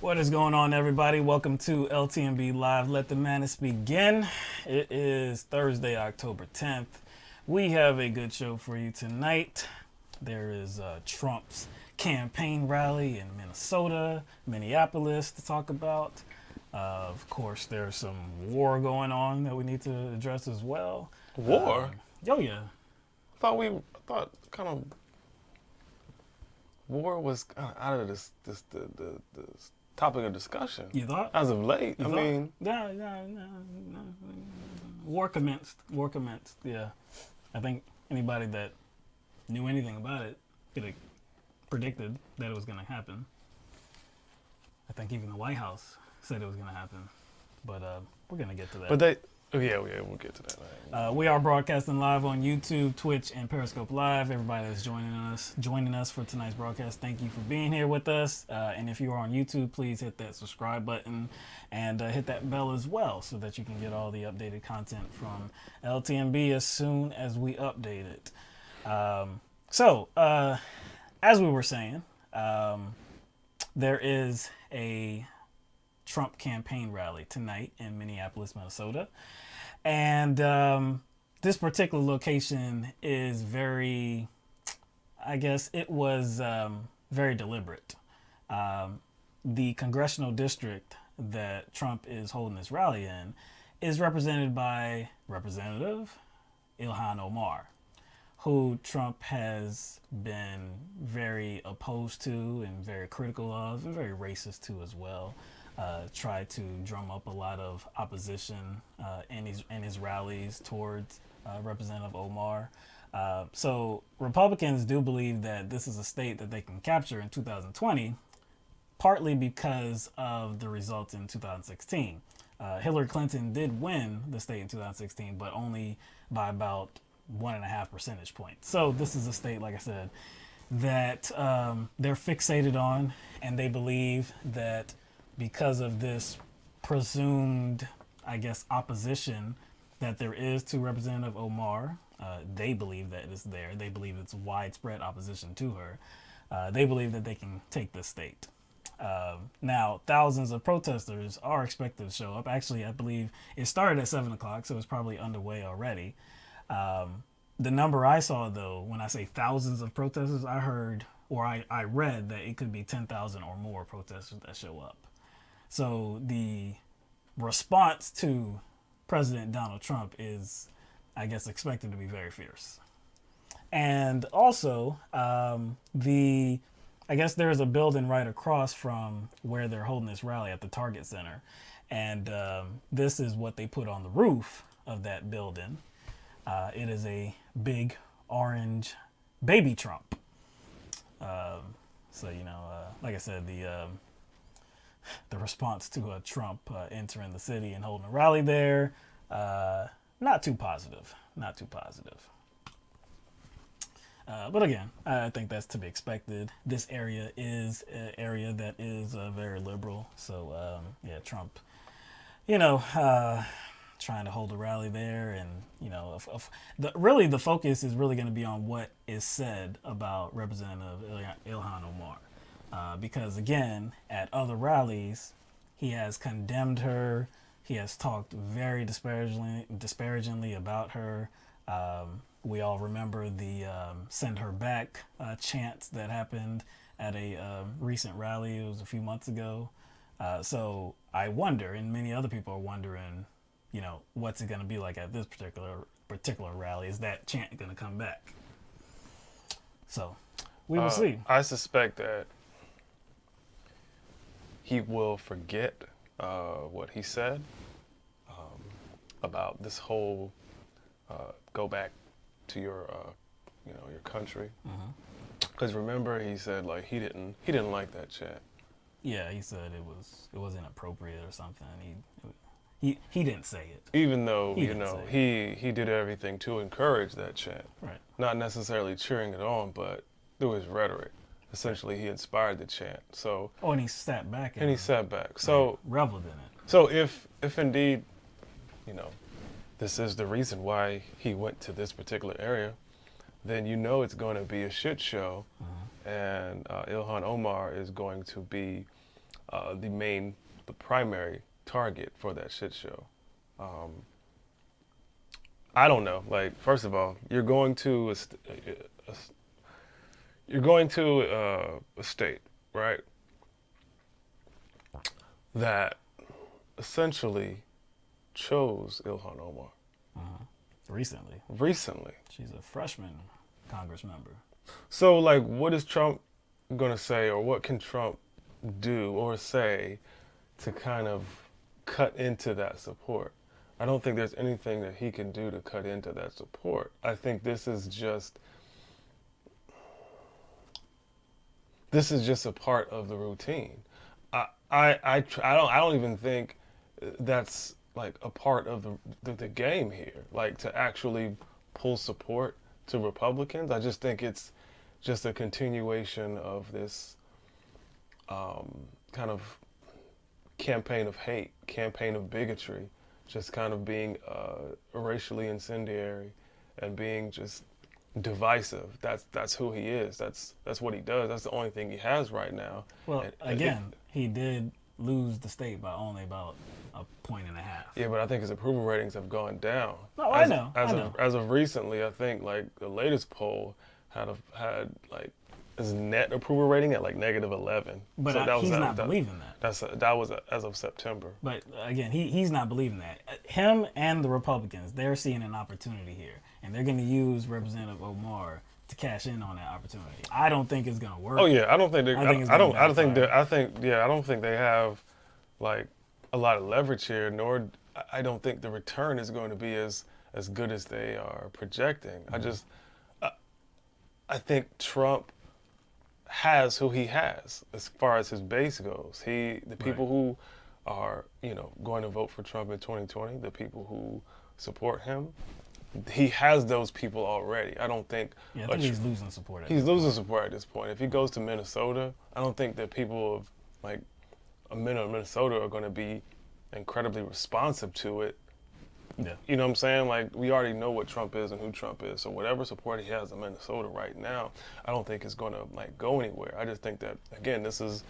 What is going on, everybody? Welcome to LTMB Live. Let the madness begin. It is Thursday, October 10th. We have a good show for you tonight. There is Trump's campaign rally in Minnesota, Minneapolis to talk about. Of course, there's some war going on that we need to address as well. War? Oh, yeah. I thought kind of war was kind of out of this topic of discussion. You thought? As of late, I mean, No. War commenced. Yeah. I think anybody that knew anything about it could have predicted that it was going to happen. I think even the White House said it was going to happen. But we're going to get to that. we'll get to that. We are broadcasting live on YouTube, Twitch, and Periscope Live. Everybody that's joining us for tonight's broadcast, thank you for being here with us. And if you are on YouTube, please hit that subscribe button and hit that bell as well so that you can get all the updated content from LTMB as soon as we update it. As we were saying, there is a Trump campaign rally tonight in Minneapolis, Minnesota. And this particular location is very, I guess it was very deliberate. The congressional district that Trump is holding this rally in is represented by Representative Ilhan Omar, who Trump has been very opposed to and very critical of and very racist to as well. Tried to drum up a lot of opposition in his rallies towards Representative Omar. So Republicans do believe that this is a state that they can capture in 2020, partly because of the results in 2016. Hillary Clinton did win the state in 2016, but only by about 1.5 percentage points. So this is a state, like I said, that they're fixated on, and they believe that because of this presumed, I guess, opposition that there is to Representative Omar, they believe that it's there. They believe it's widespread opposition to her. They believe that they can take this state. Now, thousands of protesters are expected to show up. Actually, I believe it started at 7 o'clock, so it's probably underway already. The number I saw, though, when I say thousands of protesters, I heard, or I read that it could be 10,000 or more protesters that show up. So the response to President Donald Trump is, I guess, expected to be very fierce. And also, I guess there's a building right across from where they're holding this rally at the Target Center. And this is what they put on the roof of that building. It is a big orange baby Trump. Like I said, the response to Trump entering the city and holding a rally there, not too positive. But again, I think that's to be expected. This area is an area that is very liberal. So, Trump, trying to hold a rally there. And, the focus is really going to be on what is said about Representative Ilhan Omar. Because, again, at other rallies, he has condemned her. He has talked very disparagingly about her. We all remember the send her back chant that happened at a recent rally. It was a few months ago. So I wonder, and many other people are wondering, what's it going to be like at this particular rally? Is that chant going to come back? So we will see. I suspect that he will forget what he said about this whole go back to your country. Because remember, he said like he didn't like that chant. Yeah, he said it was inappropriate or something. He didn't say it. Even though he did everything to encourage that chant, right? Not necessarily cheering it on, but through his rhetoric. Essentially, he inspired the chant. So. Oh, and he sat back. So reveled in it. So if indeed, this is the reason why he went to this particular area, then it's going to be a shit show, and Ilhan Omar is going to be the primary target for that shit show. I don't know. Like, first of all, you're going to a state, right, that essentially chose Ilhan Omar. Recently. She's a freshman Congress member. So, like, what is Trump going to say, or what can Trump do or say to kind of cut into that support? I don't think there's anything that he can do to cut into that support. I think this is just a part of the routine. I don't even think that's like a part of the game here. Like, to actually pull support to Republicans, I just think it's just a continuation of this kind of campaign of hate, campaign of bigotry, just kind of being racially incendiary and being just divisive. That's who he is. That's what he does. That's the only thing he has right now. Well, he did lose the state by only about a point and a half. Yeah, but I think his approval ratings have gone down. No, I know. As of recently, I think like the latest poll had like his net approval rating at like -11. But so he's not believing that. That was as of September. But again, he's not believing that. Him and the Republicans, they're seeing an opportunity here, and they're going to use Representative Omar to cash in on that opportunity. I don't think it's going to work. Oh yeah, I don't think they have like a lot of leverage here. Nor I don't think the return is going to be as good as they are projecting. Mm-hmm. I think Trump has who he has as far as his base goes. The people who are, going to vote for Trump in 2020, the people who support him, he has those people already. I don't think... Yeah, I think he's losing support. He's losing support at this point. If he goes to Minnesota, I don't think that people of Minnesota are going to be incredibly responsive to it. Yeah. You know what I'm saying? Like, we already know what Trump is and who Trump is. So whatever support he has in Minnesota right now, I don't think it's going to go anywhere. I just think that, again, this is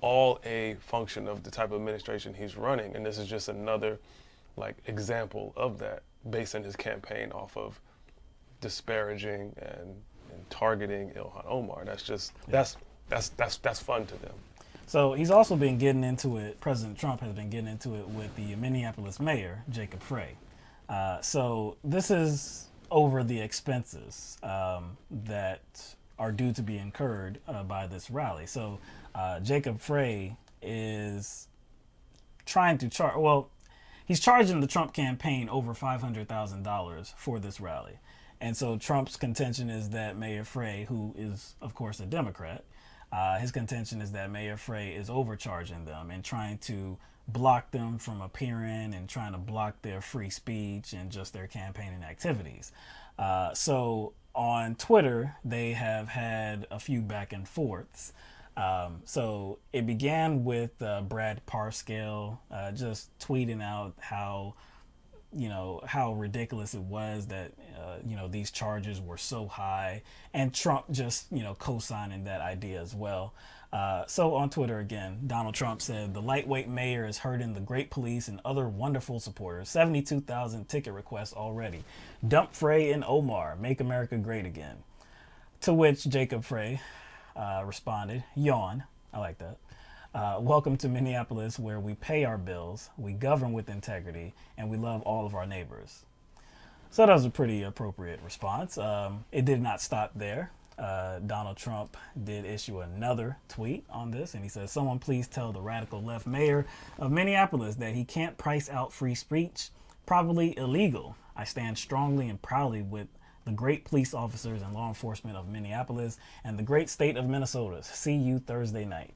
all a function of the type of administration he's running, and this is just another example of that, based on his campaign off of disparaging and targeting Ilhan Omar. That's fun to them. So he's also been getting into it. President Trump has been getting into it with the Minneapolis mayor, Jacob Frey. So this is over the expenses that are due to be incurred by this rally. So Jacob Frey is trying to charge, he's charging the Trump campaign over $500,000 for this rally. And so Trump's contention is that Mayor Frey, who is, of course, a Democrat, his contention is that Mayor Frey is overcharging them and trying to block them from appearing and trying to block their free speech and just their campaigning activities. So on Twitter, they have had a few back and forths. So it began with Brad Parscale just tweeting out how ridiculous it was that, these charges were so high, and Trump just, co-signing that idea as well. So on Twitter again, Donald Trump said, "The lightweight mayor is hurting the great police and other wonderful supporters. 72,000 ticket requests already. Dump Frey and Omar. Make America great again." To which Jacob Frey responded, yawn, I like that. "Welcome to Minneapolis, where we pay our bills, we govern with integrity, and we love all of our neighbors." So that was a pretty appropriate response. It did not stop there. Donald Trump did issue another tweet on this, and he says, "Someone please tell the radical left mayor of Minneapolis that he can't price out free speech. Probably illegal. I stand strongly and proudly with the great police officers and law enforcement of Minneapolis and the great state of Minnesota. See you Thursday night."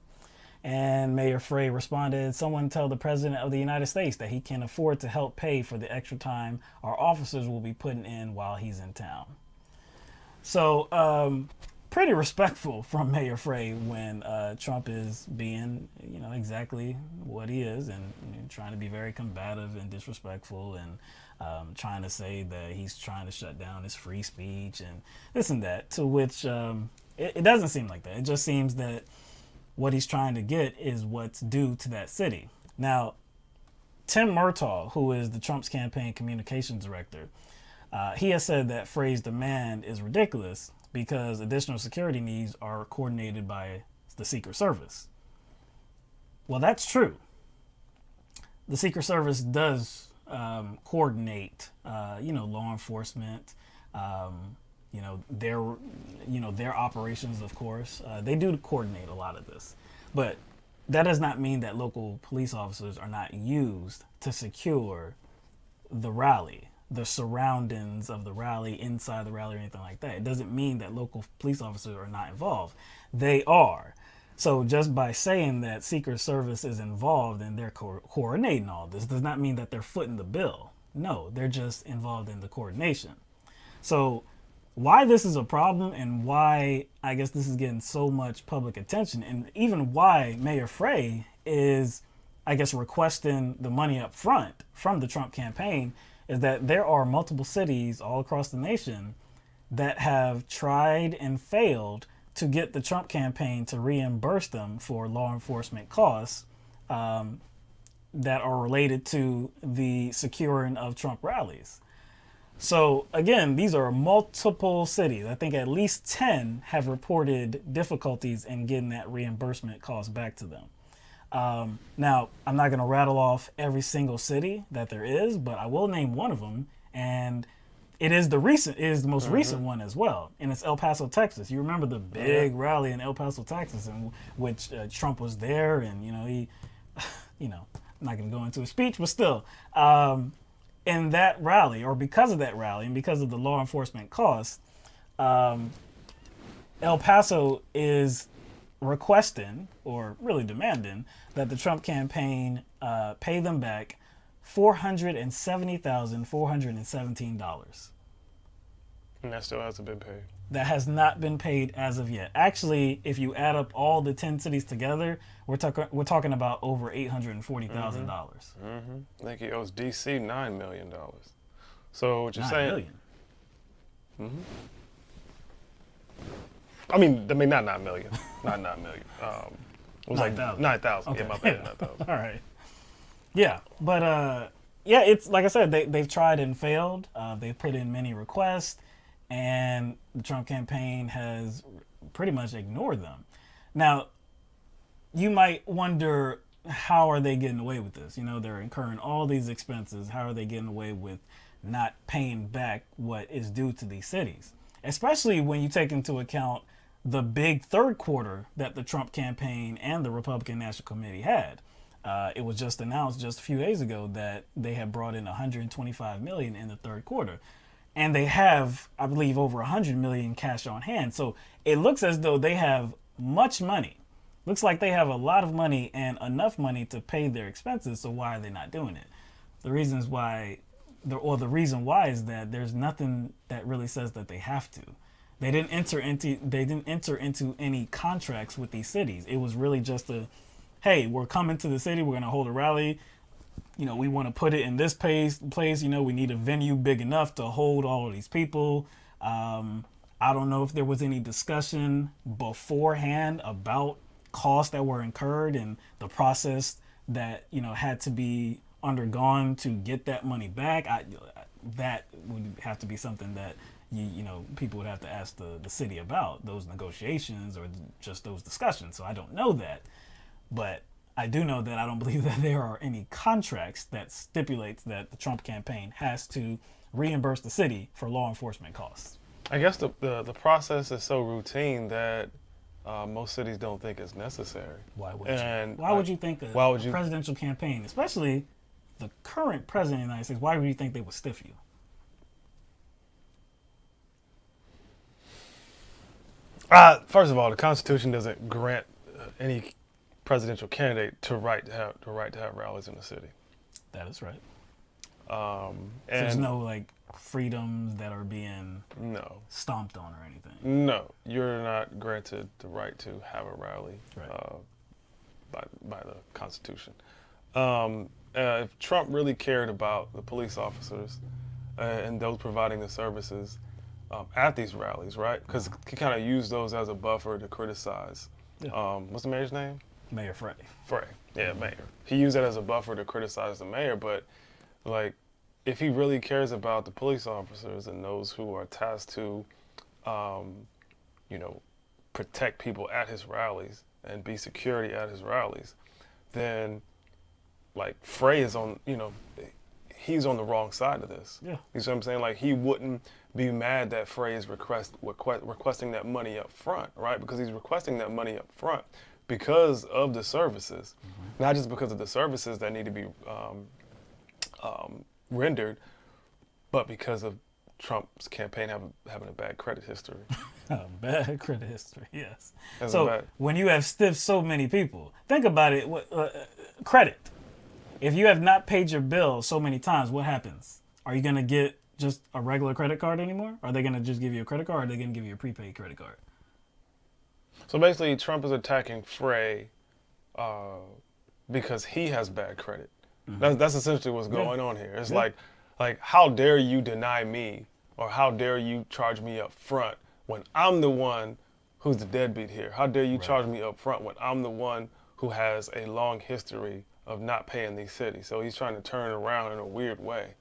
And Mayor Frey responded, "Someone tell the President of the United States that he can afford to help pay for the extra time our officers will be putting in while he's in town." So pretty respectful from Mayor Frey when Trump is being, exactly what he is, and trying to be very combative and disrespectful, and trying to say that he's trying to shut down his free speech and this and that, to which it doesn't seem like that. It just seems that what he's trying to get is what's due to that city. Now, Tim Murtaugh, who is the Trump's campaign communications director, he has said that Frey's demand is ridiculous because additional security needs are coordinated by the Secret Service. Well, that's true. The Secret Service does coordinate, law enforcement, their operations, of course. They do coordinate a lot of this. But that does not mean that local police officers are not used to secure the rally, the surroundings of the rally, inside the rally, or anything like that. It doesn't mean that local police officers are not involved. They are. So just by saying that Secret Service is involved and they're coordinating all this does not mean that they're footing the bill. No, they're just involved in the coordination. So why this is a problem and why I guess this is getting so much public attention, and even why Mayor Frey is, I guess, requesting the money up front from the Trump campaign, is that there are multiple cities all across the nation that have tried and failed to get the Trump campaign to reimburse them for law enforcement costs that are related to the securing of Trump rallies. So again, these are multiple cities. I think at least 10 have reported difficulties in getting that reimbursement cost back to them. Now, I'm not going to rattle off every single city that there is, but I will name one of them, and it is the most recent one as well, and it's El Paso, Texas. You remember the big rally in El Paso, Texas, in which Trump was there, and he, I'm not going to go into a speech, but still, in that rally, or because of that rally, and because of the law enforcement costs, El Paso is requesting, or really demanding, that the Trump campaign pay them back $470,417. And that still hasn't been paid. That has not been paid as of yet. Actually, if you add up all the 10 cities together, we're talking about over $840,000. I think he owes DC $9 million. So what you're $9 saying? million. I mean, not 9 million, not 9 million. It was 9,000. 9,000. Okay. Yeah, my bad, 9,000. All right. Yeah, but it's like I said, they've tried and failed. They've put in many requests, and the Trump campaign has pretty much ignored them. Now, you might wonder, how are they getting away with this? They're incurring all these expenses. How are they getting away with not paying back what is due to these cities? Especially when you take into account the big third quarter that the Trump campaign and the Republican National Committee had. It was just announced just a few days ago that they had brought in $125 million in the third quarter. And they have, I believe, over $100 million cash on hand. So it looks as though they have much money. Looks like they have a lot of money and enough money to pay their expenses. So why are they not doing it? The reason why is that there's nothing that really says that they have to. They didn't enter into any contracts with these cities. It was really just hey, we're coming to the city. We're going to hold a rally. We want to put it in this place. We need a venue big enough to hold all of these people. I don't know if there was any discussion beforehand about costs that were incurred and the process that, had to be undergone to get that money back. That would have to be something that people would have to ask the city about, those negotiations or just those discussions. So I don't know that. But I do know that I don't believe that there are any contracts that stipulates that the Trump campaign has to reimburse the city for law enforcement costs. I guess the process is so routine that most cities don't think it's necessary. Why would you think a presidential campaign, especially the current president of the United States, why would you think they would stiff you? First of all, the Constitution doesn't grant any presidential candidate the right to have rallies in the city. That is right. And there's no freedoms that are being stomped on or anything. No, you're not granted the right to have a rally by the Constitution. If Trump really cared about the police officers and those providing the services at these rallies, right? Because he kind of used those as a buffer to criticize Yeah. What's the mayor's name? Mayor Frey. Frey. Yeah, mayor. He used that as a buffer to criticize the mayor, but like, if he really cares about the police officers and those who are tasked to, you know, protect people at his rallies and be security at his rallies, then like Frey is on, he's on the wrong side of this. Yeah. You see what I'm saying? Like, he wouldn't be mad that Frey is requesting that money up front, right? Because he's requesting that money up front because of the services, not just because of the services that need to be rendered, but because of Trump's campaign having a bad credit history. Bad credit history, yes. That's So when you have stiffed so many people, think about it. Credit. If you have not paid your bill so many times, what happens? Are you going to get just a regular credit card anymore? Are they going to just give you a credit card, or are they going to give you a prepaid credit card? So basically, Trump is attacking Frey because he has bad credit. That's essentially what's going on here. It's like, how dare you deny me, or how dare you charge me up front when I'm the one who's the deadbeat here? How dare you charge me up front when I'm the one who has a long history of not paying these cities? So he's trying to turn around in a weird way.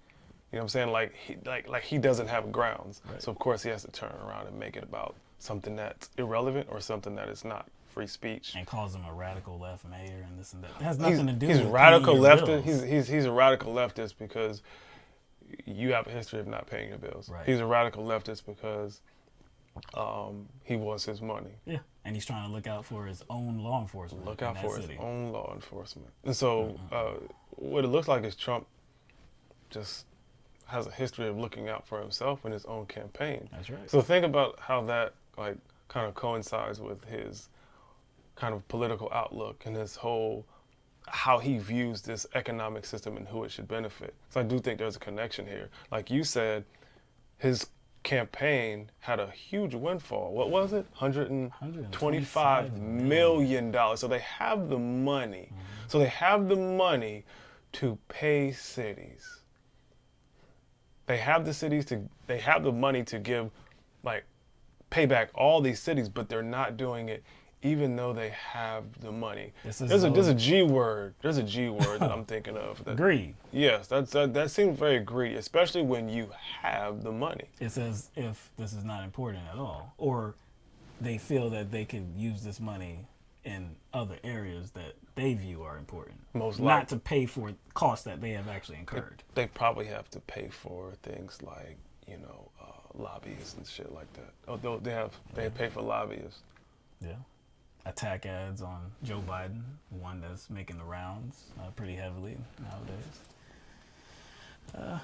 You know what I'm saying? Like he doesn't have grounds. Right. So of course he has to turn around and make it about something that's irrelevant or something that is not free speech. And calls him a radical left mayor and this and that. It has nothing to do with radical leftist. He's a radical leftist because you have a history of not paying your bills. Right. He's a radical leftist because he wants his money. Yeah, and he's trying to look out for his own law enforcement. Look out for his own law enforcement. And so what it looks like is Trump just has a history of looking out for himself in his own campaign. That's right. So think about how that kind of coincides with his kind of political outlook and his whole how he views this economic system and who it should benefit. So I do think there's a connection here. Like you said, his campaign had a huge windfall. What was it? $125 million. So they have the money. So they have the money to pay cities. They have the money to give, pay back all these cities, but they're not doing it even though they have the money. There's a G word. There's a G word that I'm thinking of. Greed. Yes, that seems very greedy, especially when you have the money. It's as if this is not important at all, or they feel that they could use this money in other areas that they view are important. Most likely. Not to pay for costs that they have actually incurred. They probably have to pay for things like, lobbyists and shit like that. Oh, they pay for lobbyists. Yeah. Attack ads on Joe Biden, one that's making the rounds pretty heavily nowadays.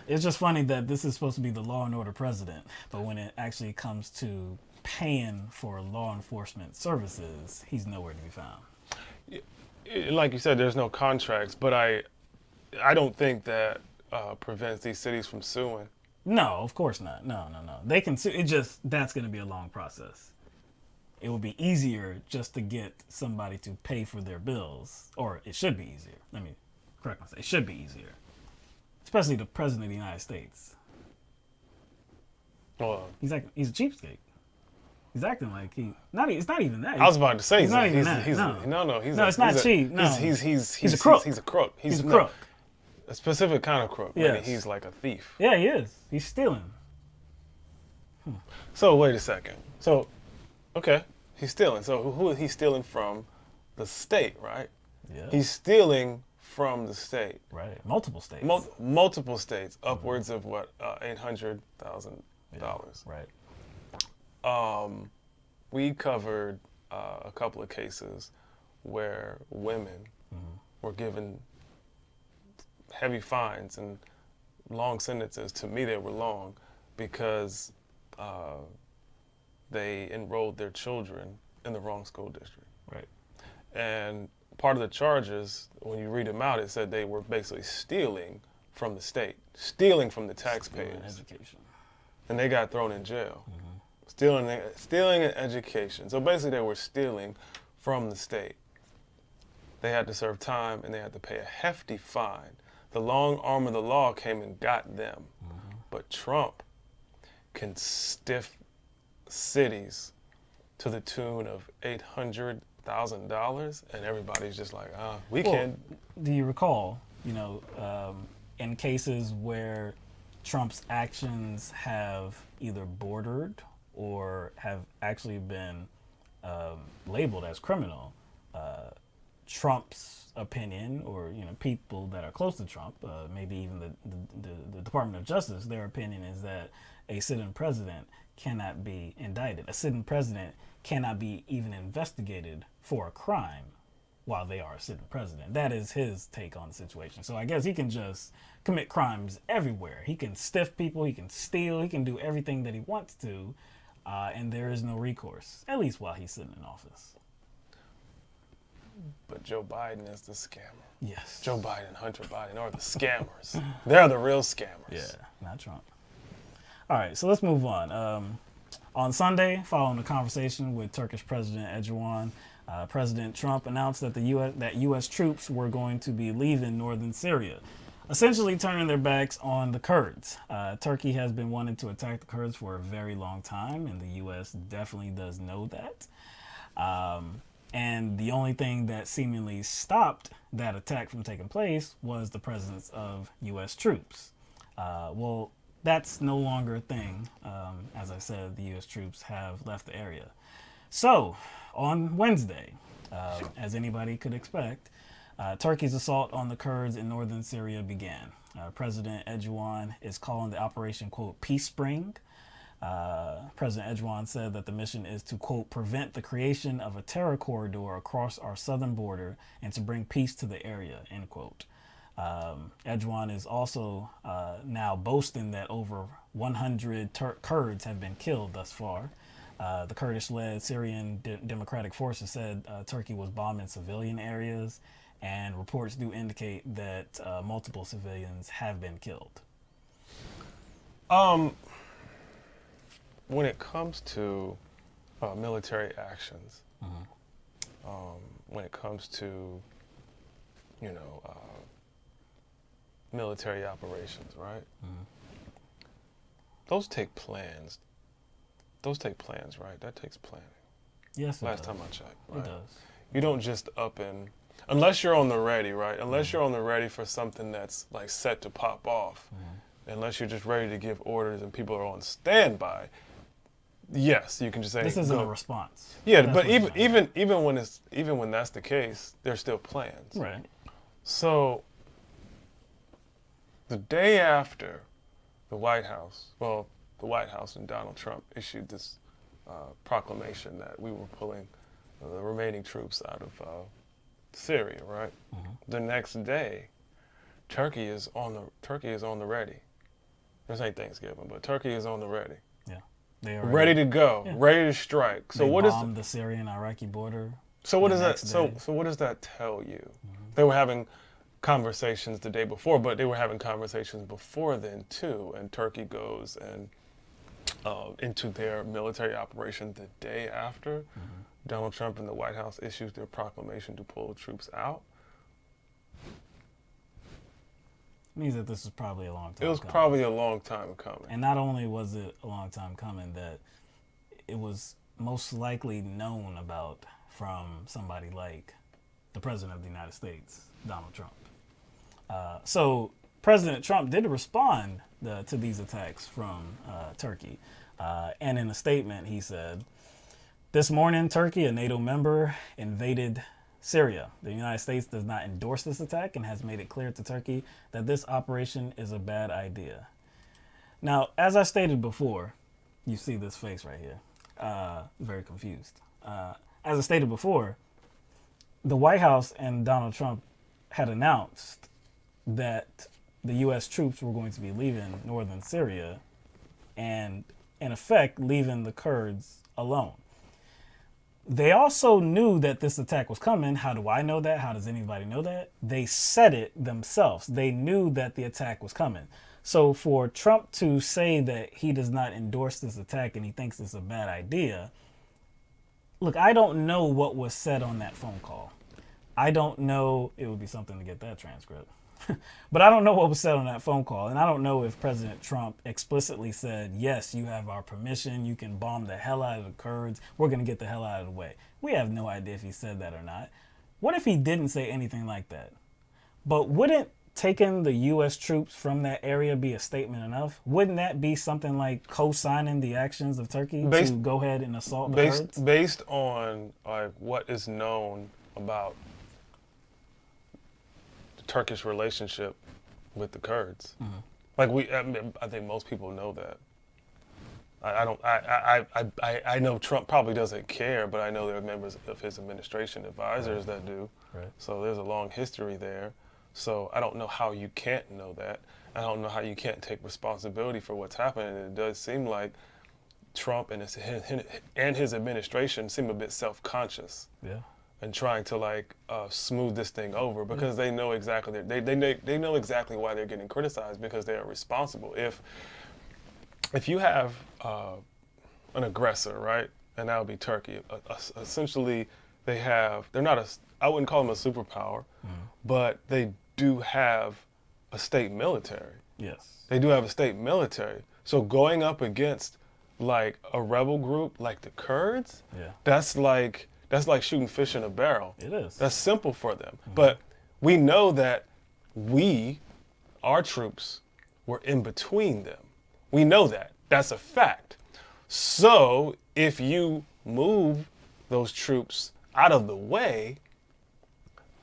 It's just funny that this is supposed to be the law and order president, but when it actually comes to paying for law enforcement services, he's nowhere to be found. Like you said, there's no contracts, but I don't think that prevents these cities from suing. No, of course not. No. They can sue. That's going to be a long process. It would be easier just to get somebody to pay for their bills, or it should be easier. Let me correct myself. It should be easier, especially the president of the United States. Well, he's a cheapskate. He's acting like it's not even that. I was about to say he's not even that. It's not cheap. No, he's a crook. He's a crook. He's a crook. A specific kind of crook. Yes. Maybe he's like a thief. Yeah, he is. He's stealing. So wait a second. So, okay, he's stealing. So who is he stealing from? The state, right? Yeah. He's stealing from the state. Right. Multiple states. Multiple states. Upwards of what? $800,000. Right. We covered a couple of cases where women were given heavy fines and long sentences. To me, they were long because they enrolled their children in the wrong school district. Right. And part of the charges, when you read them out, it said they were basically stealing from the state, stealing from the taxpayers. Education. And they got thrown in jail. Stealing an education. So basically they were stealing from the state. They had to serve time and they had to pay a hefty fine. The long arm of the law came and got them. But Trump can stiff cities to the tune of $800 $1,000, and everybody's just like, we Well, can't. do you recall, in cases where Trump's actions have either bordered or have actually been labeled as criminal, Trump's opinion, or people that are close to Trump, maybe even the Department of Justice, their opinion is that a sitting president cannot be indicted. A sitting president cannot be even investigated for a crime while they are a sitting president. That is his take on the situation. So I guess he can just commit crimes everywhere. He can stiff people, he can steal, he can do everything that he wants to, and there is no recourse, at least while he's sitting in office. But Joe Biden is the scammer. Yes. Joe Biden, Hunter Biden are the scammers. They're the real scammers. Yeah, not Trump. All right, so let's move on. On Sunday, following a conversation with Turkish President Erdogan, President Trump announced that U.S. troops were going to be leaving northern Syria, essentially turning their backs on the Kurds. Turkey has been wanting to attack the Kurds for a very long time, and the U.S. definitely does know that. And the only thing that seemingly stopped that attack from taking place was the presence of U.S. troops. Well, that's no longer a thing. As I said, the U.S. troops have left the area. So, on Wednesday, as anybody could expect, Turkey's assault on the Kurds in northern Syria began. President Erdogan is calling the operation, quote, Peace Spring. President Erdogan said that the mission is to, quote, prevent the creation of a terror corridor across our southern border and to bring peace to the area, end quote. Erdogan is also now boasting that over 100 Kurds have been killed thus far. The Kurdish-led Syrian Democratic Forces said Turkey was bombing civilian areas, and reports do indicate that multiple civilians have been killed. When it comes to military actions, when it comes to, military operations, right? Those take plans. Right? That takes planning. Yes, Last time I checked, right? It does. You don't just unless you're on the ready, right? Unless you're on the ready for something that's like set to pop off. Unless you're just ready to give orders and people are on standby. Yes, you can just say this isn't a response. Yeah, that's but even when that's the case, there's still plans. Right. So the day after the White House and Donald Trump issued this proclamation that we were pulling the remaining troops out of Syria, right? The next day, Turkey is on the ready. This ain't Thanksgiving, but Turkey is on the ready. Yeah, they are ready to go, ready to strike. So they bombed the Syrian-Iraqi border. So what does that? So what does that tell you? They were having conversations the day before, but they were having conversations before then too. And Turkey goes and into their military operation the day after Donald Trump and the White House issues their proclamation to pull the troops out. Means that this was probably a long time. It was probably a long time coming. And not only was it a long time coming, that it was most likely known about from somebody like the President of the United States, Donald Trump. So President Trump did respond to these attacks from Turkey. And in a statement, he said, "This morning, Turkey, a NATO member, invaded Syria. The United States does not endorse this attack and has made it clear to Turkey that this operation is a bad idea." Now, as I stated before, you see this face right here, very confused. As I stated before, the White House and Donald Trump had announced that the U.S. troops were going to be leaving northern Syria and, in effect, leaving the Kurds alone. They also knew that this attack was coming. How do I know that? How does anybody know that? They said it themselves. They knew that the attack was coming. So for Trump to say that he does not endorse this attack and he thinks it's a bad idea, look, I don't know what was said on that phone call. I don't know. It would be something to get that transcript. But I don't know what was said on that phone call. And I don't know if President Trump explicitly said, yes, you have our permission. You can bomb the hell out of the Kurds. We're going to get the hell out of the way. We have no idea if he said that or not. What if he didn't say anything like that? But wouldn't taking the U.S. troops from that area be a statement enough? Wouldn't that be something like co-signing the actions of Turkey to go ahead and assault the Kurds? Based on what is known about the Turkish relationship with the Kurds, I think most people know that. I know Trump probably doesn't care, but I know there are members of his administration advisors that do. Right. So there's a long history there. So I don't know how you can't know that. I don't know how you can't take responsibility for what's happening. And it does seem like Trump and his administration seem a bit self-conscious. Yeah. And trying to smooth this thing over because they know exactly they know exactly why they're getting criticized because they are responsible. If you have an aggressor, right, and that would be Turkey. Essentially, they're not I wouldn't call them a superpower, but they do have a state military. Yes. They do have a state military. So going up against like a rebel group like the Kurds, that's like shooting fish in a barrel. It is. That's simple for them. But we know that our troops were in between them. We know that. That's a fact. So if you move those troops out of the way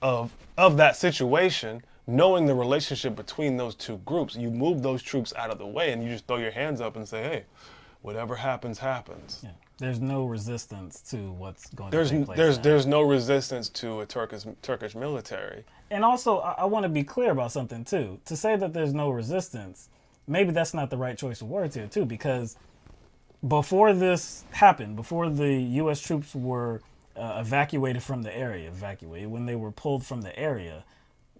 of that situation, knowing the relationship between those two groups, you move those troops out of the way and you just throw your hands up and say, hey, whatever happens, happens. Yeah. There's no resistance to what's going to take place. There's no resistance to a Turkish military. And also, I want to be clear about something, too. To say that there's no resistance, maybe that's not the right choice of words here, too, because before this happened, before the U.S. troops were evacuated from the area, when they were pulled from the area,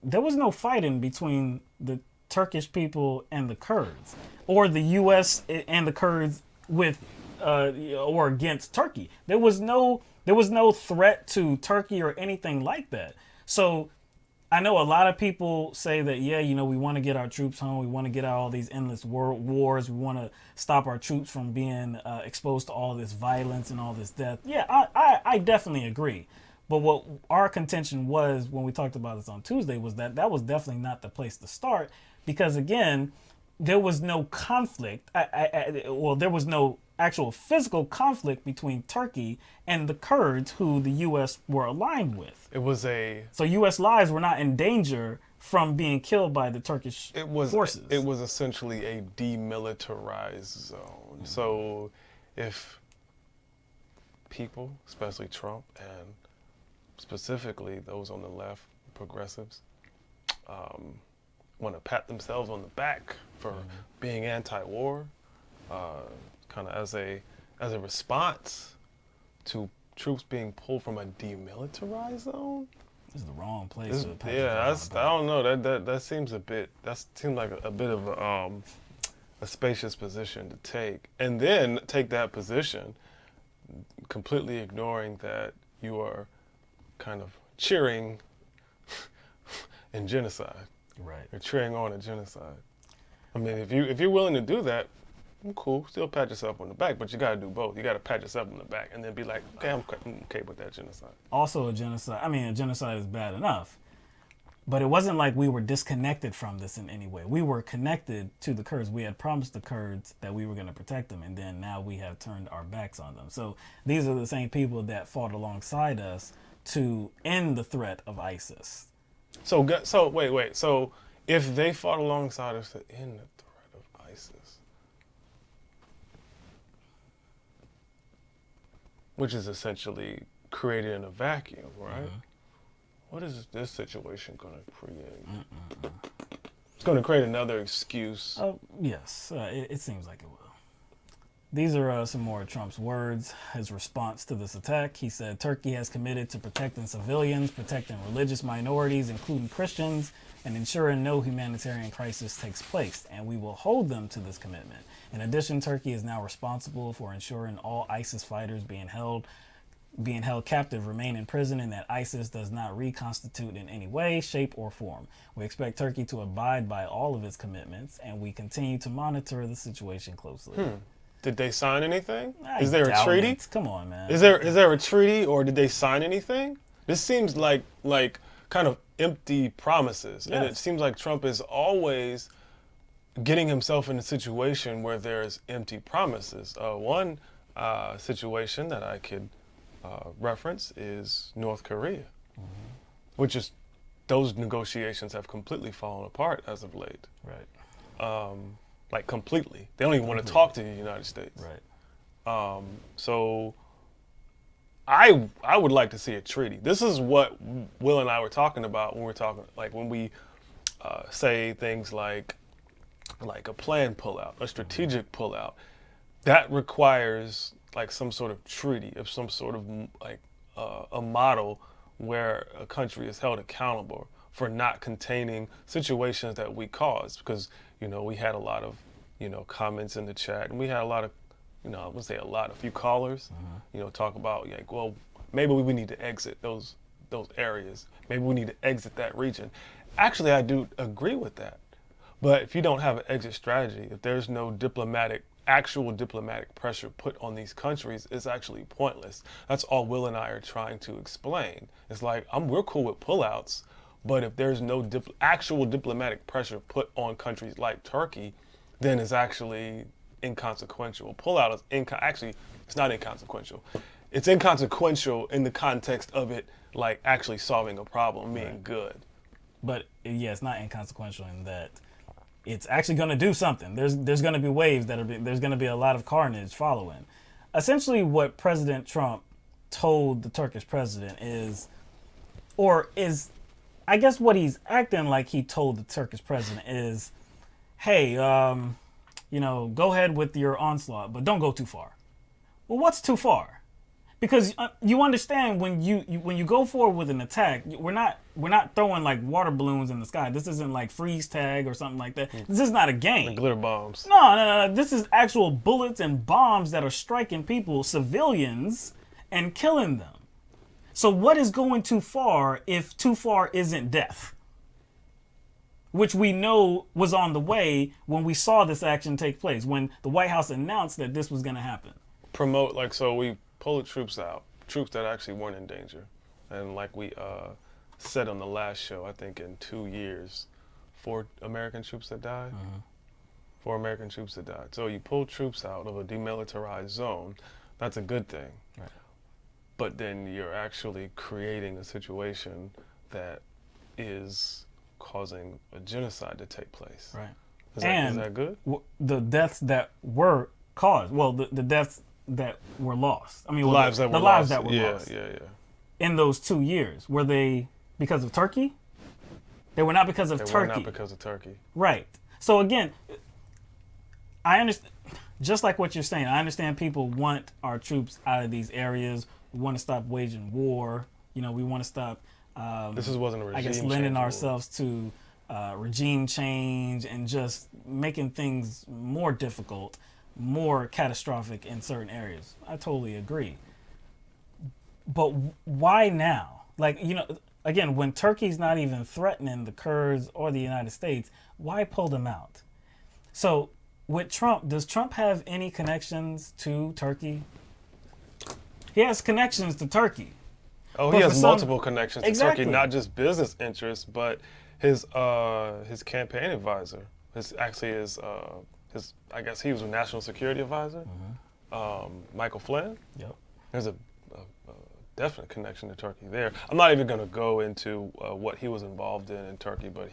there was no fighting between the Turkish people and the Kurds, or the U.S. and the Kurds with or against Turkey. There was no threat to Turkey or anything like that. So I know a lot of people say that, we want to get our troops home. We want to get out all these endless wars. We want to stop our troops from being exposed to all this violence and all this death. Yeah, I definitely agree. But what our contention was when we talked about this on Tuesday was that was definitely not the place to start because, again, there was no conflict. There was no actual physical conflict between Turkey and the Kurds, who the U.S. were aligned with. So U.S. lives were not in danger from being killed by the Turkish forces. It was essentially a demilitarized zone. So if people, especially Trump and specifically those on the left, progressives, want to pat themselves on the back for being anti-war, kind of as a response to troops being pulled from a demilitarized zone. This is the wrong place. I don't know. That seems like a bit of a spacious position to take, and then take that position, completely ignoring that you are kind of cheering in genocide. Right. You're cheering on a genocide. I mean, if you're willing to do that, cool. Still pat yourself on the back, but you got to do both. You got to pat yourself on the back and then be like, okay, I'm okay with that genocide. Also, a genocide is bad enough, but it wasn't like we were disconnected from this in any way. We were connected to the Kurds. We had promised the Kurds that we were going to protect them, and then now we have turned our backs on them. So these are the same people that fought alongside us to end the threat of ISIS. So wait. So if they fought alongside us to end the threat of ISIS, which is essentially created in a vacuum, right? What is this situation going to create? It's going to create another excuse. Yes, it seems like it will. These are some more of Trump's words. His response to this attack, he said, Turkey has committed to protecting civilians, protecting religious minorities, including Christians, and ensuring no humanitarian crisis takes place, and we will hold them to this commitment. In addition, Turkey is now responsible for ensuring all ISIS fighters being held being held captive remain in prison and that ISIS does not reconstitute in any way, shape, or form. We expect Turkey to abide by all of its commitments, and we continue to monitor the situation closely. Did they sign anything? I Is there a doubt treaty? it. Come on, man. Is there a treaty, or did they sign anything? This seems like kind of empty promises, and it Yes. seems like Trump is always getting himself in a situation where there's empty promises. One situation that I could reference is North Korea, which is those negotiations have completely fallen apart as of late. Right. Like completely. They don't even want to talk to the United States. Right. So I would like to see a treaty. This is what Will and I were talking about when we're talking, like when we say things like a planned pullout, a strategic pullout. That requires like some sort of treaty, of some sort of like a model where a country is held accountable for not containing situations that we cause. Because we had a lot of comments in the chat, and we had a lot of I wouldn't say a lot, a few callers, talk about like, well, maybe we need to exit those areas. Maybe we need to exit that region. Actually, I do agree with that. But if you don't have an exit strategy, if there's no actual diplomatic pressure put on these countries, it's actually pointless. That's all Will and I are trying to explain. It's like, we're cool with pullouts, but if there's no actual diplomatic pressure put on countries like Turkey, then it's actually inconsequential. Pullout is actually, it's not inconsequential. It's inconsequential in the context of it, like actually solving a problem, being good. But yeah, it's not inconsequential in that it's actually going to do something. There's going to be waves there's going to be a lot of carnage following. Essentially, what President Trump told the Turkish president is I guess what he's acting like he told the Turkish president is, hey, go ahead with your onslaught, but don't go too far. Well, what's too far? Because you understand when you go forward with an attack, we're not throwing like water balloons in the sky. This isn't like freeze tag or something like that. This is not a game. Like glitter bombs. No. This is actual bullets and bombs that are striking people, civilians, and killing them. So what is going too far if too far isn't death? Which we know was on the way when we saw this action take place, when the White House announced that this was going to happen. So we pull the troops out, troops that actually weren't in danger. And like we said on the last show, I think in 2 years, 4 American troops that died. 4 American troops that died. So you pull troops out of a demilitarized zone, that's a good thing. Right. But then you're actually creating a situation that is causing a genocide to take place. Right. Is that good? The deaths that were caused, the deaths that were lost. I mean, the lives that were lost. Yeah. In those 2 years, were they because of Turkey? They were not because of Turkey. They were not because of Turkey. Right. So again, I understand, just like what you're saying, I understand people want our troops out of these areas. We want to stop waging war. We want to stop, wasn't a regime I guess, lending ourselves to regime change and just making things more difficult, more catastrophic in certain areas. I totally agree. But why now? Like, again, when Turkey's not even threatening the Kurds or the United States, why pull them out? So with Trump, does Trump have any connections to Turkey? He has connections to Turkey. Oh, he has multiple connections to Exactly. Turkey, not just business interests, but his campaign advisor. I guess he was a national security advisor, Michael Flynn. Yep. There's a definite connection to Turkey there. I'm not even going to go into what he was involved in Turkey, but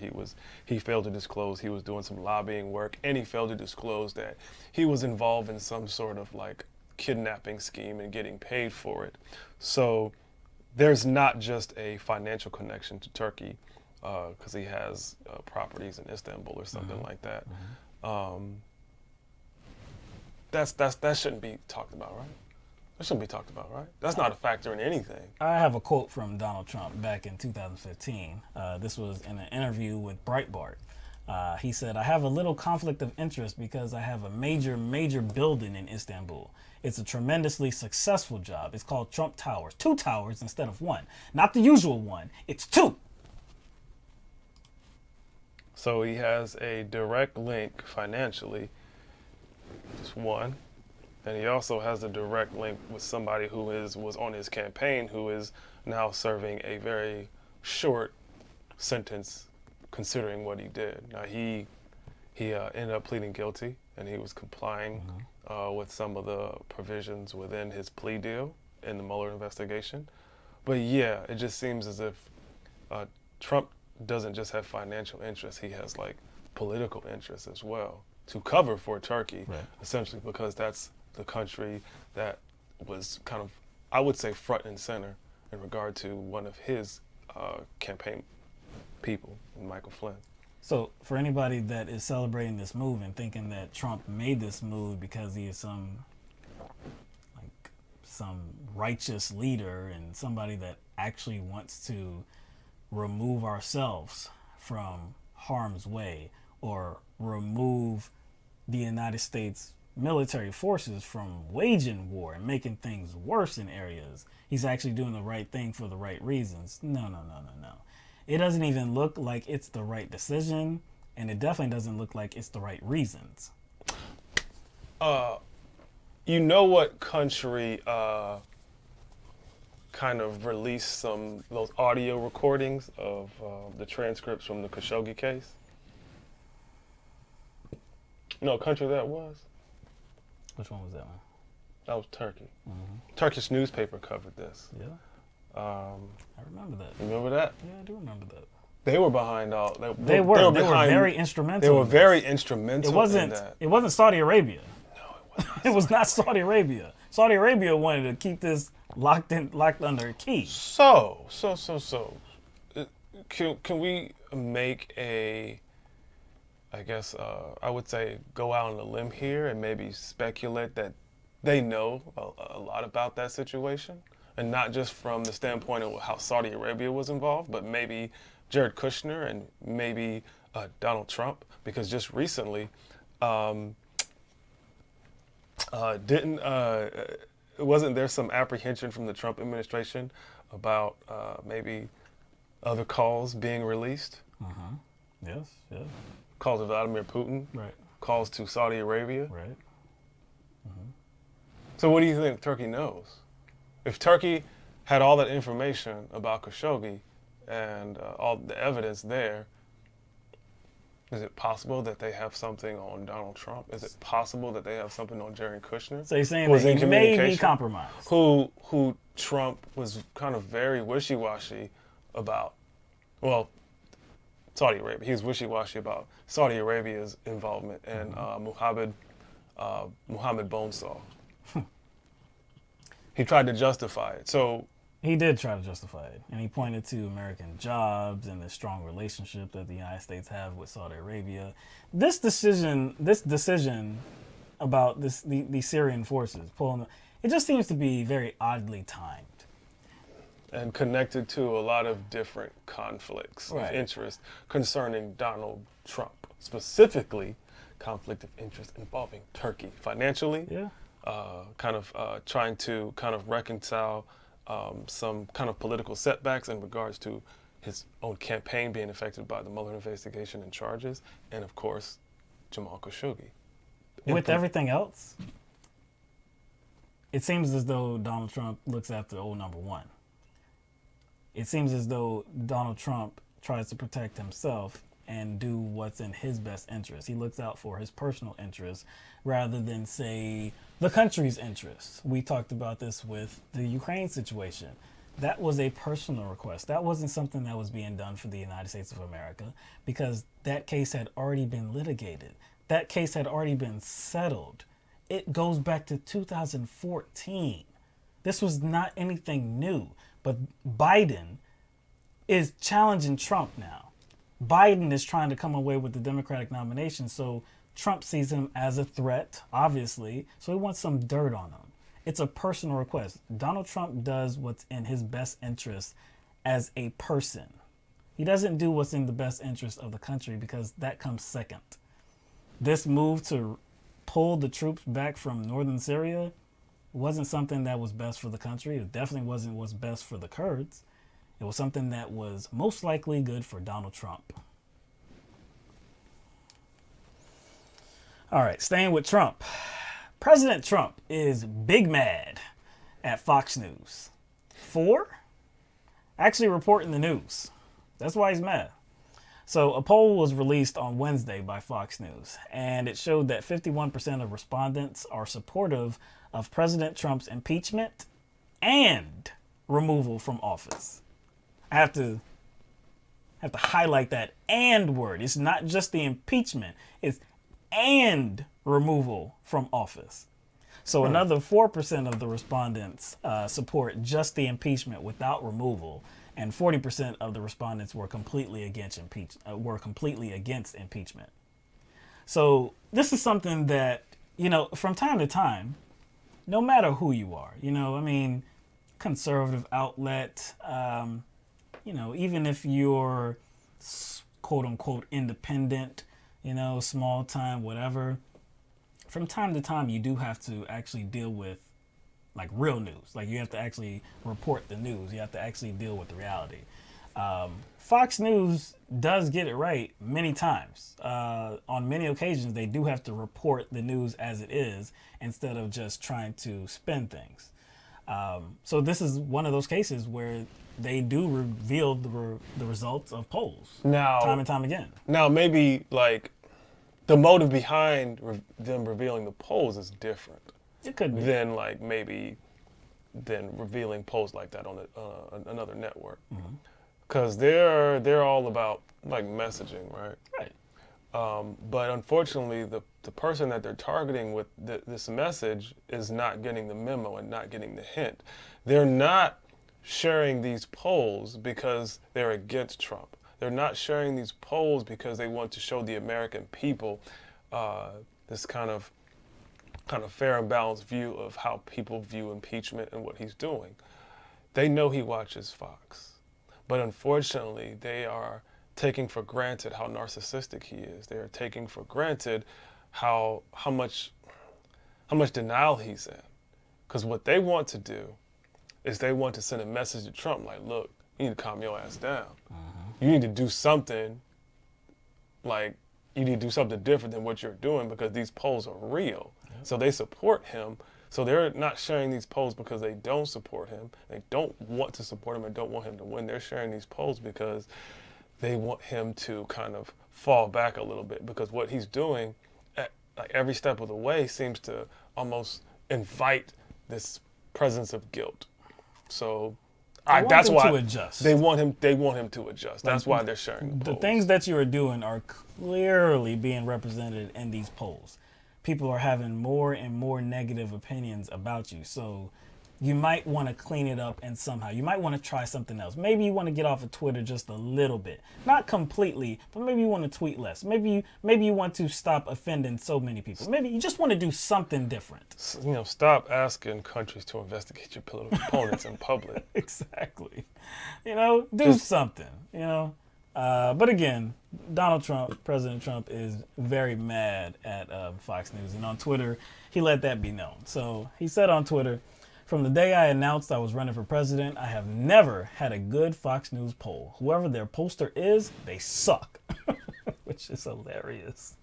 he failed to disclose he was doing some lobbying work, and he failed to disclose that he was involved in some sort of like kidnapping scheme and getting paid for it. So there's not just a financial connection to Turkey because he has properties in Istanbul or something like that. That shouldn't be talked about, right? That shouldn't be talked about, right? That's not a factor in anything. I have a quote from Donald Trump back in 2015. This was in an interview with Breitbart. He said, I have a little conflict of interest because I have a major building in Istanbul. It's a tremendously successful job. It's called Trump Towers. 2 towers instead of 1. Not the usual one. It's 2. So he has a direct link financially, just 1. And he also has a direct link with somebody who was on his campaign who is now serving a very short sentence considering what he did. Now he ended up pleading guilty, and he was complying with some of the provisions within his plea deal in the Mueller investigation. But yeah, it just seems as if Trump doesn't just have financial interests, he has like political interests as well to cover for Turkey, right, essentially because that's the country that was kind of, I would say, front and center in regard to one of his campaign people, Michael Flynn. So for anybody that is celebrating this move and thinking that Trump made this move because he is some righteous leader and somebody that actually wants to remove ourselves from harm's way or remove the United States military forces from waging war and making things worse in areas, he's actually doing the right thing for the right reasons. No. It doesn't even look like it's the right decision, and it definitely doesn't look like it's the right reasons. You know what country kind of released those audio recordings of the transcripts from the Khashoggi case? You know what country that was? Which one was that one? That was Turkey. Mm-hmm. Turkish newspaper covered this. Yeah. I remember that. Remember that? Yeah, I do remember that. They were behind all. They were very instrumental. They were very instrumental. It wasn't Saudi Arabia. No, it wasn't. It was not Saudi Arabia. Saudi Arabia wanted to keep this locked under a key. So, can we make a, I guess, I would say, go out on a limb here and maybe speculate that they know a lot about that situation, and not just from the standpoint of how Saudi Arabia was involved, but maybe Jared Kushner and maybe Donald Trump, because just recently, wasn't there some apprehension from the Trump administration about maybe other calls being released? Yes. Calls to Vladimir Putin, Right. Calls to Saudi Arabia. Right. So what do you think Turkey knows? If Turkey had all that information about Khashoggi and all the evidence there, is it possible that they have something on Donald Trump? Is it possible that they have something on Jared Kushner? So you're saying that he may be compromised. Who Trump was kind of very wishy-washy about. Well, Saudi Arabia. He was wishy-washy about Saudi Arabia's involvement and Mohammed Bonesaw. He tried to justify it. So he did try to justify it, and he pointed to American jobs and the strong relationship that the United States have with Saudi Arabia. This decision about the Syrian forces pulling, it just seems to be very oddly timed. And connected to a lot of different conflicts of interest concerning Donald Trump, specifically conflict of interest involving Turkey financially. Yeah. Trying to kind of reconcile some kind of political setbacks in regards to his own campaign being affected by the Mueller investigation and charges, and of course, Jamal Khashoggi. With everything else, it seems as though Donald Trump looks after old number one. It seems as though Donald Trump tries to protect himself and do what's in his best interest. He looks out for his personal interests rather than, say, the country's interests. We talked about this with the Ukraine situation. That was a personal request. That wasn't something that was being done for the United States of America because that case had already been litigated. That case had already been settled. It goes back to 2014. This was not anything new, but Biden is challenging Trump now. Biden is trying to come away with the Democratic nomination, so Trump sees him as a threat, obviously, so he wants some dirt on him. It's a personal request. Donald Trump does what's in his best interest as a person. He doesn't do what's in the best interest of the country because that comes second. This move to pull the troops back from northern Syria wasn't something that was best for the country. It definitely wasn't what's best for the Kurds. It was something that was most likely good for Donald Trump. All right, staying with Trump. President Trump is big mad at Fox News for actually reporting the news. That's why he's mad. So a poll was released on Wednesday by Fox News, and it showed that 51% of respondents are supportive of President Trump's impeachment and removal from office. I have to highlight that "and" word. It's not just the impeachment. It's "and" removal from office. So another 4% of the respondents support just the impeachment without removal, and 40% of the respondents were completely against impeachment. So this is something that, from time to time, no matter who you are, conservative outlet, even if you're quote unquote independent, small time, whatever, from time to time, you do have to actually deal with like real news. Like you have to actually report the news. You have to actually deal with the reality. Fox News does get it right many times. On many occasions, they do have to report the news as it is instead of just trying to spin things. So this is one of those cases where they do reveal the results of polls time and time again. Now, maybe like the motive behind them revealing the polls is different. It could be. Than revealing polls like that on another network. Because they're all about like messaging, right? Right. But unfortunately, the person that they're targeting with this message is not getting the memo and not getting the hint. They're not sharing these polls because they're against Trump. They're not sharing these polls because they want to show the American people this kind of fair and balanced view of how people view impeachment and what he's doing. They know he watches Fox. But unfortunately, they are taking for granted how narcissistic he is. They are taking for granted how much denial he's in. Because what they want to do is they want to send a message to Trump like, look, you need to calm your ass down. You need to do something different than what you're doing because these polls are real. So they support him. So they're not sharing these polls because they don't support him. They don't want to support him and don't want him to win. They're sharing these polls because they want him to kind of fall back a little bit because what he's doing at like every step of the way seems to almost invite this presence of guilt. So that's why to adjust. They want him to adjust. That's why they're sharing the polls. The things that you are doing are clearly being represented in these polls. People are having more and more negative opinions about you. So you might want to clean it up and somehow. You might want to try something else. Maybe you want to get off of Twitter just a little bit. Not completely, but maybe you want to tweet less. Maybe you want to stop offending so many people. Maybe you just want to do something different. Stop asking countries to investigate your political opponents in public. Exactly. Do something, But again, President Trump is very mad at Fox News. And on Twitter, he let that be known. So he said on Twitter, "From the day I announced I was running for president, I have never had a good Fox News poll. Whoever their pollster is, they suck." Which is hilarious.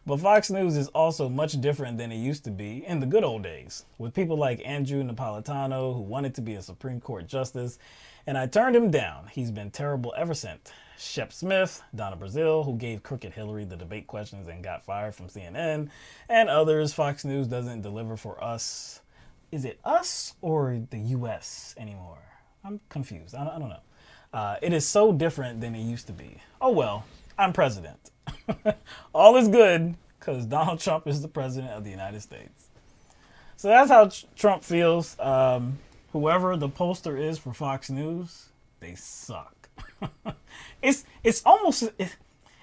But Fox News is also much different than it used to be in the good old days, with people like Andrew Napolitano, who wanted to be a Supreme Court justice, and I turned him down. He's been terrible ever since. Shep Smith, Donna Brazile, who gave crooked Hillary the debate questions and got fired from CNN, and others. Fox News doesn't deliver for us. Is it us or the U.S. anymore? I'm confused. I don't know. It is so different than it used to be. Oh well, I'm president. All is good because Donald Trump is the president of the United States. So that's how Trump feels. Whoever the pollster is for Fox News, they suck. It's almost,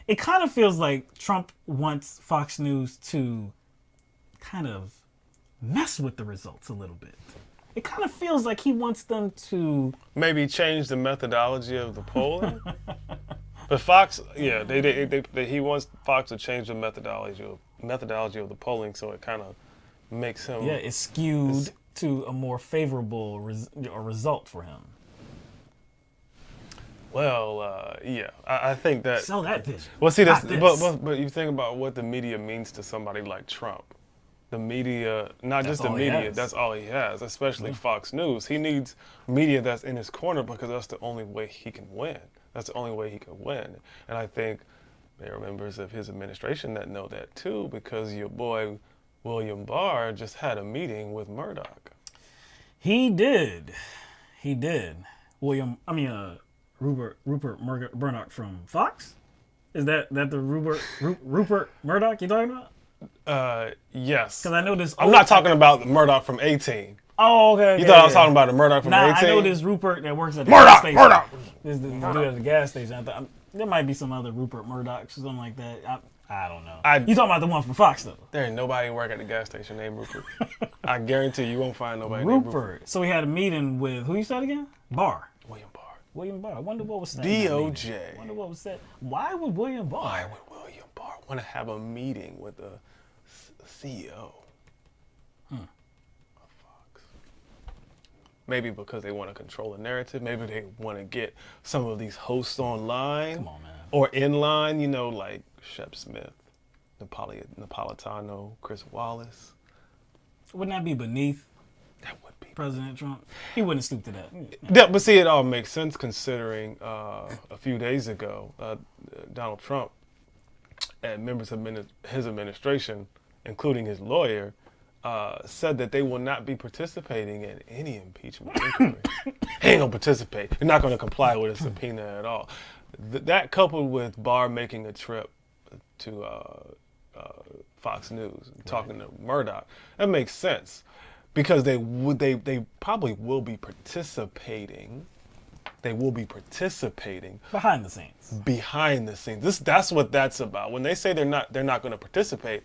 it kind of feels like Trump wants Fox News to kind of mess with the results a little bit. It kind of feels like he wants them to maybe change the methodology of the polling. But Fox, yeah, he wants Fox to change the methodology of the polling, so it kind of makes him. Yeah, it's skewed to a more favorable result for him. Well, yeah, I think that. Sell that vision. Well, see, but you think about what the media means to somebody like Trump. The media, not just the media, that's all he has, especially Fox News. He needs media that's in his corner because that's the only way he can win. That's the only way he can win. And I think there are members of his administration that know that too, because your boy William Barr just had a meeting with Murdoch. He did. Rupert Murdoch from Fox? Is that the Rupert Murdoch you're talking about? Yes. Because I know this. I'm not talking about the Murdoch from 18. Oh, okay. You thought I was talking about the Murdoch from 18? I know this Rupert that works at the gas station. Murdoch! This dude at the gas station. There might be some other Rupert Murdochs or something like that. I don't know. You talking about the one from Fox, though? There ain't nobody work at the gas station named Rupert. I guarantee you won't find nobody Rupert. named Rupert. So he had a meeting with, who you said again? Barr. William Barr. I wonder what was said. DOJ. I wonder what was said. Why would William Barr? Why would William Barr want to have a meeting with the CEO of Fox? Maybe because they want to control the narrative. Maybe they want to get some of these hosts online. Come on, man. Or in line, like Shep Smith, Napolitano, Chris Wallace. Wouldn't that be beneath That would be President Trump? He wouldn't stoop to that. Yeah, but see, it all makes sense considering a few days ago, Donald Trump and members of his administration, including his lawyer, said that they will not be participating in any impeachment inquiry. He ain't gonna participate. They're not gonna comply with a subpoena at all. That coupled with Barr making a trip to Fox News, talking to Murdoch, that makes sense. Because they probably will be participating. They will be participating behind the scenes. Behind the scenes. That's what that's about. When they say they're not going to participate,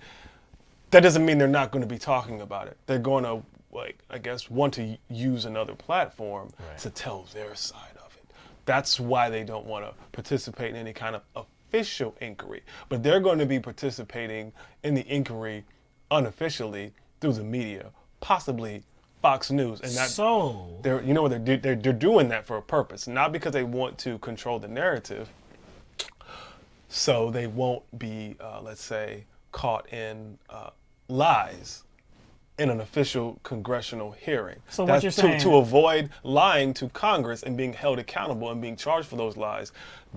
that doesn't mean they're not going to be talking about it. They're going to, want to use another platform to tell their side of it. That's why they don't want to participate in any kind of official inquiry. But they're going to be participating in the inquiry unofficially through the media. Possibly Fox News, and they're doing that for a purpose, not because they want to control the narrative, so they won't be, let's say, caught in lies in an official congressional hearing. So what you're saying to avoid lying to Congress and being held accountable and being charged for those lies,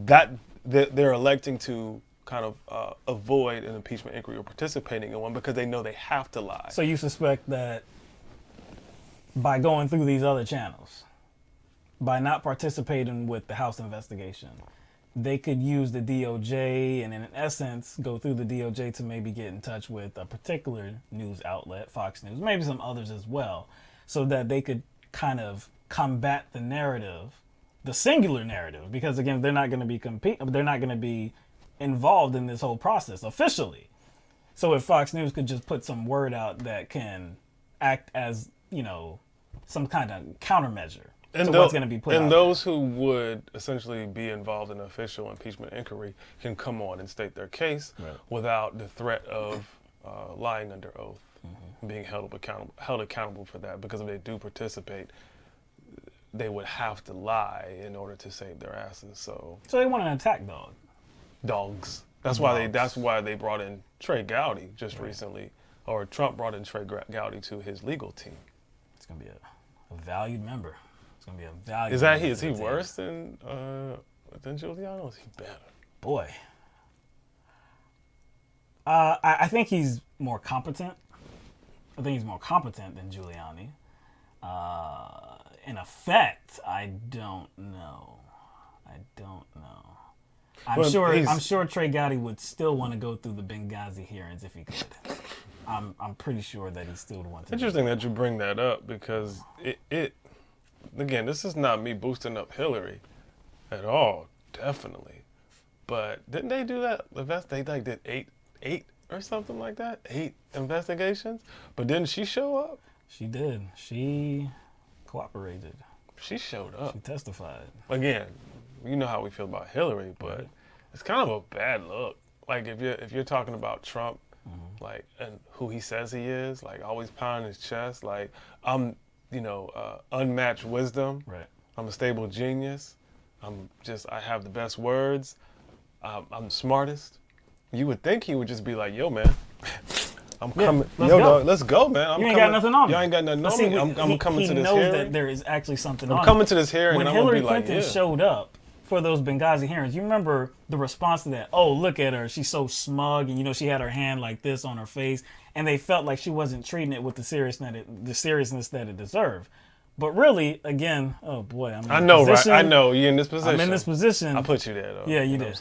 that they're electing to kind of avoid an impeachment inquiry or participating in one because they know they have to lie. So you suspect that by going through these other channels, by not participating with the House investigation, they could use the DOJ and in essence go through the DOJ to maybe get in touch with a particular news outlet, Fox News, maybe some others as well, so that they could kind of combat the narrative, the singular narrative, because again, they're not going to be involved in this whole process officially. So if Fox News could just put some word out that can act as, some kind of countermeasure to what's going to be put out. And those who would essentially be involved in an official impeachment inquiry can come on and state their case without the threat of lying under oath, being held accountable for that. Because if they do participate, they would have to lie in order to save their asses. So they want an attack dog. Dogs. That's why they brought in Trey Gowdy just recently, or Trump brought in Trey Gowdy to his legal team. It's gonna be a valued member. It's gonna be a valued. Is he worse than Giuliani? Or is he better? Boy, I think he's more competent. I think he's more competent than Giuliani. In effect, I don't know. I'm sure Trey Gowdy would still want to go through the Benghazi hearings if he could. I'm pretty sure that he still would want to. Interesting that you bring that up because it again, this is not me boosting up Hillary at all, definitely. But didn't they do that? They did eight or something like that? 8 investigations? But didn't she show up? She did. She cooperated. She showed up. She testified. Again, you know how we feel about Hillary, but it's kind of a bad look. Like if you're talking about Trump, like, and who he says he is, like always pounding his chest, like I'm, unmatched wisdom. Right. I'm a stable genius. I have the best words. I'm the smartest. You would think he would just be like, yo, man, I'm coming. Yo, dog, let's go, man. You ain't got nothing on me. You ain't got nothing on me. I'm coming to this hearing. He knows that there is actually something on me. I'm coming to this hearing, when and I'm going to be like, Hillary Clinton showed up for those Benghazi hearings, you remember the response to that? Oh, look at her. She's so smug. And, she had her hand like this on her face. And they felt like she wasn't treating it with the seriousness that it deserved. But really, again, oh boy, I know, right? I know you're in this position. I'm in this position. I put you there, though. Yeah, you did.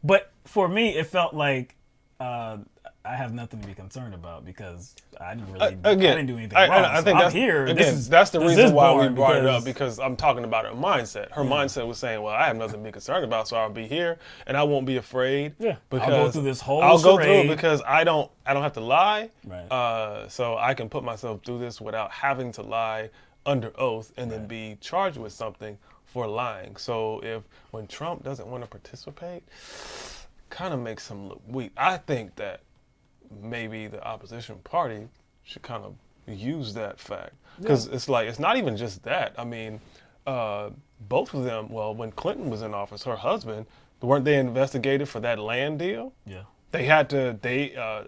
But for me, it felt like I have nothing to be concerned about because I didn't really. I didn't do anything wrong. I think I'm here. That's the reason why we brought it up, because I'm talking about her mindset. Her mindset was saying, "Well, I have nothing to be concerned about, so I'll be here and I won't be afraid." Yeah, because I'll go through this whole. I'll go through it because I don't have to lie. Right. So I can put myself through this without having to lie under oath and then be charged with something for lying. So when Trump doesn't want to participate, kind of makes him look weak. I think that maybe the opposition party should kind of use that fact, because it's like, it's not even just that. I mean, both of them, well, when Clinton was in office, her husband, weren't they investigated for that land deal? Yeah.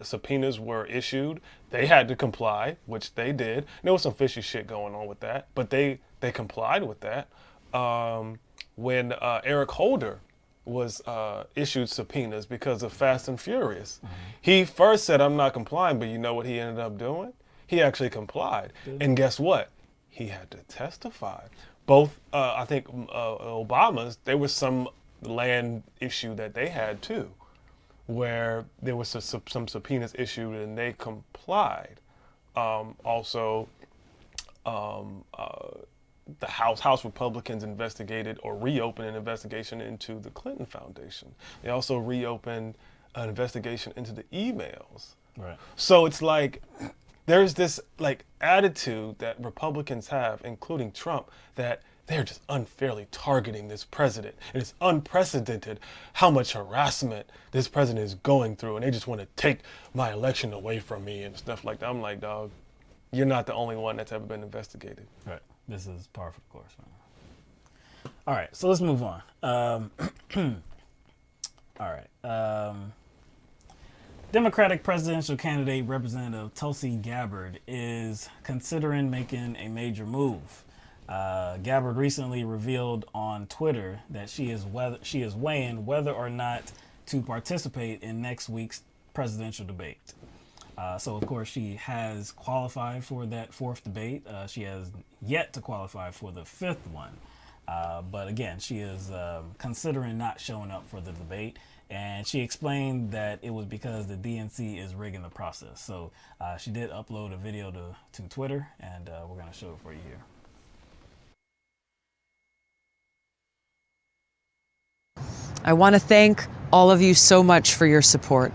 Subpoenas were issued. They had to comply, which they did. There was some fishy shit going on with that, but they complied with that. When Eric Holder was issued subpoenas because of Fast and Furious, he first said, I'm not complying, but you know what he ended up doing? He actually complied. And guess what? He had to testify. Both, I think, Obama's, there was some land issue that they had too, where there was some subpoenas issued and they complied. Also, the House Republicans investigated or reopened an investigation into the Clinton Foundation. They also reopened an investigation into the emails. Right. So it's like there's this like attitude that Republicans have, including Trump, that they're just unfairly targeting this president. And it's unprecedented how much harassment this president is going through, and they just want to take my election away from me and stuff like that. I'm like, dog, you're not the only one that's ever been investigated. Right. This is par for the course, man. All right, so let's move on. All right. Democratic presidential candidate Representative Tulsi Gabbard is considering making a major move. Gabbard recently revealed on Twitter that she is weighing whether or not to participate in next week's presidential debate. So, of course, she has qualified for that fourth debate. She has yet to qualify for the fifth one. But again, she is considering not showing up for the debate. And she explained that it was because the DNC is rigging the process. So she did upload a video to Twitter, and we're going to show it for you here. I want to thank all of you so much for your support.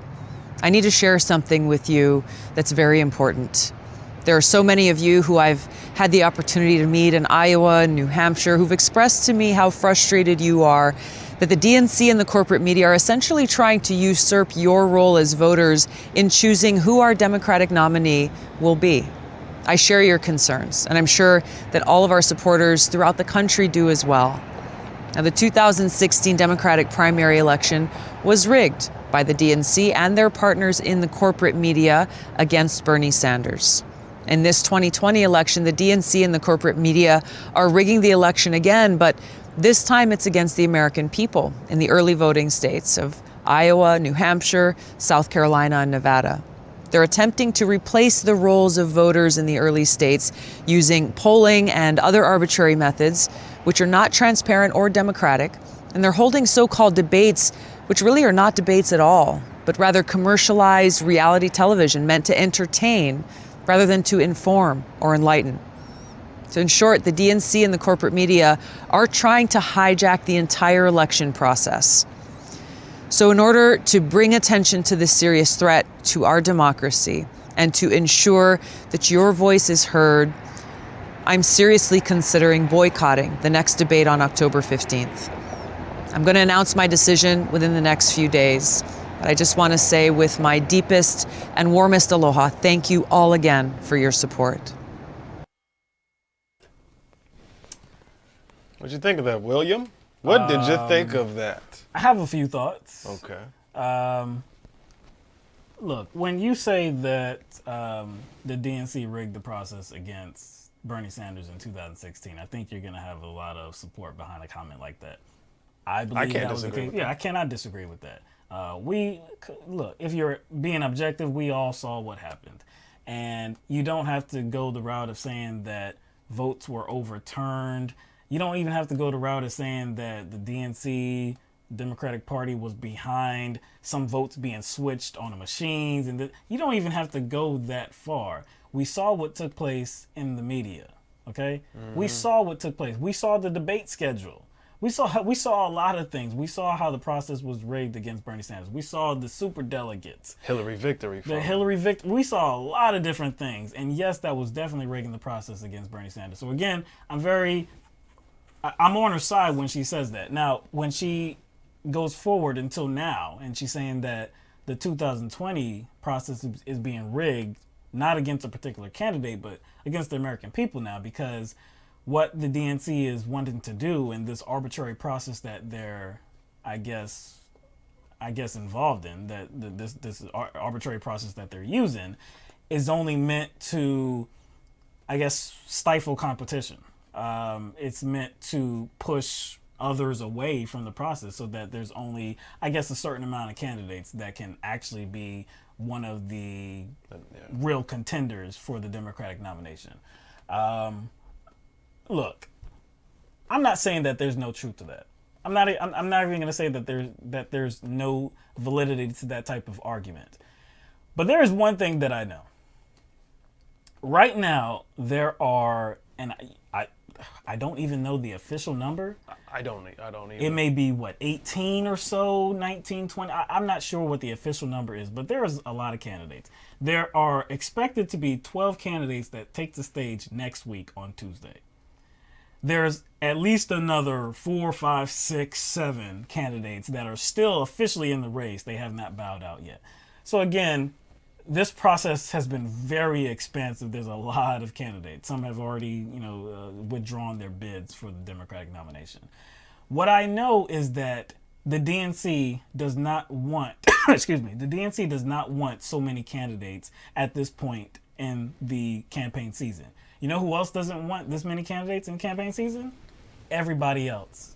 I need to share something with you that's very important. There are so many of you who I've had the opportunity to meet in Iowa and New Hampshire who've expressed to me how frustrated you are that the DNC and the corporate media are essentially trying to usurp your role as voters in choosing who our Democratic nominee will be. I share your concerns, and I'm sure that all of our supporters throughout the country do as well. Now, the 2016 Democratic primary election was rigged by the DNC and their partners in the corporate media against Bernie Sanders. In this 2020 election, the DNC and the corporate media are rigging the election again, but this time it's against the American people in the early voting states of Iowa, New Hampshire, South Carolina, and Nevada. They're attempting to replace the roles of voters in the early states using polling and other arbitrary methods, which are not transparent or democratic, and they're holding so-called debates, which really are not debates at all, but rather commercialized reality television meant to entertain rather than to inform or enlighten. So in short, the DNC and the corporate media are trying to hijack the entire election process. So in order to bring attention to this serious threat to our democracy and to ensure that your voice is heard, I'm seriously considering boycotting the next debate on October 15th. I'm going to announce my decision within the next few days. But I just want to say with my deepest and warmest aloha, thank you all again for your support. What'd you think of that, William? What did you think of that? I have a few thoughts. Okay. Look, when you say that the DNC rigged the process against Bernie Sanders in 2016, I think you're going to have a lot of support behind a comment like that. I believe can't that was the disagree case. with Yeah, that. I cannot disagree with that. Look, if you're being objective, we all saw what happened. And you don't have to go the route of saying that votes were overturned. You don't even have to go the route of saying that the DNC, Democratic Party, was behind some votes being switched on the machines. And you don't even have to go that far. We saw what took place in the media, okay? We saw what took place. We saw the debate schedule. We saw a lot of things. We saw how the process was rigged against Bernie Sanders. We saw the super delegates. Hillary victory. We saw a lot of different things. And yes, that was definitely rigging the process against Bernie Sanders. So again, I'm on her side when she says that. Now, when she goes forward until now, and she's saying that the 2020 process is being rigged, not against a particular candidate, but against the American people now, because what the DNC is wanting to do in this arbitrary process that they're, I guess involved in, that this arbitrary process that they're using is only meant to, I guess, stifle competition. It's meant to push others away from the process so that there's only, I guess, a certain amount of candidates that can actually be one of the real contenders for the Democratic nomination. Look, I'm not saying that there's no truth to that. I'm not even going to say that there's no validity to that type of argument. But there is one thing that I know. Right now, there are, and I don't even know the official number. I don't either. It may be, 18 or so, 19, 20. I'm not sure what the official number is, but there is a lot of candidates. There are expected to be 12 candidates that take the stage next week on Tuesday. There's at least another 4, 5, 6, 7 candidates that are still officially in the race. They have not bowed out yet. So again, this process has been very expansive. There's a lot of candidates. Some have already, withdrawn their bids for the Democratic nomination. What I know is that the DNC does not want, the DNC does not want so many candidates at this point in the campaign season. You know who else doesn't want this many candidates in campaign season? Everybody else.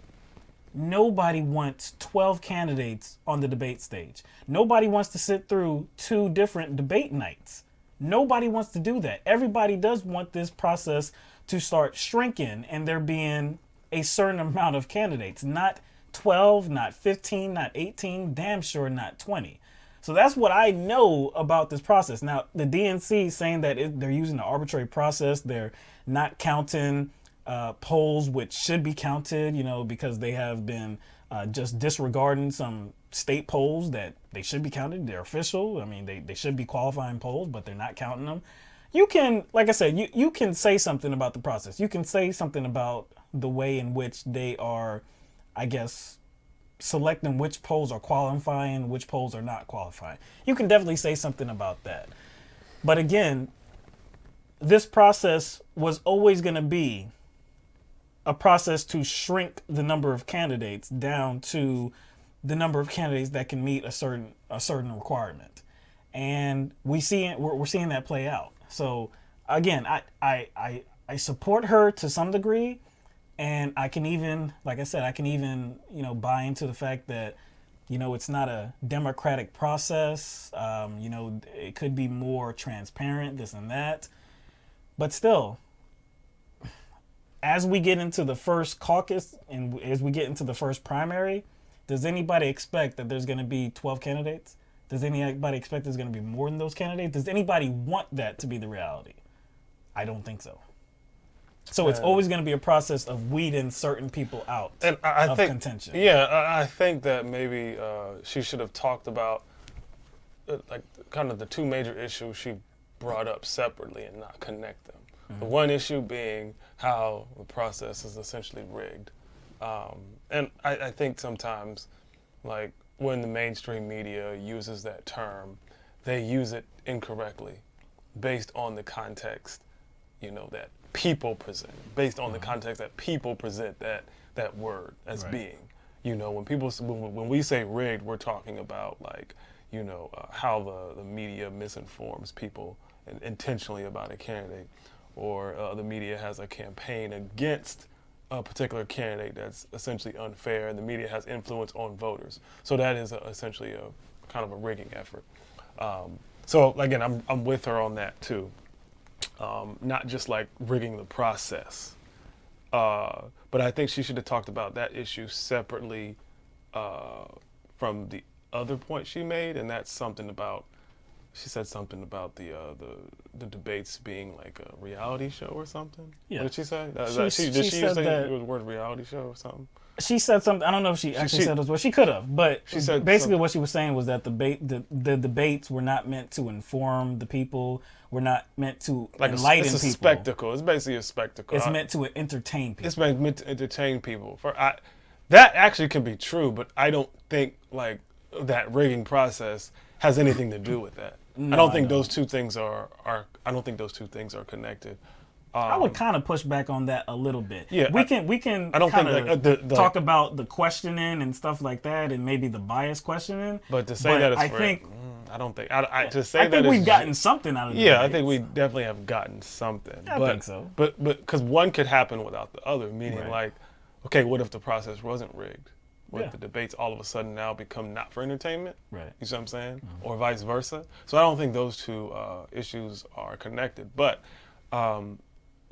Nobody wants 12 candidates on the debate stage. Nobody wants to sit through 2 different debate nights. Nobody wants to do that. Everybody does want this process to start shrinking and there being a certain amount of candidates. Not 12, not 15, not 18, damn sure not 20. So that's what I know about this process. Now, the DNC saying that they're using an arbitrary process. They're not counting polls which should be counted, because they have been just disregarding some state polls that they should be counted. They're official. I mean, they should be qualifying polls, but they're not counting them. You can, like I said, you can say something about the process. You can say something about the way in which they are, I guess, selecting which polls are qualifying, which polls are not qualifying. You can definitely say something about that. But again, this process was always going to be a process to shrink the number of candidates down to the number of candidates that can meet a certain requirement. And we're seeing that play out. So again, I support her to some degree. And I can even, like I said, buy into the fact that, it's not a democratic process. It could be more transparent, this and that. But still, as we get into the first caucus and as we get into the first primary, does anybody expect that there's going to be 12 candidates? Does anybody expect there's going to be more than those candidates? Does anybody want that to be the reality? I don't think so. So it's always going to be a process of weeding certain people out of contention. Yeah, I think that maybe she should have talked about kind of the 2 major issues she brought up separately and not connect them. Mm-hmm. The one issue being how the process is essentially rigged. And I think sometimes, like, when the mainstream media uses that term, they use it incorrectly based on the context, that people present, based on the context that people present that word as being. When we say rigged, we're talking about, like, how the media misinforms people intentionally about a candidate, or the media has a campaign against a particular candidate that's essentially unfair, and the media has influence on voters. So that is essentially a kind of a rigging effort. So again, I'm with her on that too. Not just like rigging the process, but I think she should have talked about that issue separately from the other point she made, and that's something about. She said something about the debates being like a reality show or something. Yeah. What did she say? Did she say it was the word reality show or something? She said something. I don't know if she actually said it was what she could have, but she said basically what she was saying was that the debates were not meant to inform the people. Were not meant to enlighten people. It's a spectacle. It's basically a spectacle. It's meant to entertain people. It's meant to entertain people. That actually can be true, but I don't think like that rigging process has anything to do with that. No, I don't think those two things are connected. I would kind of push back on that a little bit. Yeah, we can I don't think like, talk about the questioning and stuff like that, and maybe the bias questioning. But to say that it's I don't think to say that we've gotten something out of it. Yeah, I think we definitely have gotten something. I think so. But because one could happen without the other, meaning like, okay, what if the process wasn't rigged? What if the debates all of a sudden now become not for entertainment? Right. You see what I'm saying? Mm-hmm. Or vice versa. So I don't think those two issues are connected. But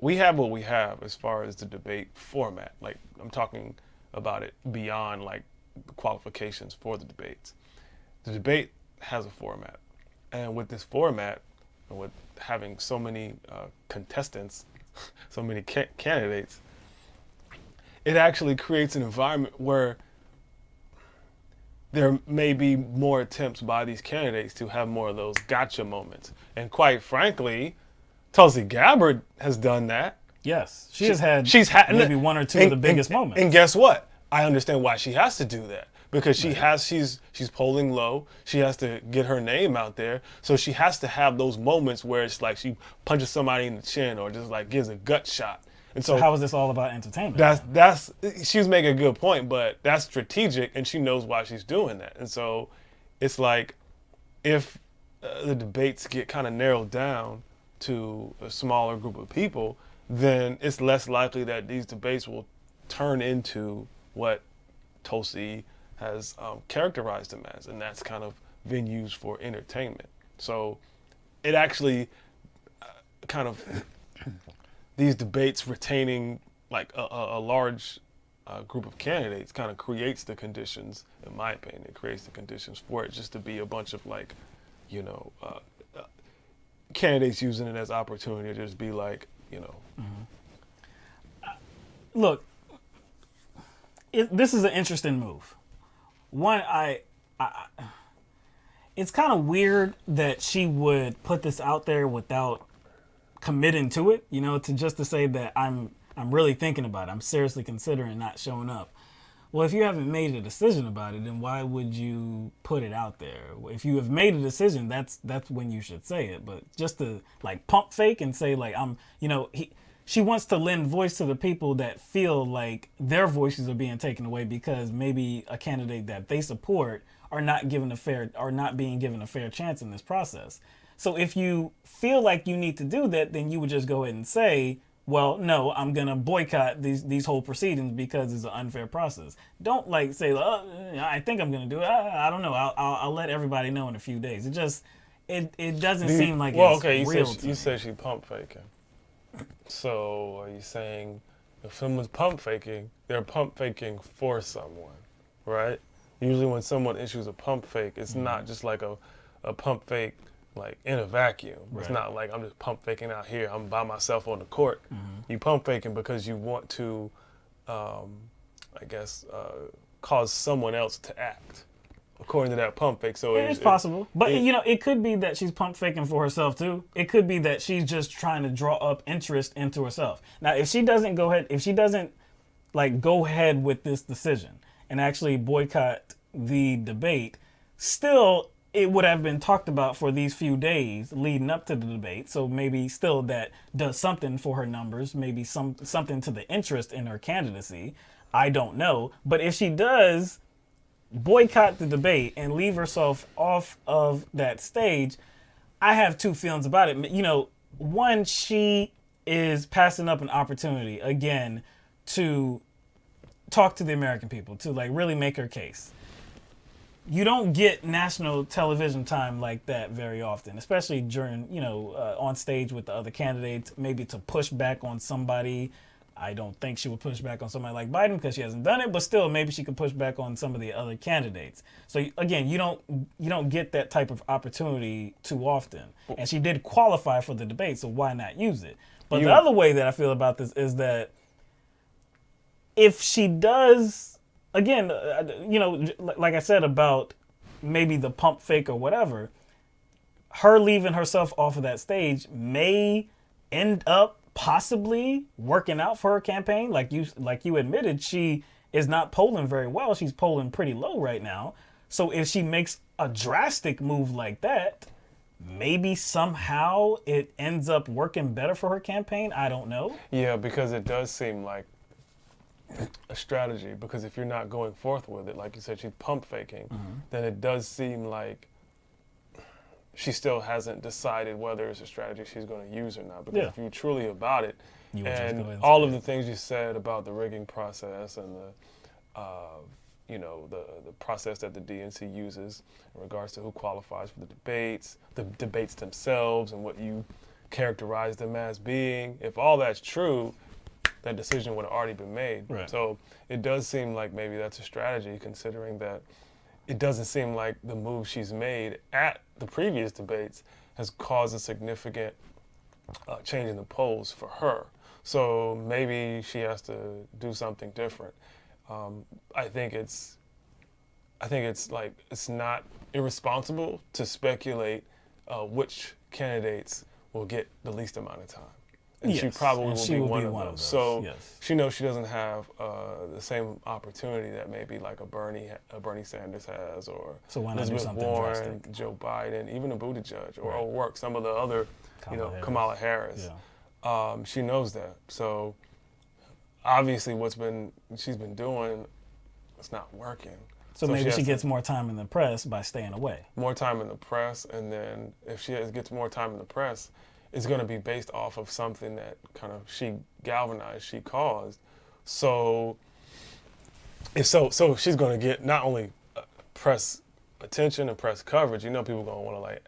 we have what we have as far as the debate format. Like, I'm talking about it beyond like the qualifications for the debates. The debate has a format. And with this format, and with having so many contestants, so many candidates, it actually creates an environment where there may be more attempts by these candidates to have more of those gotcha moments. And quite frankly, Tulsi Gabbard has done that. Yes, she's had maybe one or two of the biggest moments. And guess what? I understand why she has to do that. Because she's polling low. She has to get her name out there. So she has to have those moments where it's like she punches somebody in the chin or just like gives a gut shot. And so how is this all about entertainment? She was making a good point, but that's strategic, and she knows why she's doing that. And so it's like if the debates get kind of narrowed down to a smaller group of people, then it's less likely that these debates will turn into what Tulsi has characterized them as, and that's kind of venues for entertainment. So it actually kind of these debates retaining like a large group of candidates kind of creates the conditions, in my opinion, it creates the conditions for it just to be a bunch of like, candidates using it as opportunity to just be like, Look, this is an interesting move. One, it's kind of weird that she would put this out there without committing to it, to say that I'm really thinking about it. I'm seriously considering not showing up. Well, if you haven't made a decision about it, then why would you put it out there? If you have made a decision, that's when you should say it. But just to like pump fake and say like she wants to lend voice to the people that feel like their voices are being taken away because maybe a candidate that they support are not being given a fair chance in this process. So if you feel like you need to do that, then you would just go ahead and say, well, no, I'm going to boycott these whole proceedings because it's an unfair process. Don't like say, I think I'm going to do it. I don't know. I'll let everybody know in a few days. It doesn't seem like it's real. You said she pump faking. So are you saying if someone's pump faking, they're pump faking for someone, right? Usually when someone issues a pump fake, it's not just like a pump fake like in a vacuum. Right. It's not like I'm just pump faking out here. I'm by myself on the court. Mm-hmm. You pump faking because you want to, cause someone else to act according to that pump fake. So it's possible, but it could be that she's pump faking for herself too. It could be that she's just trying to draw up interest into herself. Now, if she doesn't like go ahead with this decision and actually boycott the debate, still it would have been talked about for these few days leading up to the debate. So maybe still that does something for her numbers, maybe something to the interest in her candidacy. I don't know. But if she does boycott the debate and leave herself off of that stage, I have two feelings about it. You know, one, she is passing up an opportunity again to talk to the American people, to like really make her case. You don't get national television time like that very often, especially during, you know, on stage with the other candidates, maybe to push back on somebody. I don't think she would push back on somebody like Biden because she hasn't done it, but still maybe she could push back on some of the other candidates. So again, you don't get that type of opportunity too often. And she did qualify for the debate, so why not use it? But the other way that I feel about this is that if she does, again, you know, like I said about maybe the pump fake or whatever, her leaving herself off of that stage may end up possibly working out for her campaign. Like you admitted, she is not polling very well. She's polling pretty low right now. So if she makes a drastic move like that, maybe somehow it ends up working better for her campaign. I don't know. Yeah, because it does seem like a strategy, because if you're not going forth with it, like you said, she's pump faking, then it does seem like she still hasn't decided whether it's a strategy she's going to use or not. Because if you're truly about it, and all of the things you said about the rigging process and the, you know, the process that the DNC uses in regards to who qualifies for the debates themselves and what you characterize them as being, if all that's true, that decision would have already been made. Right. So it does seem like maybe that's a strategy, considering that it doesn't seem like the move she's made at the previous debates has caused a significant change in the polls for her. So maybe she has to do something different. I think it's like, it's not irresponsible to speculate which candidates will get the least amount of time. And she probably will be one of those. So she knows she doesn't have the same opportunity that maybe like a Bernie Sanders has, or so why not Elizabeth do Warren, drastic? Joe Biden, even a Buttigieg, or work some of the other, Kamala Harris. Yeah. She knows that. So obviously she's been doing, it's not working. So maybe she gets more time in the press by staying away. More time in the press, and then if she gets more time in the press, it's going to be based off of something that kind of she galvanized, she caused. So she's going to get not only press attention and press coverage, you know, people are going to want to like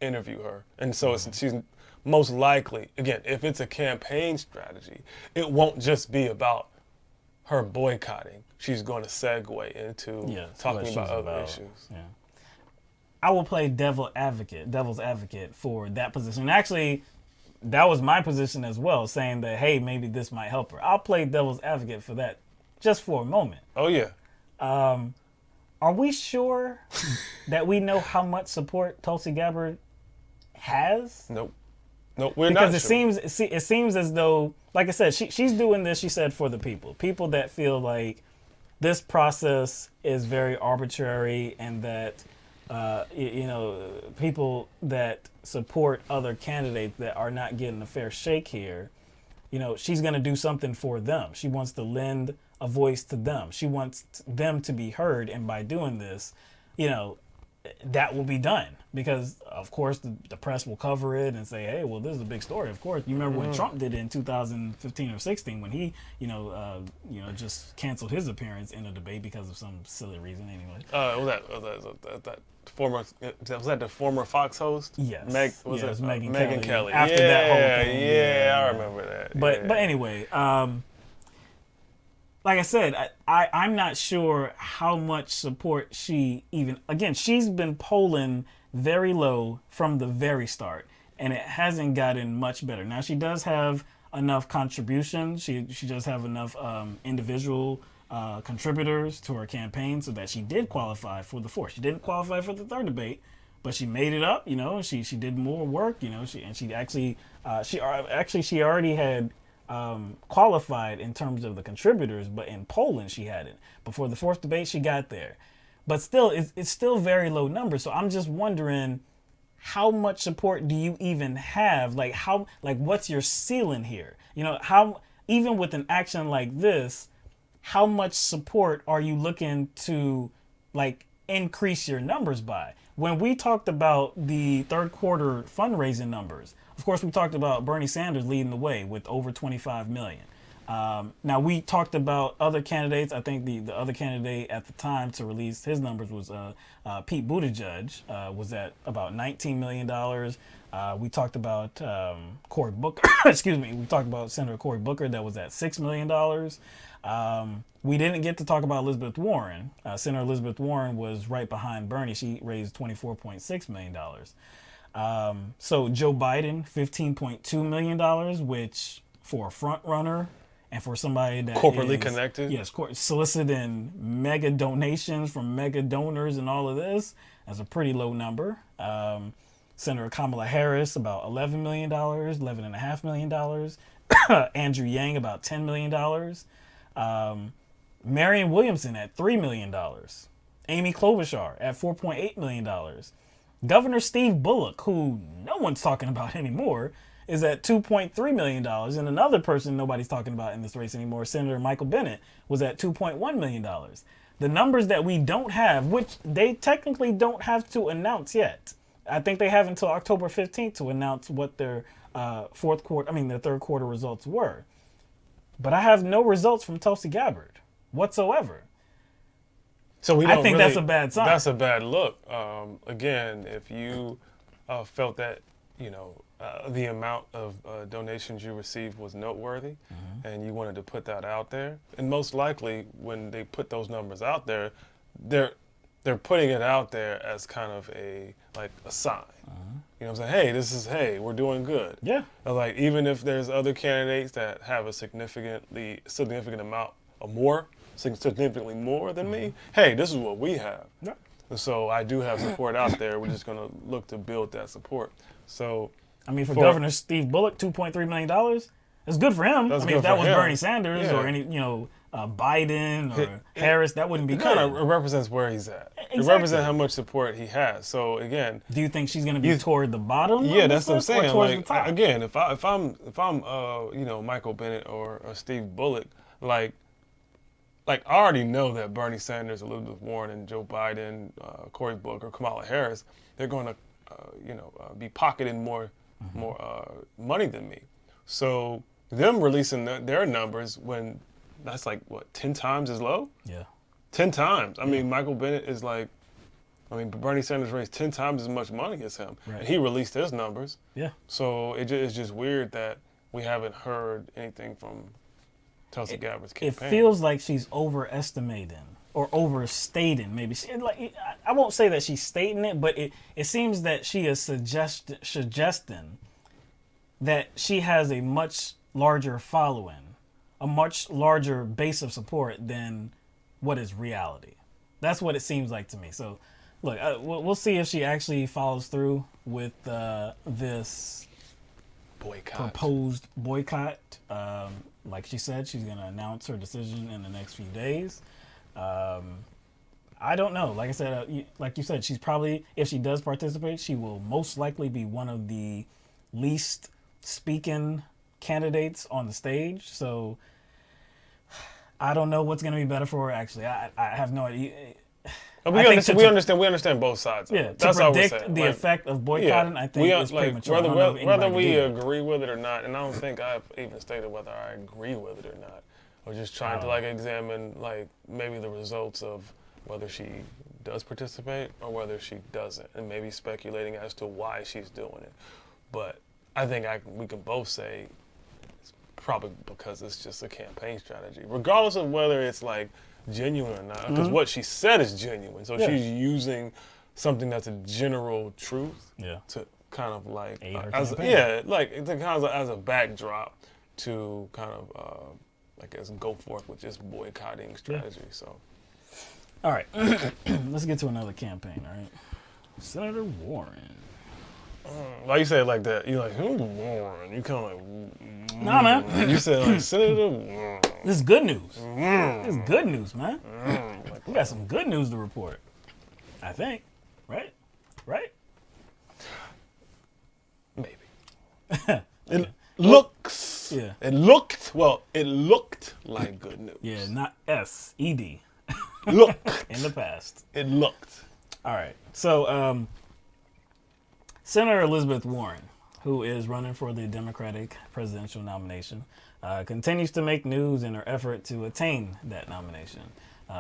interview her. And so she's most likely, again, if it's a campaign strategy, it won't just be about her boycotting. She's going to segue into talking about other issues. Yeah. I will play devil's advocate for that position. And actually, that was my position as well, saying that, hey, maybe this might help her. I'll play devil's advocate for that just for a moment. Oh, yeah. Are we sure that we know how much support Tulsi Gabbard has? Nope, we're not sure. Because it seems as though, like I said, she's doing this, she said, for the people that feel like this process is very arbitrary, and that people that support other candidates that are not getting a fair shake here, you know, she's going to do something for them. She wants to lend a voice to them. She wants them to be heard. And by doing this, you know, that will be done, because of course the press will cover it and say, hey, well, this is a big story. Of course, you remember when Trump did it in 2015 or 16, when he, just canceled his appearance in a debate because of some silly reason. Anyway, was that the former Fox host? Yes, it was Megyn Kelly. After that whole thing, I remember that. But anyway, like I said, I'm not sure how much support she's been polling very low from the very start, and it hasn't gotten much better. Now, she does have enough contribution. She does have enough individual contributors to her campaign so that she did qualify for the fourth. She didn't qualify for the third debate, but she made it up. You know, she did more work. You know, she already had qualified in terms of the contributors, but in Poland she hadn't. Before the fourth debate, she got there. But still, it's still very low numbers. So I'm just wondering, how much support do you even have? Like what's your ceiling here? You know, how, even with an action like this, how much support are you looking to like increase your numbers by? When we talked about the third quarter fundraising numbers, of course, we talked about Bernie Sanders leading the way with over 25 million. Now, we talked about other candidates. I think the other candidate at the time to release his numbers was Pete Buttigieg, was at about $19 million. We talked about Cory Booker. Excuse me. We talked about Senator Cory Booker that was at $6 million. We didn't get to talk about Elizabeth Warren. Senator Elizabeth Warren was right behind Bernie. She raised $24.6 million. So Joe Biden, $15.2 million, which for a front runner and for somebody that corporately connected. Yes, soliciting mega donations from mega donors and all of this, that's a pretty low number. Senator Kamala Harris, about $11 million, $11.5 million. Andrew Yang, about $10 million. Marianne Williamson at $3 million. Amy Klobuchar at $4.8 million. Governor Steve Bullock, who no one's talking about anymore, is at $2.3 million. And another person nobody's talking about in this race anymore, Senator Michael Bennet, was at $2.1 million. The numbers that we don't have, which they technically don't have to announce yet. I think they have until October 15th to announce what their their third quarter results were. But I have no results from Tulsi Gabbard whatsoever. So we don't I think really, that's a bad sign. That's a bad look. Again, if you felt that, the amount of donations you received was noteworthy, and you wanted to put that out there, and most likely when they put those numbers out there, they're putting it out there as kind of a sign. You know what I'm saying? Hey, we're doing good. Yeah. Like, even if there's other candidates that have a significant amount or more, significantly more than me, hey, this is what we have. Yeah. And so I do have support out there. We're just going to look to build that support. So, I mean, for Governor Steve Bullock, $2.3 million, that's good for him. I mean, if that was Bernie Sanders or any, Biden or Harris, that wouldn't be it good. It kind of represents where he's at. Exactly. It represents how much support he has. So again, do you think she's going to be toward the bottom? Yeah, that's what I'm saying. Like, the top? Again, if I'm Michael Bennet or Steve Bullock, like I already know that Bernie Sanders, Elizabeth Warren, and Joe Biden, Cory Booker, Kamala Harris, they're going to be pocketing more money than me. So them releasing their numbers when that's 10 times as low? Yeah. 10 times. I mean, Michael Bennet is Bernie Sanders raised 10 times as much money as him. Right. And he released his numbers. Yeah. So it's just weird that we haven't heard anything from Tulsi Gabbard's campaign. It feels like she's overestimating or overstating. Maybe I won't say that she's stating it, but it seems that she is suggesting that she has a much larger following, a much larger base of support than what is reality. That's what it seems like to me. So, look, we'll see if she actually follows through with this proposed boycott. Like she said, she's going to announce her decision in the next few days. I don't know. Like I said, like you said, she's probably, if she does participate, she will most likely be one of the least speaking candidates on the stage. So I don't know what's going to be better for her. Actually, I have no idea. We understand both sides. Yeah, that's to predict the effect of boycotting, I think is premature. Whether we agree with it or not, and I don't think I've even stated whether I agree with it or not. We're just trying to examine maybe the results of whether she does participate or whether she doesn't, and maybe speculating as to why she's doing it. But I think we can both say it's probably because it's just a campaign strategy, regardless of whether it's genuine or not. Because what she said is genuine, so she's using something that's a general truth to kind of as a backdrop to kind of go forth with just boycotting strategy. So, all right, let's get to another campaign. All right, Senator Warren. Why you say it like that? You're like, who's Warren? You kind of like, Nah, man. you said like Senator Warren. This is good news. This is good news, man. We got some good news to report. I think. Right? Right? Maybe. It looks. Yeah. It looked like good news. Yeah, not S-E-D. Looked. In the past. It looked. All right. So, Senator Elizabeth Warren, who is running for the Democratic presidential nomination, continues to make news in her effort to attain that nomination.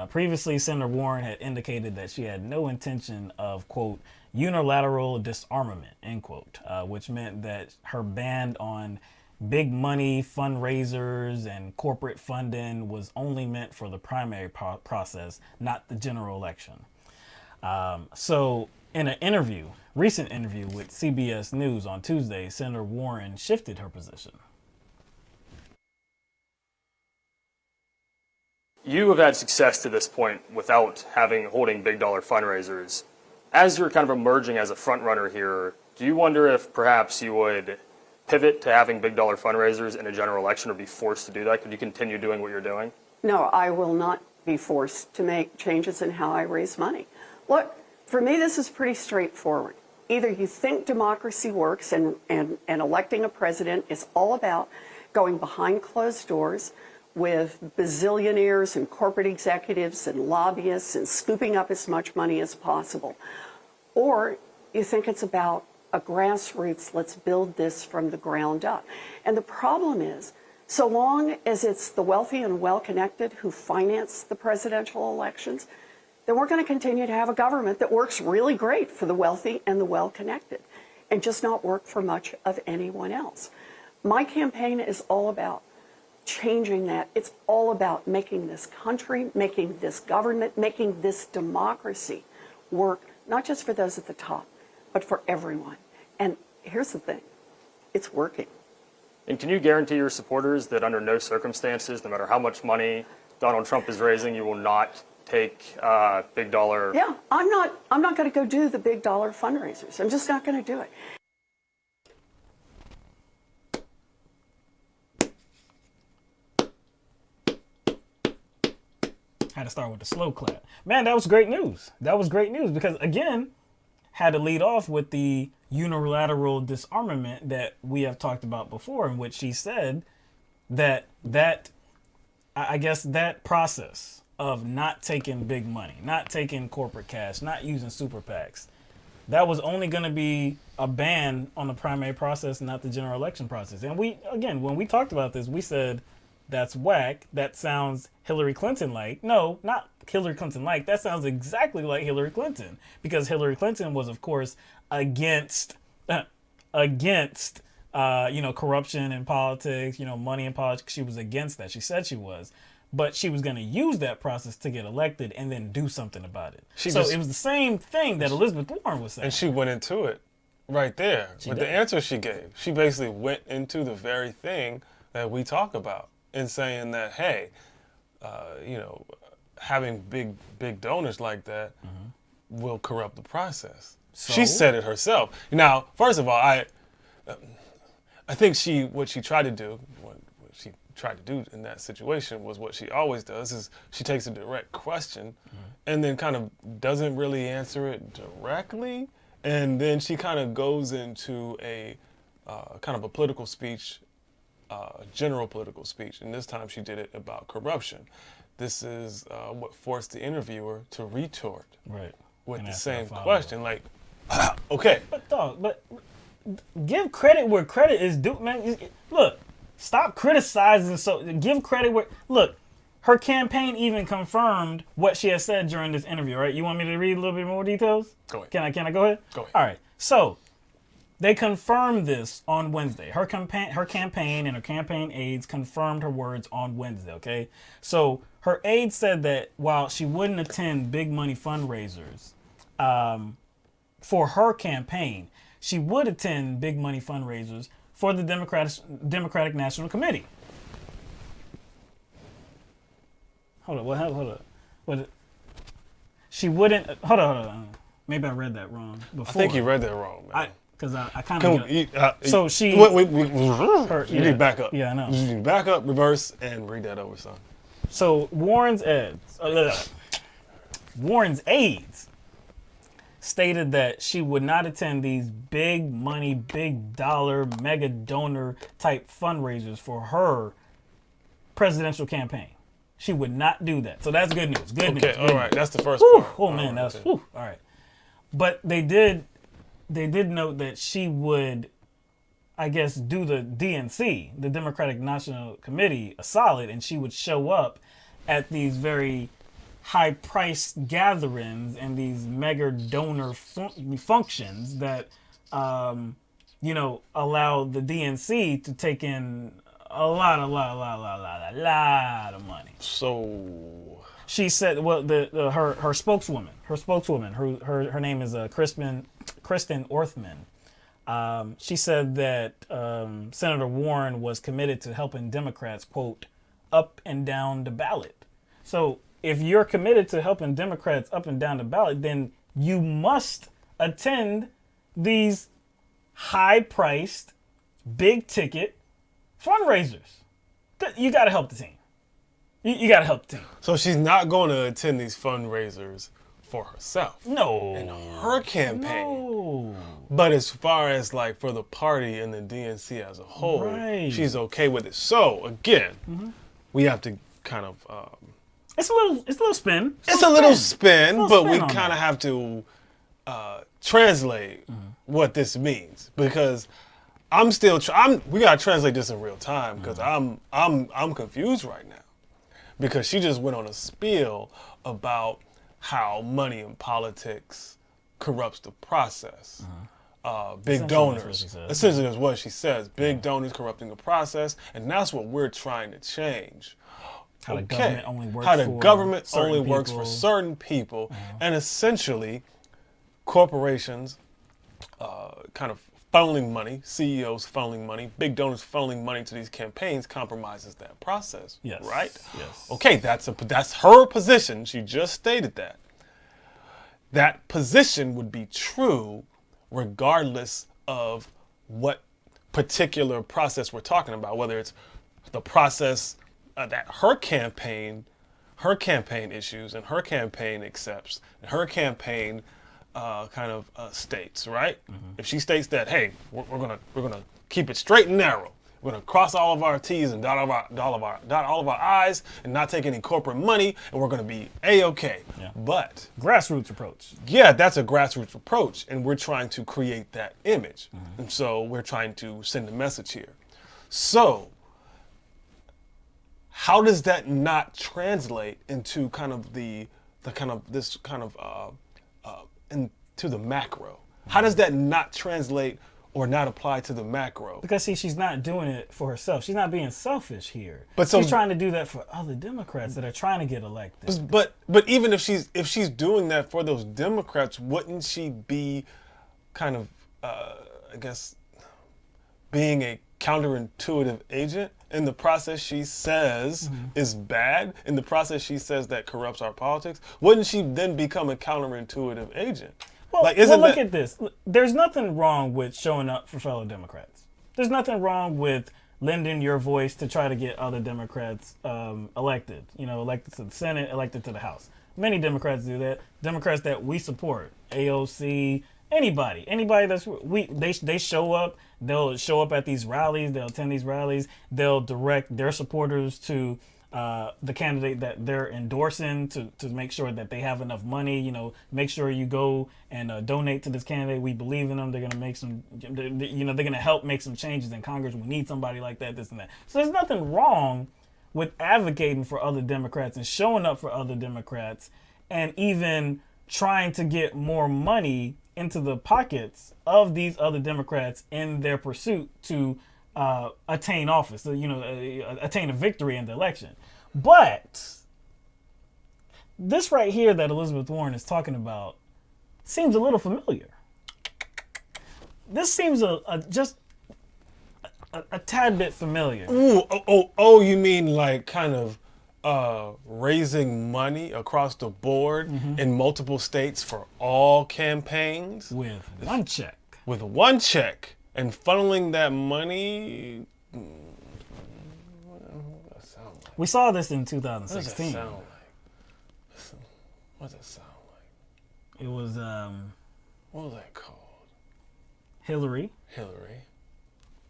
Previously, Senator Warren had indicated that she had no intention of, quote, unilateral disarmament, end quote, which meant that her ban on big money fundraisers and corporate funding was only meant for the primary process, not the general election. So in an recent interview with CBS News on Tuesday, Senator Warren shifted her position. You have had success to this point without holding big dollar fundraisers. As you're kind of emerging as a front runner here, do you wonder if perhaps you would pivot to having big dollar fundraisers in a general election or be forced to do that? Could you continue doing what you're doing? No, I will not be forced to make changes in how I raise money. Look, for me, this is pretty straightforward. Either you think democracy works and electing a president is all about going behind closed doors with bazillionaires and corporate executives and lobbyists and scooping up as much money as possible. Or you think it's about a grassroots, let's build this from the ground up. And the problem is, so long as it's the wealthy and well-connected who finance the presidential elections, then we're going to continue to have a government that works really great for the wealthy and the well-connected and just not work for much of anyone else. My campaign is all about changing that. It's all about making this country, making this government, making this democracy work, not just for those at the top, but for everyone. And here's the thing, it's working. And can you guarantee your supporters that under no circumstances, no matter how much money Donald Trump is raising, you will not take big dollar? Yeah, I'm not going to go do the big dollar fundraisers. I'm just not going to do it. Had to start with the slow clap. Man, that was great news. That was great news because, again, had to lead off with the unilateral disarmament that we have talked about before, in which she said that I guess that process of not taking big money, not taking corporate cash, not using super PACs, that was only going to be a ban on the primary process, not the general election process. And we, again, when we talked about this, we said, that's whack. That sounds Hillary Clinton-like. No, not Hillary Clinton-like. That sounds exactly like Hillary Clinton, because Hillary Clinton was, of course, against corruption in politics, money in politics. She was against that. She said she was, but she was going to use that process to get elected and then do something about it. It was the same thing that Elizabeth Warren was saying. And she went into it right there with the answer she gave. She basically went into the very thing that we talk about, in saying that, hey, having big donors like that will corrupt the process. So? She said it herself. Now, first of all, I think what she tried to do in that situation was what she always does, is she takes a direct question and then kind of doesn't really answer it directly, and then she kind of goes into a kind of a political speech, general political speech, and this time she did it about corruption. This is what forced the interviewer to retort with the same question. Like, okay. But give credit where credit is due, man. Look, stop criticizing. So give credit where. Look, her campaign even confirmed what she had said during this interview. Right? You want me to read a little bit more details? Go ahead. Can I go ahead? Go ahead. All right. So they confirmed this on Wednesday. Her campaign and her campaign aides confirmed her words on Wednesday, okay? So her aides said that while she wouldn't attend big money fundraisers for her campaign, she would attend big money fundraisers for the Democratic National Committee. Hold on. What? She wouldn't. Hold on. Maybe I read that wrong before. I think you read that wrong, man. because I kind of so she you yeah. need to back up. Yeah, I know. You need to back up, reverse, and read that over, son. So Warren's aides stated that she would not attend these big money, big dollar, mega donor type fundraisers for her presidential campaign. She would not do that. So that's good news. Good news. Okay, all right. That's the first Whew, part. oh man, that's all right. But they did note that she would, I guess, do the DNC, the Democratic National Committee, a solid, and she would show up at these very high-priced gatherings and these mega donor functions that, allow the DNC to take in a lot of money. So she said, well, her spokeswoman, her name is Kristen Orthman. She said that Senator Warren was committed to helping Democrats, quote, up and down the ballot. So if you're committed to helping Democrats up and down the ballot, then you must attend these high-priced, big-ticket fundraisers. You got to help the team. You got to help the team. So she's not going to attend these fundraisers for herself. No. In her campaign. No. But as far as like for the party and the DNC as a whole, Right. she's okay with it. So again, we have to kind of It's a little spin. it's a little spin, Little but spin we on kind that. of have to translate what this means, because I'm still we gotta translate this in real time, because I'm confused right now, because she just went on a spiel about how money in politics corrupts the process. Big Essentially, donors. that's what she said. Essentially, that's what she says. Big donors corrupting the process, and that's what we're trying to change. How the government only works How the for government certain only works for people. certain people, and essentially, corporations kind of funneling money, CEOs funneling money, big donors funneling money to these campaigns compromises that process. Yes. Right? Yes. Okay, that's her position. She just stated that. That position would be true regardless of what particular process we're talking about, whether it's the process that her campaign issues and her campaign accepts and her campaign states, right? If she states that, hey, we're gonna keep it straight and narrow, we're gonna cross all of our T's and dot all of our I's and not take any corporate money, and we're gonna be A-okay. Yeah. But Grassroots approach. yeah, that's a grassroots approach, and we're trying to create that image, and so we're trying to send a message here. So how does that not translate into into the macro? How does that not translate or not apply to the macro? Because see, she's not doing it for herself. She's not being selfish here. But so- she's trying to do that for other Democrats that are trying to get elected. But even if she's doing that for those Democrats, wouldn't she be kind of I guess being a counterintuitive agent in the process she says is bad, in the process she says that corrupts our politics? Wouldn't she then become a counterintuitive agent? Well, Isn't look that- at this. There's nothing wrong with showing up for fellow Democrats. There's nothing wrong with lending your voice to try to get other Democrats elected. Elected to the Senate, elected to the House. Many Democrats do that. Democrats that we support, AOC, anybody they show up. They'll show up at these rallies. They'll attend these rallies. They'll direct their supporters to the candidate that they're endorsing to make sure that they have enough money. Make sure you go and donate to this candidate. We believe in them. They're gonna make some. They're gonna help make some changes in Congress. We need somebody like that. This and that. So there's nothing wrong with advocating for other Democrats and showing up for other Democrats, and even trying to get more money into the pockets of these other Democrats in their pursuit to attain office, attain a victory in the election. But this right here that Elizabeth Warren is talking about seems a little familiar. This seems just a tad bit familiar. Ooh, you mean like kind of raising money across the board in multiple states for all campaigns? With one check. with one check and funneling that money. What does that sound like? We saw this in What does that 2016. sound like? Listen, what does that sound like? It was What was that called? Hillary Hillary.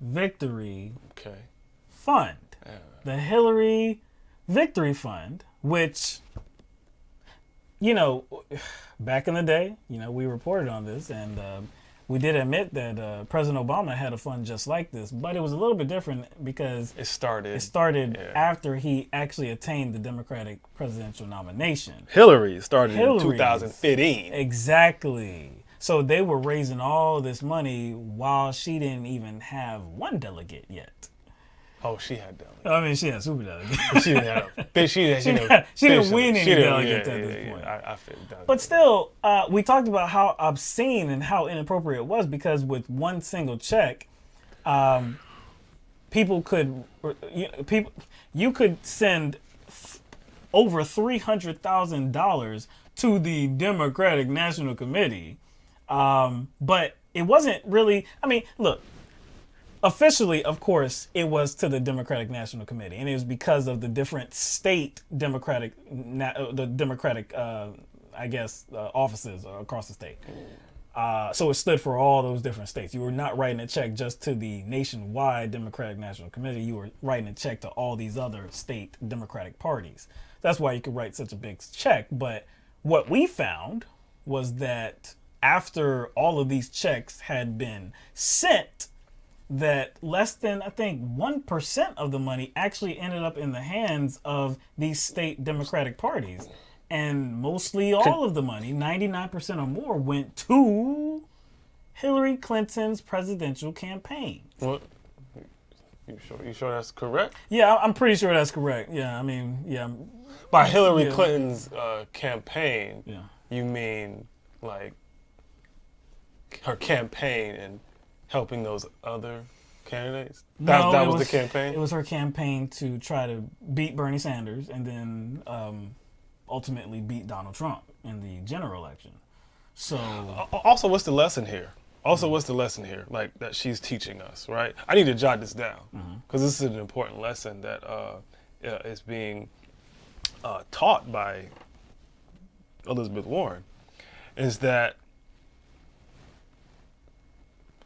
Victory Okay. Fund. Yeah. The Hillary Victory Fund, which, you know, back in the day, you know, we reported on this, and we did admit that President Obama had a fund just like this, but it was a little bit different because It started. it after he actually attained the Democratic presidential nomination. Hillary started Hillary's. in 2015. Exactly. So they were raising all this money while she didn't even have one delegate yet. Oh, she had delegates. I mean, she had super delegates. She didn't have. She didn't win any delegates at this point. I feel that. But still, we talked about how obscene and how inappropriate it was because with one single check, you could send over $300,000 to the Democratic National Committee, but it wasn't really. I mean, look. Officially, of course, it was to the Democratic National Committee, and it was because of the different state Democratic, offices across the state. So it stood for all those different states. You were not writing a check just to the nationwide Democratic National Committee. You were writing a check to all these other state Democratic parties. That's why you could write such a big check. But what we found was that after all of these checks had been sent, that less than, I think, 1% of the money actually ended up in the hands of these state Democratic parties. And mostly all of the money, 99% or more, went to Hillary Clinton's presidential campaign. What? You sure that's correct? Yeah, I'm pretty sure that's correct. Yeah, I mean, yeah. By Hillary Clinton's campaign, Yeah. you mean like her campaign and helping those other candidates? That was the campaign? It was her campaign to try to beat Bernie Sanders and then ultimately beat Donald Trump in the general election. So Also, what's the lesson here? Like that she's teaching us, right? I need to jot this down because this is an important lesson that is being taught by Elizabeth Warren, is that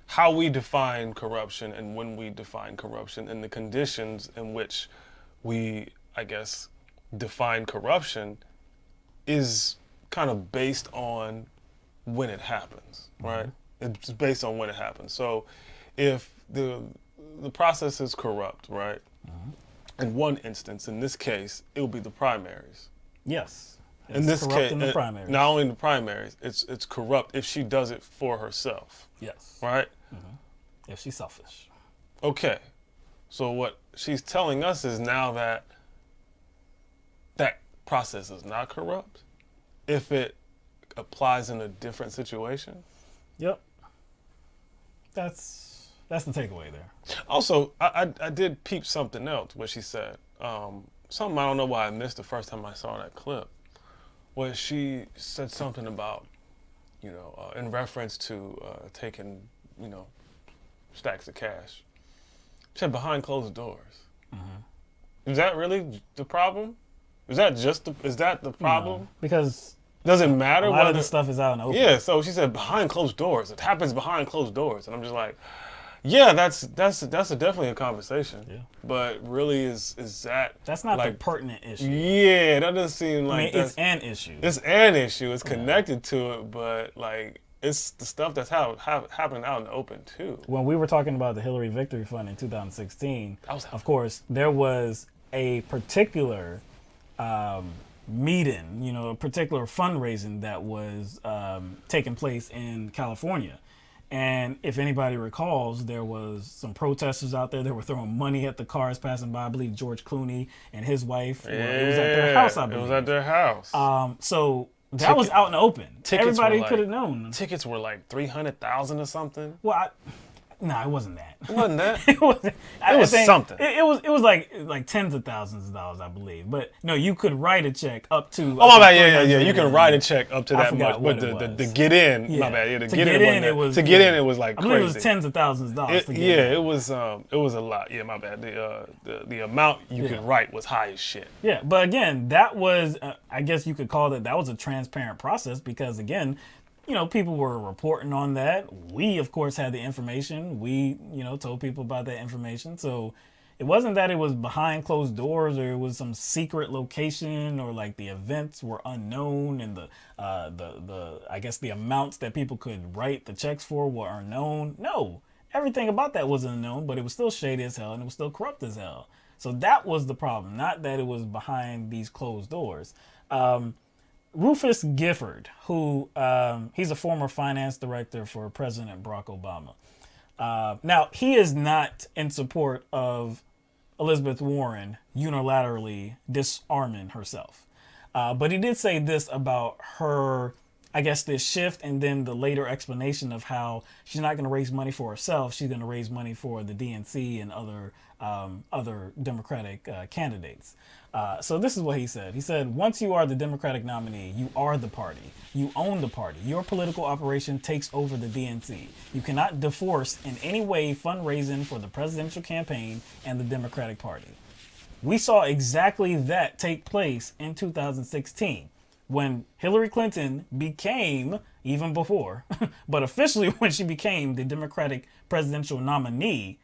how we define corruption and when we define corruption and the conditions in which we, I guess, define corruption is kind of based on when it happens, right? It's based on when it happens. So if the process is corrupt, right? In one instance, in this case, it will be the primaries. yes, In this case, in the primaries. not only in the primaries, it's corrupt if she does it for herself, Yes, right? if she's selfish. Okay, so what she's telling us is now that that process is not corrupt if it applies in a different situation. Yep. That's the takeaway there. Also, I did peep something else, what she said. Something I don't know why I missed the first time I saw that clip, where she said something about, in reference to taking, stacks of cash. She said behind closed doors. Is that really the problem? Is that the problem? No, because Does it matter a lot whether of this stuff is out in the open. Yeah, so she said behind closed doors. It happens behind closed doors, and I'm just like, yeah, that's definitely a conversation. Yeah. But really, is that That's not the like pertinent issue. Yeah, that doesn't seem like I mean, that's it's an issue. it's an issue. It's connected to it, but like it's the stuff that's happening out in the open too. When we were talking about the Hillary Victory Fund in 2016, was- of course, there was a particular meeting, a particular fundraising that was taking place in California. And if anybody recalls, there was some protesters out there that were throwing money at the cars passing by. I believe George Clooney and his wife. It was at their house, I believe. It was at their house. So that was out in the open. Tickets Everybody were could have known. Tickets were like 300,000 or something. Well, No, it wasn't that. It wasn't that. It wasn't. It was something. It was like tens of thousands of dollars, I believe. But no, you could write a check up to. Oh my bad, yeah. You can write a check up to I that forgot much, what but it the was. get in, Yeah. my bad. Yeah, the To get in, it was to get in, it was like I believe crazy. it was tens of thousands of dollars. to get in. It was a lot. Yeah, my bad. The amount you can write was high as shit. Yeah, but again, that was, I guess you could call that was a transparent process because, again, people were reporting on that. We, of course, had the information. We, told people about that information. So it wasn't that it was behind closed doors or it was some secret location or like the events were unknown and I guess the amounts that people could write the checks for were unknown. No, everything about that was unknown, but it was still shady as hell and it was still corrupt as hell. So that was the problem, not that it was behind these closed doors. Rufus Gifford, who he's a former finance director for President Barack Obama. Now, he is not in support of Elizabeth Warren unilaterally disarming herself. But he did say this about her, I guess, this shift and then the later explanation of how she's not going to raise money for herself. She's going to raise money for the DNC and other Democratic candidates. So this is what he said. He said, once you are the Democratic nominee, you are the party. You own the party. Your political operation takes over the DNC. You cannot divorce in any way fundraising for the presidential campaign and the Democratic Party. We saw exactly that take place in 2016 when Hillary Clinton became, even before, but officially when she became the Democratic presidential nominee,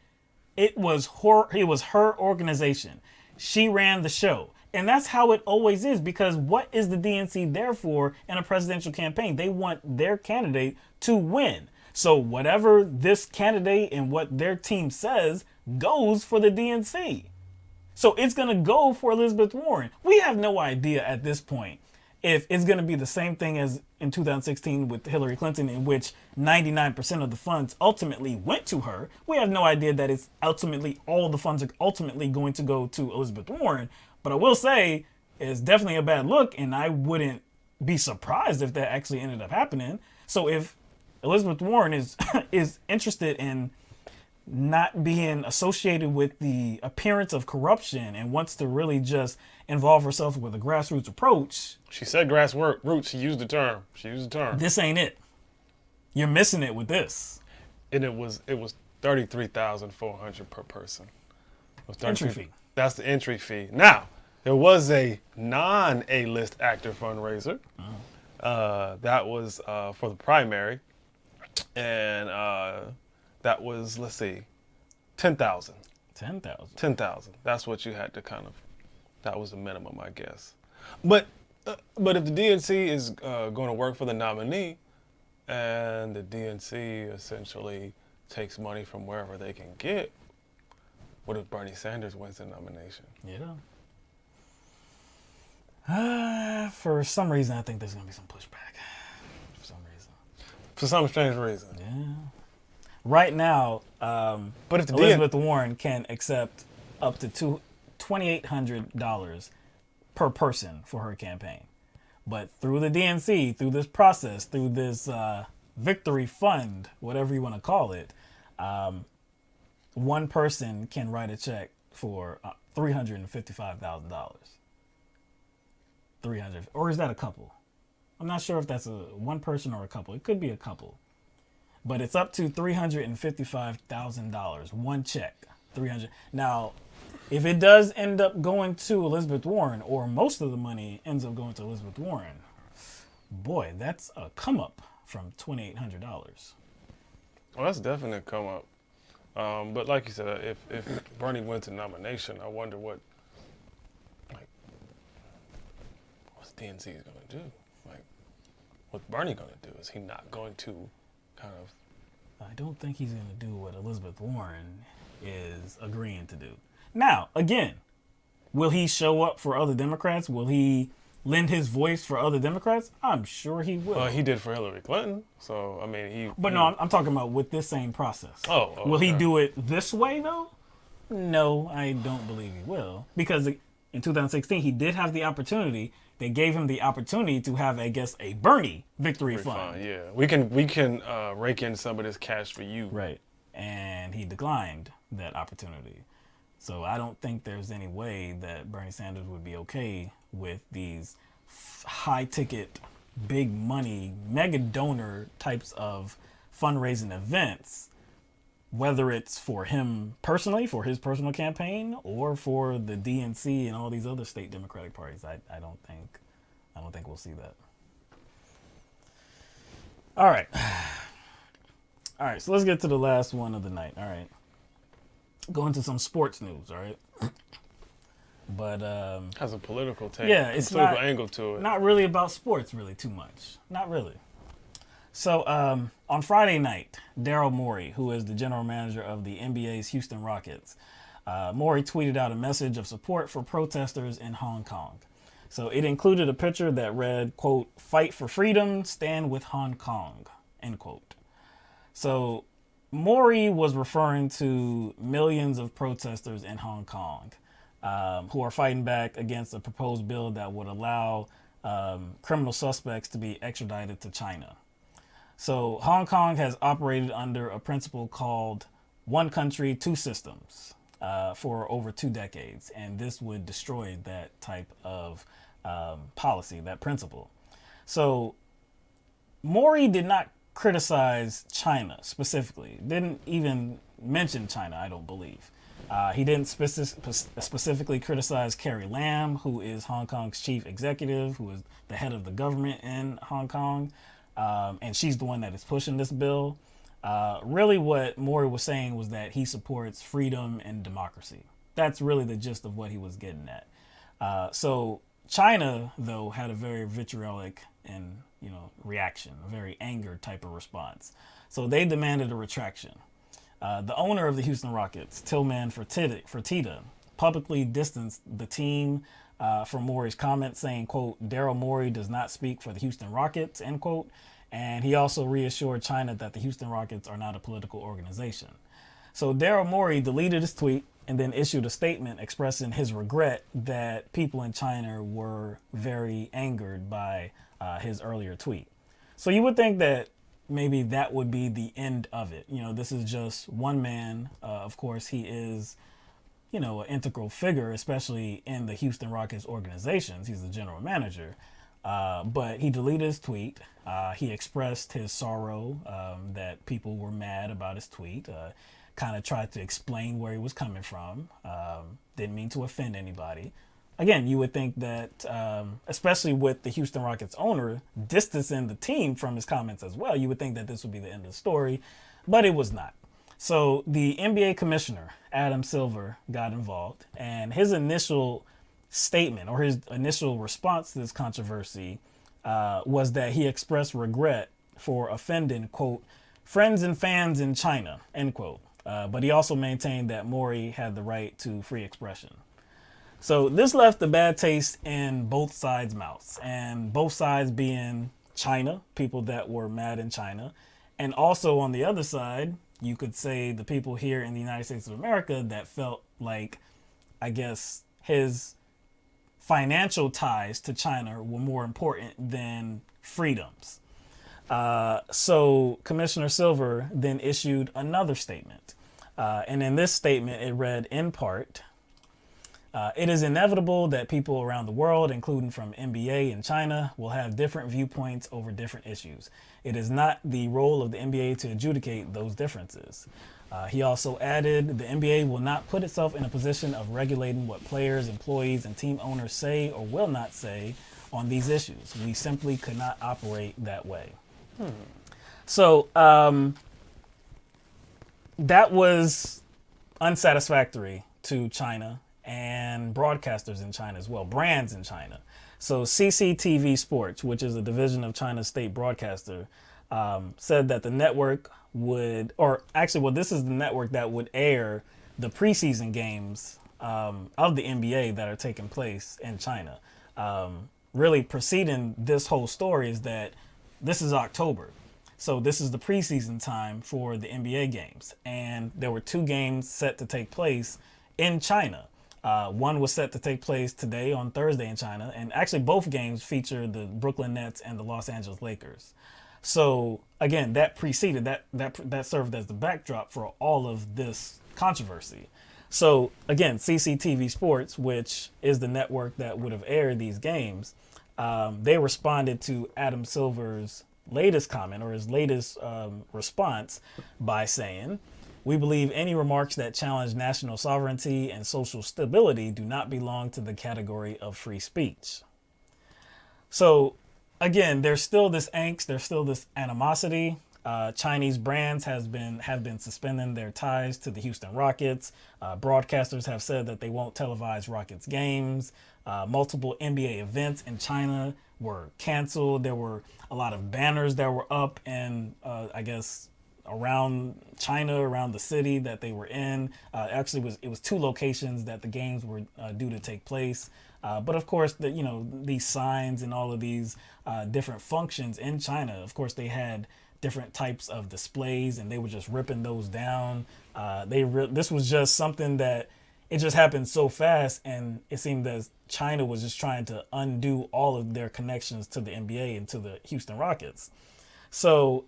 it was her organization. She ran the show. And that's how it always is, because what is the DNC there for in a presidential campaign? They want their candidate to win. So whatever this candidate and what their team says goes for the DNC. So it's going to go for Elizabeth Warren. We have no idea at this point if it's going to be the same thing as in 2016 with Hillary Clinton, in which 99% of the funds ultimately went to her. We have no idea that it's ultimately, all the funds are ultimately going to go to Elizabeth Warren. But I will say it's definitely a bad look, and I wouldn't be surprised if that actually ended up happening. So if Elizabeth Warren is is interested in not being associated with the appearance of corruption and wants to really just involve herself with a grassroots approach. She said grassroots. She used the term. This ain't it. You're missing it with this. And it was $33,400 per person. It was Entry fee. That's the entry fee. Now, there was a non-A-list actor fundraiser. That was for the primary. And that was, let's see, 10,000. 10,000. 10,000. That's what you had to that was the minimum, I guess. But if the DNC is going to work for the nominee, and the DNC essentially takes money from wherever they can get, what if Bernie Sanders wins the nomination? Yeah. For some reason, I think there's going to be some pushback. For some reason. For some strange reason. Yeah. Right now, but if Elizabeth Warren can accept up to $2,800 per person for her campaign. But through the DNC, through this process, through this victory fund, whatever you want to call it, one person can write a check for $355,000. 300, or is that a couple? I'm not sure if that's a one person or a couple. It could be a couple. But it's up to $355,000, one check, 300. Now, if it does end up going to Elizabeth Warren, or most of the money ends up going to Elizabeth Warren, boy, that's a come up from $2,800. Well, that's definitely a come up. But like you said, if Bernie wins the nomination, I wonder what's DNC is going to do. Like, what's Bernie going to do? Is he not going to kind of? I don't think he's going to do what Elizabeth Warren is agreeing to do. Now, again, will he show up for other Democrats? Will he lend his voice for other Democrats? I'm sure he will. He did for Hillary Clinton. So, I mean, But no, I'm talking about with this same process. Will he do it this way, though? No, I don't believe he will. Because in 2016, he did have the opportunity. They gave him the opportunity to have, I guess, a Bernie victory fund. Yeah, we can rake in some of this cash for you. Right. and he declined that opportunity. So I don't think there's any way that Bernie Sanders would be okay with these high ticket, big money, mega donor types of fundraising events, whether it's for him personally, for his personal campaign, or for the DNC and all these other state Democratic parties. I don't think we'll see that. All right. All right, so let's get to the last one of the night. All right. Go into some sports news, all right? But has a political take. Yeah, it's political not, angle to it. Not really about sports, really too much. Not really. So on Friday night, Daryl Morey, who is the general manager of the NBA's Houston Rockets, Morey tweeted out a message of support for protesters in Hong Kong. So it included a picture that read, quote, "Fight for freedom, stand with Hong Kong," end quote. So Morey was referring to millions of protesters in Hong Kong who are fighting back against a proposed bill that would allow criminal suspects to be extradited to China. So Hong Kong has operated under a principle called one country, two systems for over 2 decades. And this would destroy that type of policy, that principle. So Morey did not criticize China specifically, didn't even mention China, I don't believe. He didn't specifically criticize Carrie Lam, who is Hong Kong's chief executive, who is the head of the government in Hong Kong. And she's the one that is pushing this bill. Really what Morey was saying was that he supports freedom and democracy. That's really the gist of what he was getting at. So China, though, had a very vitriolic and reaction, a very angered type of response. So they demanded a retraction. The owner of the Houston Rockets, Tillman Fertitta, publicly distanced the team from Morey's comments, saying, quote, "Daryl Morey does not speak for the Houston Rockets," end quote. And he also reassured China that the Houston Rockets are not a political organization. So Daryl Morey deleted his tweet and then issued a statement expressing his regret that people in China were very angered by his earlier tweet. So you would think that maybe that would be the end of it. This is just one man. Of course, he is, an integral figure, especially in the Houston Rockets organizations. He's the general manager. But he deleted his tweet. He expressed his sorrow that people were mad about his tweet. Kind of tried to explain where he was coming from. Didn't mean to offend anybody. Again, you would think that, especially with the Houston Rockets owner distancing the team from his comments as well, you would think that this would be the end of the story, but it was not. So the NBA commissioner, Adam Silver, got involved, and his initial statement or his initial response to this controversy was that he expressed regret for offending, quote, "friends and fans in China," end quote. But he also maintained that Morey had the right to free expression. So this left a bad taste in both sides' mouths, and both sides being China, people that were mad in China, and also on the other side, you could say the people here in the United States of America that felt like, I guess, his financial ties to China were more important than freedoms. So Commissioner Silver then issued another statement. And in this statement, it read in part, "It is inevitable that people around the world, including from NBA and China, will have different viewpoints over different issues. It is not the role of the NBA to adjudicate those differences." He also added, "The NBA will not put itself in a position of regulating what players, employees, and team owners say or will not say on these issues. We simply could not operate that way." So that was unsatisfactory to China and broadcasters in China as well, brands in China. So CCTV Sports, which is a division of China's state broadcaster, said that the network would, this is the network that would air the preseason games of the NBA that are taking place in China. Really preceding this whole story is that this is October. So this is the preseason time for the NBA games. And there were 2 games set to take place in China. One was set to take place today on Thursday in China. And actually both games feature the Brooklyn Nets and the Los Angeles Lakers. So again, that preceded that served as the backdrop for all of this controversy. So again, CCTV Sports, which is the network that would have aired these games, they responded to Adam Silver's latest comment or his latest response by saying, "We believe any remarks that challenge national sovereignty and social stability do not belong to the category of free speech." So again, there's still this angst, there's still this animosity. Chinese brands have been suspending their ties to the Houston Rockets. Broadcasters have said that they won't televise Rockets games. Multiple NBA events in China were canceled. There were a lot of banners that were up and I guess around China, around the city that they were in. Actually, it was two locations that the games were due to take place. But of course, these signs and all of these different functions in China, of course, they had different types of displays and they were just ripping those down. This was just something that it just happened so fast, and it seemed as China was just trying to undo all of their connections to the NBA and to the Houston Rockets. So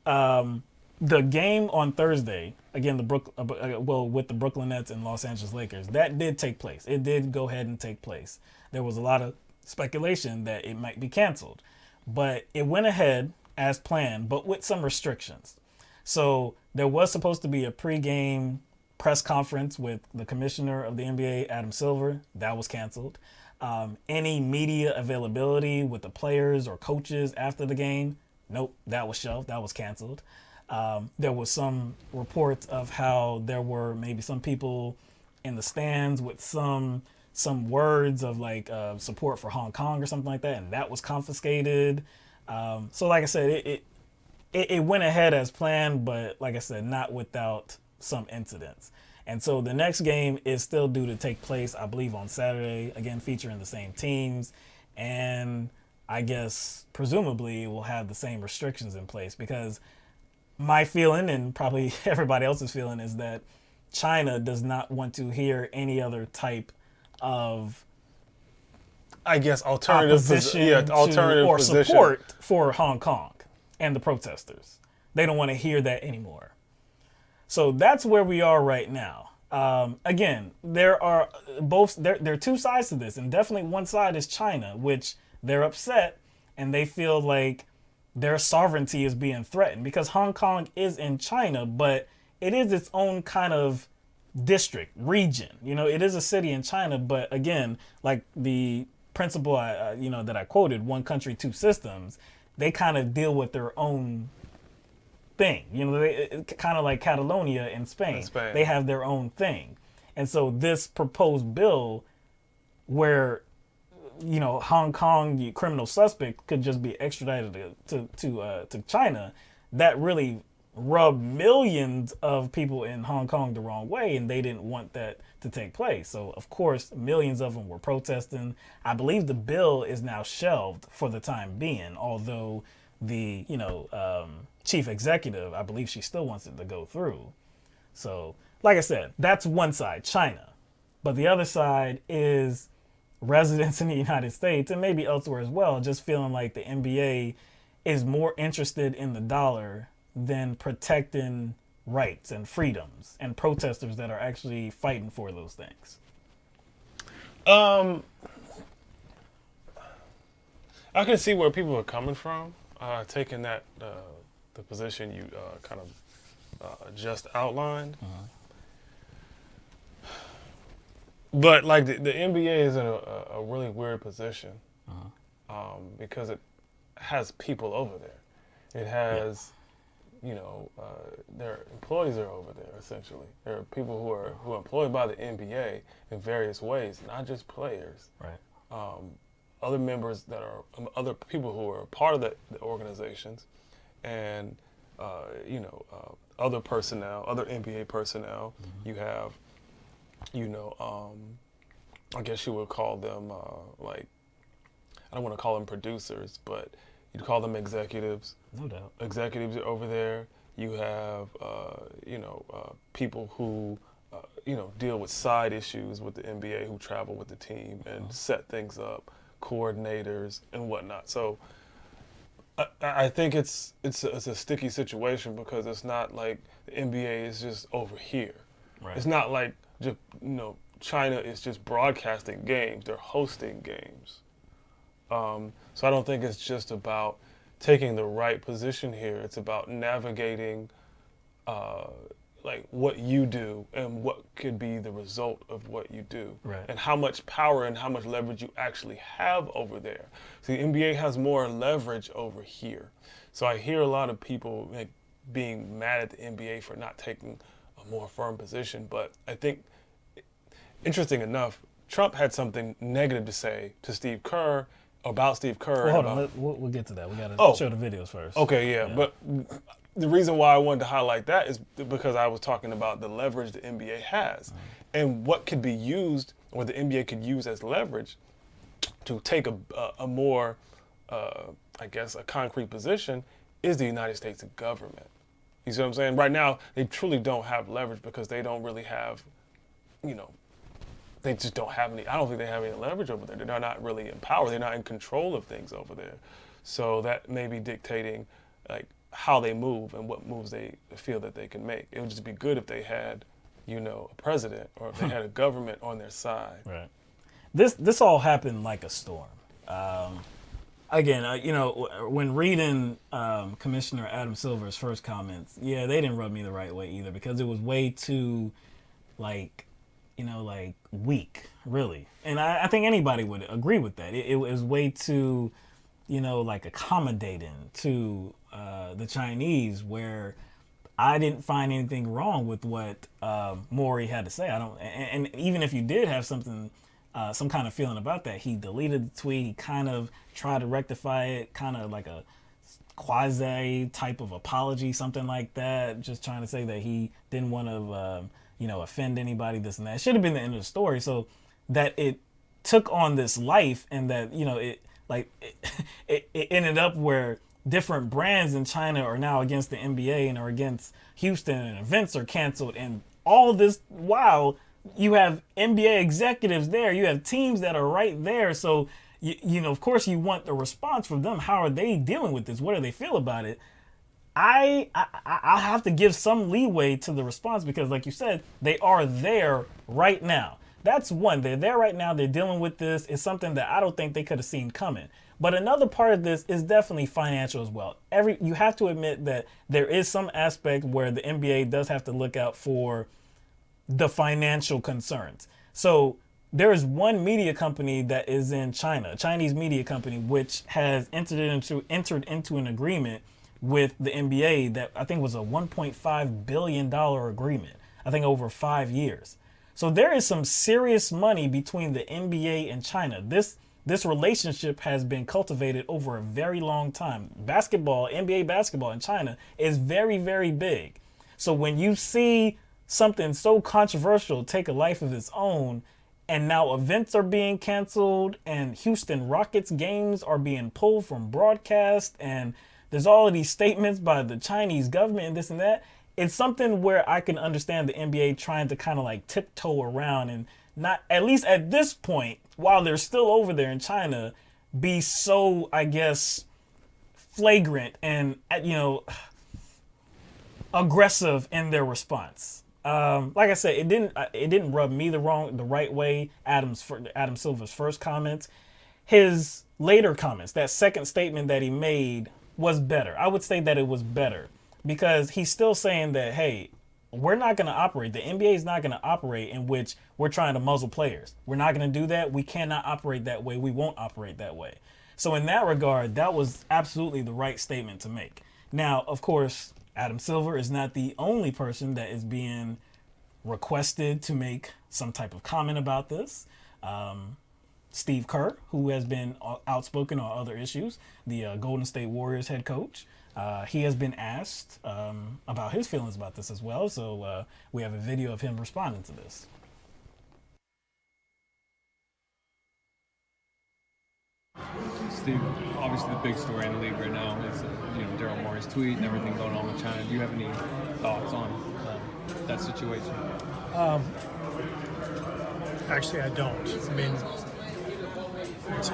the game on Thursday, again, with the Brooklyn Nets and Los Angeles Lakers, that did take place. It did go ahead and take place. There was a lot of speculation that it might be canceled, but it went ahead as planned, but with some restrictions. So there was supposed to be a pregame press conference with the commissioner of the NBA, Adam Silver. That was canceled. Any media availability with the players or coaches after the game, nope, that was shelved. That was canceled. There was some reports of how there were maybe some people in the stands with some words of like support for Hong Kong or something like that, and that was confiscated. So like I said, it went ahead as planned, but like I said, not without some incidents. And so the next game is still due to take place, I believe, on Saturday, again, featuring the same teams. And I guess presumably it will have the same restrictions in place, because my feeling, and probably everybody else's feeling, is that China does not want to hear any other type of, I guess, alternative or position. support for Hong Kong and the protesters. They don't want to hear that anymore. So that's where we are right now. Again, there are two sides to this, and definitely one side is China, which they're upset and they feel like their sovereignty is being threatened because Hong Kong is in China, but it is its own kind of district, region. It is a city in China, but again, like the principle that I quoted, one country, two systems, they kind of deal with their own thing. Kind of like Catalonia in Spain. They have their own thing. And so this proposed bill where, Hong Kong, the criminal suspect, could just be extradited to China, that really rubbed millions of people in Hong Kong the wrong way, and they didn't want that to take place. So, of course, millions of them were protesting. I believe the bill is now shelved for the time being, although the, chief executive, I believe she still wants it to go through. So, like I said, that's one side, China. But the other side is residents in the United States, and maybe elsewhere as well, just feeling like the NBA is more interested in the dollar than protecting rights and freedoms and protesters that are actually fighting for those things. I can see where people are coming from, taking that the position you kind of just outlined. But like the NBA is in a really weird position because it has people over there. It has, their employees are over there essentially. There are people who are employed by the NBA in various ways, not just players. Right. Other members that are other people who are part of the organizations, and other personnel, other NBA personnel. You have, I guess you would call them I don't want to call them producers, but you'd call them executives. No doubt. Executives are over there. You have, people who, deal with side issues with the NBA, who travel with the team and set things up, coordinators and whatnot. So I think it's a sticky situation because it's not like the NBA is just over here. Right. It's not like just, China is just broadcasting games; they're hosting games. So I don't think it's just about taking the right position here. It's about navigating like what you do and what could be the result of what you do, right, and how much power and how much leverage you actually have over there. See, the NBA has more leverage over here. So I hear a lot of people like being mad at the NBA for not taking a more firm position, but I think, interesting enough, Trump had something negative to say to Steve Kerr about Steve Kerr. Well, hold on, we'll get to that. We got to show the videos first. Okay, yeah, but the reason why I wanted to highlight that is because I was talking about the leverage the NBA has, and what could be used, or the NBA could use as leverage to take a more, I guess, a concrete position is the United States government. You see what I'm saying? Right now, they truly don't have leverage because they don't really have, they just don't have any. I don't think they have any leverage over there. They're not really in power. They're not in control of things over there. So that may be dictating like how they move and what moves they feel that they can make. It would just be good if they had, a president, or if they had a government on their side. Right. This all happened like a storm. Again, when reading Commissioner Adam Silver's first comments, they didn't rub me the right way either, because it was way too, like weak, really. And I think anybody would agree with that. It was way too, like accommodating to the Chinese, where I didn't find anything wrong with what Maury had to say. And even if you did have something, some kind of feeling about that, he deleted the tweet. He kind of tried to rectify it, kind of like a quasi type of apology, something like that, just trying to say that he didn't want to offend anybody, this and that. It should have been the end of the story. So that it took on this life, and that it ended up where different brands in China are now against the NBA and are against Houston, and events are canceled, and all this while you have NBA executives there, you have teams that are right there. So of course you want the response from them. How are they dealing with this? What do they feel about it? I have to give some leeway to the response, because like you said, they are there right now. That's one. They're there right now. They're dealing with this. It's something that I don't think they could have seen coming. But another part of this is definitely financial as well. You have to admit that there is some aspect where the NBA does have to look out for the financial concerns. So there is one media company that is in China, a Chinese media company, which has entered into an agreement with the NBA that I think was a $1.5 billion agreement, I think over 5 years. So there is some serious money between the NBA and China. This relationship has been cultivated over a very long time. NBA basketball in China is very, very big. So when you see something so controversial take a life of its own, and now events are being canceled, and Houston Rockets games are being pulled from broadcast, and there's all of these statements by the Chinese government and this and that, it's something where I can understand the NBA trying to kind of like tiptoe around and not, at least at this point, while they're still over there in China, be so, I guess, flagrant and, aggressive in their response. Like I said, it didn't rub me the right way. Adam Silver's first comments, his later comments, that second statement that he made was better. I would say that it was better, because he's still saying that, hey, we're not going to operate. The NBA is not going to operate in which we're trying to muzzle players. We're not going to do that. We cannot operate that way. We won't operate that way. So in that regard, that was absolutely the right statement to make. Now, of course, Adam Silver is not the only person that is being requested to make some type of comment about this. Steve Kerr, who has been outspoken on other issues, the Golden State Warriors head coach, he has been asked about his feelings about this as well. So we have a video of him responding to this. Steve, obviously the big story in the league right now is Daryl Morey's tweet and everything going on with China. Do you have any thoughts on that situation? Actually, I don't. I mean, it's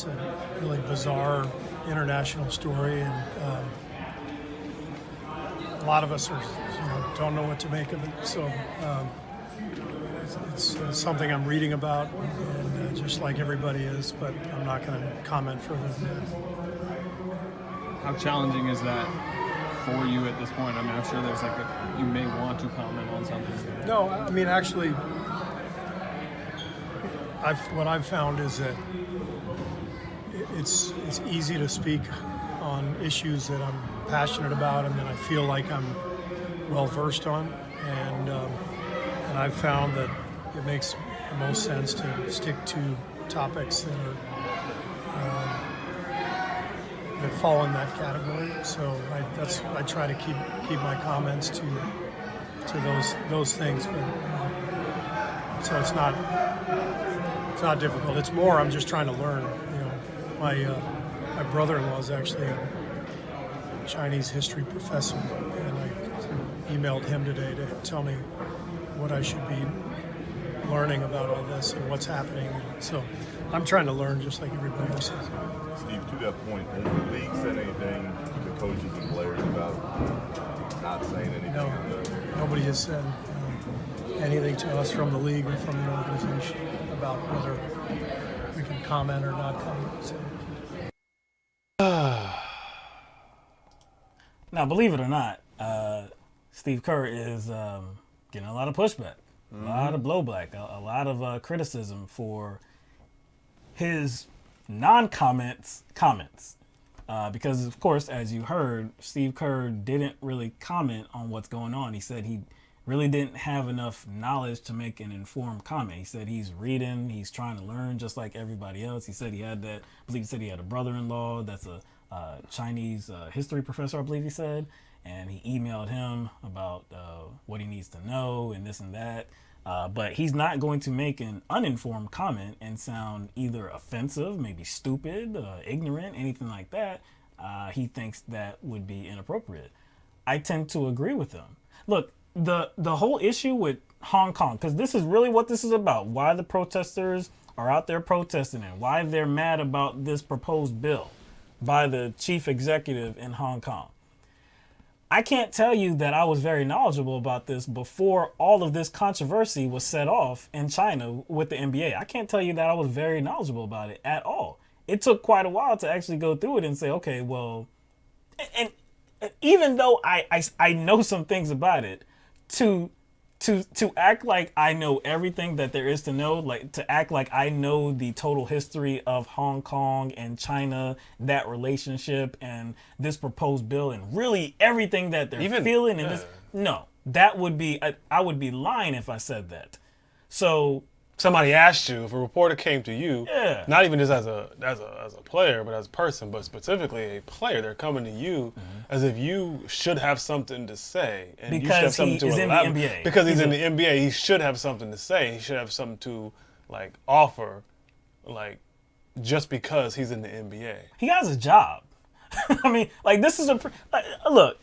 a It's a really bizarre international story, and a lot of us are, don't know what to make of it. So it's something I'm reading about, and just like everybody is, but I'm not going to comment further than that. How challenging is that for you at this point? I mean, I'm sure there's you may want to comment on something. No, I mean, actually, what I've found is that it's easy to speak on issues that I'm passionate about and that I feel like I'm well versed on, and I've found that it makes the most sense to stick to topics that are that fall in that category. So I try to keep my comments to those things, but so it's not difficult. It's more I'm just trying to learn. My brother-in-law is actually a Chinese history professor, and I emailed him today to tell me what I should be learning about all this and what's happening. So I'm trying to learn just like everybody else is. Steve, to that point, has the league said anything to the coaches and players about not saying anything? No, nobody has said anything to us from the league or from the organization about whether we can comment or not comment. So. Now, believe it or not, Steve Kerr is getting a lot of pushback, a lot of blowback, a lot of criticism for his non-comments comments. Because, of course, as you heard, Steve Kerr didn't really comment on what's going on. He said he really didn't have enough knowledge to make an informed comment. He said he's reading, he's trying to learn just like everybody else. He said he had a brother-in-law that's a Chinese history professor, I believe he said, and he emailed him about what he needs to know and this and that. But he's not going to make an uninformed comment and sound either offensive, maybe stupid, ignorant, anything like that. He thinks that would be inappropriate. I tend to agree with him. Look, the whole issue with Hong Kong, because this is really what this is about, why the protesters are out there protesting and why they're mad about this proposed bill by the chief executive in Hong Kong. I can't tell you that I was very knowledgeable about this before all of this controversy was set off in China with the NBA. I can't tell you that I was very knowledgeable about it at all. It took quite a while to actually go through it and say, okay, well, and even though I know some things about it, to act like I know everything that there is to know, like to act like I know the total history of Hong Kong and China, that relationship and this proposed bill and really everything that they're feeling in this. No, that would be, I would be lying if I said that. So somebody asked you, if a reporter came to you, not even just as a player, but as a person, but specifically a player, they're coming to you as if you should have something to say, and because you should have something to elaborate. In the NBA. Because he's in the NBA, he should have something to say. He should have something to offer, just because he's in the NBA. He has a job. I mean, this is look.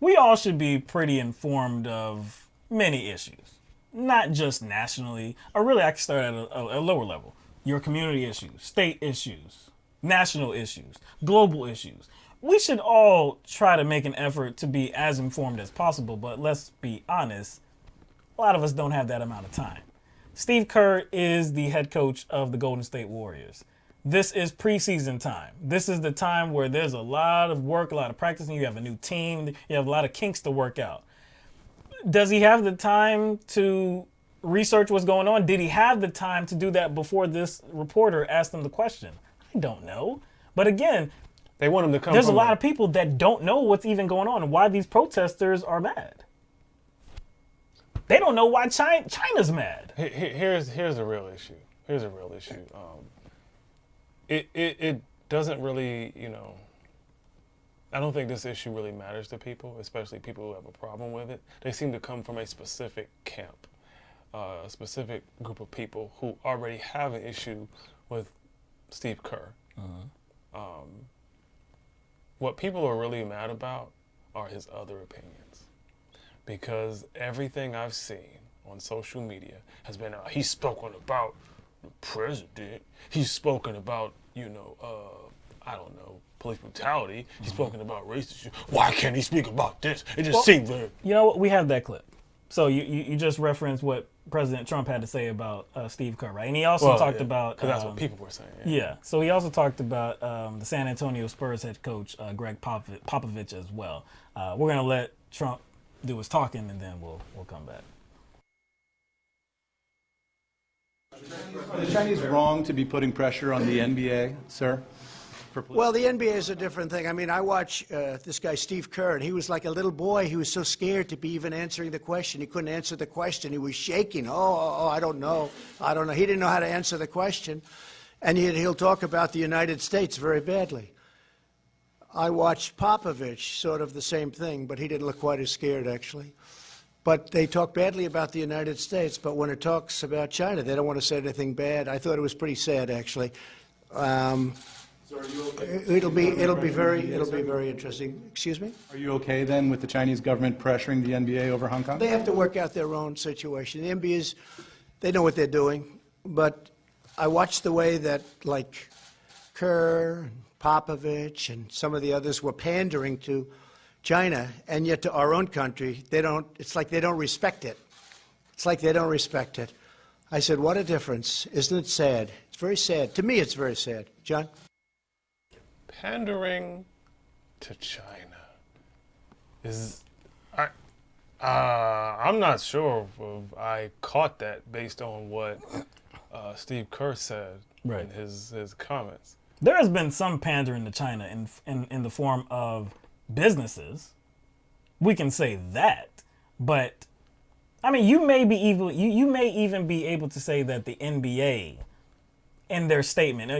We all should be pretty informed of many issues. Not just nationally, or really I can start at a lower level. Your community issues, state issues, national issues, global issues. We should all try to make an effort to be as informed as possible, but let's be honest, a lot of us don't have that amount of time. Steve Kerr is the head coach of the Golden State Warriors. This is preseason time. This is the time where there's a lot of work, a lot of practicing. You have a new team. You have a lot of kinks to work out. Does he have the time to research what's going on? Did he have the time to do that before this reporter asked him the question? I don't know. But again, they want him to come. There's a lot of people that don't know what's even going on and why these protesters are mad. They don't know why China's mad. Here's a real issue. It doesn't really, I don't think this issue really matters to people, especially people who have a problem with it. They seem to come from a specific camp, a specific group of people who already have an issue with Steve Kerr. What people are really mad about are his other opinions. Because everything I've seen on social media has been, he's spoken about president, he's spoken about, I don't know, police brutality. He's spoken about racism. Why can't he speak about this? It just seems very... You know what? We have that clip. So you just referenced what President Trump had to say about Steve Kerr, right? And he also talked about... Because that's what people were saying. Yeah. So he also talked about the San Antonio Spurs head coach, Greg Popovich, as well. We're going to let Trump do his talking, and then we'll come back. Are the Chinese wrong to be putting pressure on the NBA, sir? Well, the NBA is a different thing. I mean, I watch this guy, Steve Kerr, and he was like a little boy. He was so scared to be even answering the question. He couldn't answer the question. He was shaking. I don't know. I don't know. He didn't know how to answer the question. And he'll talk about the United States very badly. I watched Popovich, sort of the same thing, but he didn't look quite as scared, actually. But they talk badly about the United States, but when it talks about China, they don't want to say anything bad. I thought it was pretty sad, actually. So are you okay? It'll be very interesting. Excuse me? Are you okay then with the Chinese government pressuring the NBA over Hong Kong? They have to work out their own situation. The NBA they know what they're doing, but I watched the way that, like, Kerr and Popovich and some of the others were pandering to China, and yet to our own country, it's like they don't respect it. It's like they don't respect it. I said, what a difference. Isn't it sad? It's very sad. To me, it's very sad. John? Pandering to China is... I'm not sure if I caught that based on what Steve Kerr said in his comments. There has been some pandering to China in the form of businesses. We can say that, but I mean, you may even be able to say that the NBA, in their statement,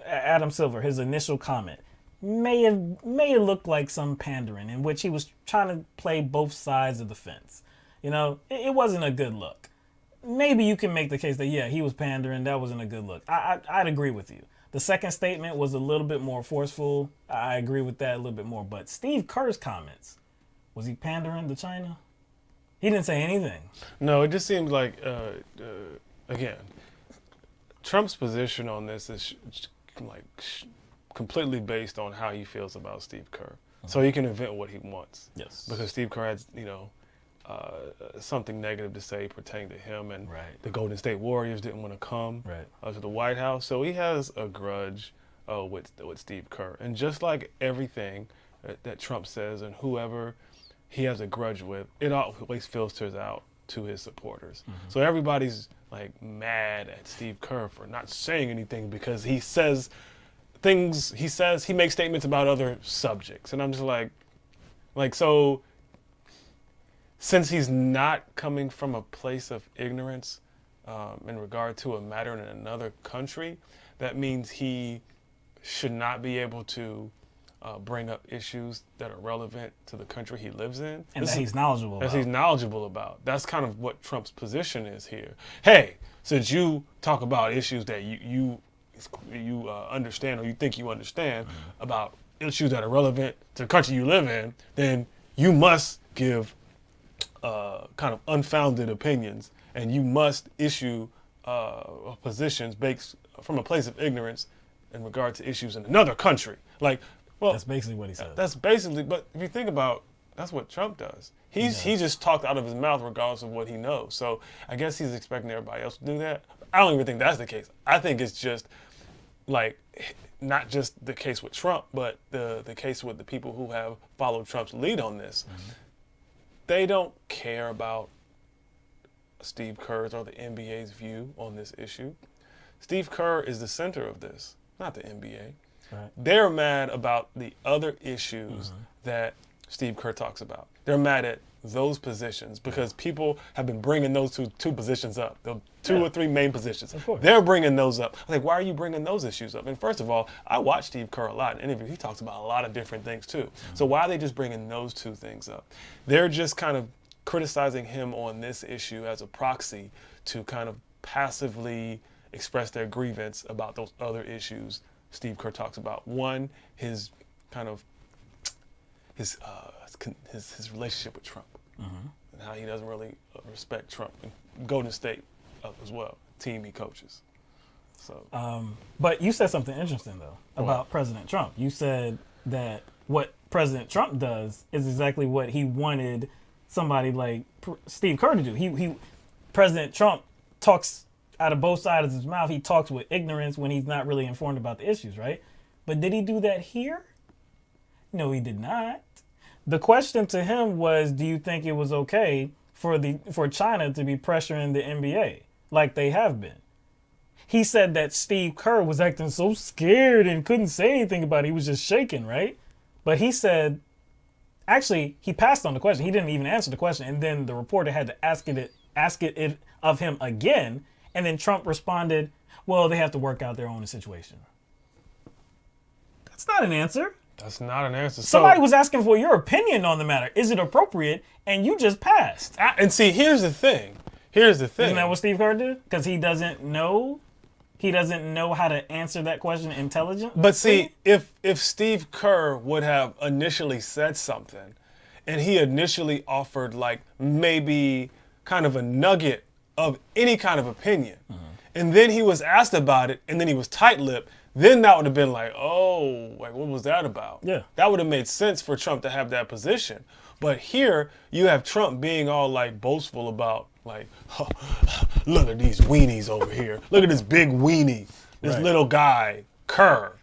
Adam Silver, his initial comment may have looked like some pandering in which he was trying to play both sides of the fence. It wasn't a good look. Maybe you can make the case that, yeah, he was pandering. That wasn't a good look. I'd agree with you. The second statement was a little bit more forceful. I agree with that a little bit more. But Steve Kerr's comments, was he pandering to China? He didn't say anything. No, it just seems like, again, Trump's position on this is completely based on how he feels about Steve Kerr. So he can invent what he wants. Yes. Because Steve Kerr had, something negative to say pertaining to him, and the Golden State Warriors didn't want to come to the White House. So he has a grudge with Steve Kerr. And just like everything that Trump says and whoever he has a grudge with, it always filters out to his supporters. Mm-hmm. So everybody's like mad at Steve Kerr for not saying anything because he says things, he makes statements about other subjects. And I'm just like so since he's not coming from a place of ignorance in regard to a matter in another country, that means he should not be able to bring up issues that are relevant to the country he lives in. And that he's knowledgeable about. He's knowledgeable about. That's kind of what Trump's position is here. Hey, since you talk about issues that you understand or you think you understand about issues that are relevant to the country you live in, then you must give kind of unfounded opinions, and you must issue positions based from a place of ignorance in regard to issues in another country. Well, that's basically what he said. That's basically, but if you think about, that's what Trump does. He just talked out of his mouth regardless of what he knows. So I guess he's expecting everybody else to do that. I don't even think that's the case. I think it's just not just the case with Trump, but the case with the people who have followed Trump's lead on this. Mm-hmm. They don't care about Steve Kerr's or the NBA's view on this issue. Steve Kerr is the center of this, not the NBA. Right. They're mad about the other issues that Steve Kerr talks about. They're mad at those positions because people have been bringing those two positions up, the two or three main positions. Of course. They're bringing those up. I'm like, why are you bringing those issues up? And first of all, I watch Steve Kerr a lot in interviews. He talks about a lot of different things too. So why are they just bringing those two things up? They're just kind of criticizing him on this issue as a proxy to kind of passively express their grievance about those other issues Steve Kerr talks about. One, his relationship with Trump and how he doesn't really respect Trump, and Golden State as well. team he coaches. So, But you said something interesting, though, about President Trump. You said that what President Trump does is exactly what he wanted somebody like Steve Kerr to do. President Trump talks out of both sides of his mouth. He talks with ignorance when he's not really informed about the issues, right? But did he do that here? No, he did not. The question to him was, do you think it was okay for China to be pressuring the NBA like they have been? He said that Steve Kerr was acting so scared and couldn't say anything about it. He was just shaking, right? But he said, actually, he passed on the question. He didn't even answer the question. And then the reporter had to ask it of him again. And then Trump responded, well, they have to work out their own situation. That's not an answer. that's not an answer. Somebody was asking for your opinion on the matter. Is it appropriate? And you just passed. And see, here's the thing. Isn't that what Steve Kerr did? Because he doesn't know. He doesn't know how to answer that question intelligently. But see, if Steve Kerr would have initially said something, and he initially offered like maybe kind of a nugget of any kind of opinion, and then he was asked about it, and then he was tight-lipped, then that would have been like, oh, like what was that about? Yeah. That would have made sense for Trump to have that position. But here you have Trump being all like boastful about like, oh, look at these weenies over here. Look at this big weenie, this little guy, Kerr.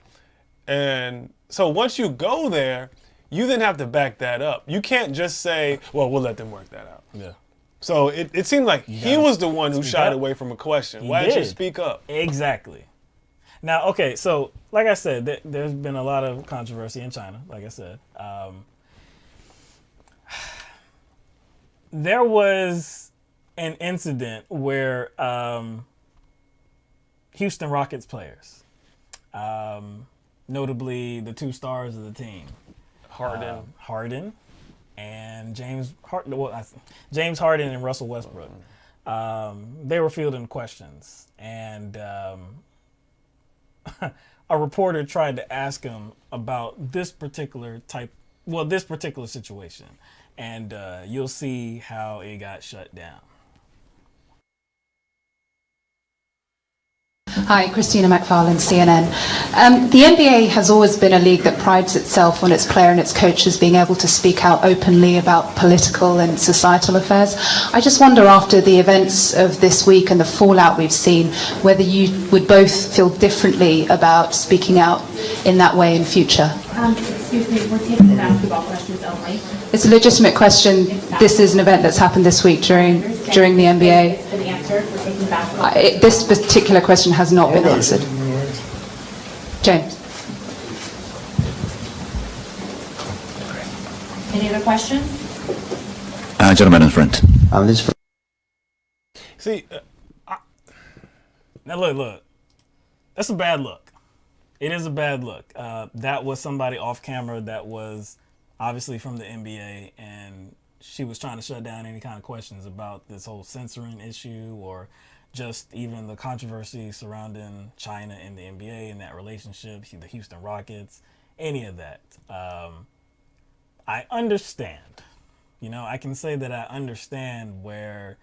And so once you go there, you then have to back that up. You can't just say, well, we'll let them work that out. Yeah. So it seemed like he was the one who shied away from a question. Why didn't you speak up? Exactly. Now, okay, so like I said, there's been a lot of controversy in China, like I said. There was an incident where Houston Rockets players, notably the two stars of the team, Harden and James Harden and Russell Westbrook, they were fielding questions, and a reporter tried to ask him about this particular situation, and you'll see how it got shut down. Hi, Christina McFarlane, CNN. The NBA has always been a league that prides itself on its player and its coaches being able to speak out openly about political and societal affairs. I just wonder, after the events of this week and the fallout we've seen, whether you would both feel differently about speaking out in that way in future. Excuse me, we're taking basketball questions only. It's a legitimate question. This is an event that's happened this week during the NBA. It's been answered. We're taking basketball. This particular question has not been answered. James. Any other questions? Gentleman in front. See, now look. That's a bad look. It is a bad look. That was somebody off camera that was obviously from the NBA, and she was trying to shut down any kind of questions about this whole censoring issue or just even the controversy surrounding China and the NBA and that relationship, the Houston Rockets, any of that. I understand. I can say that I understand where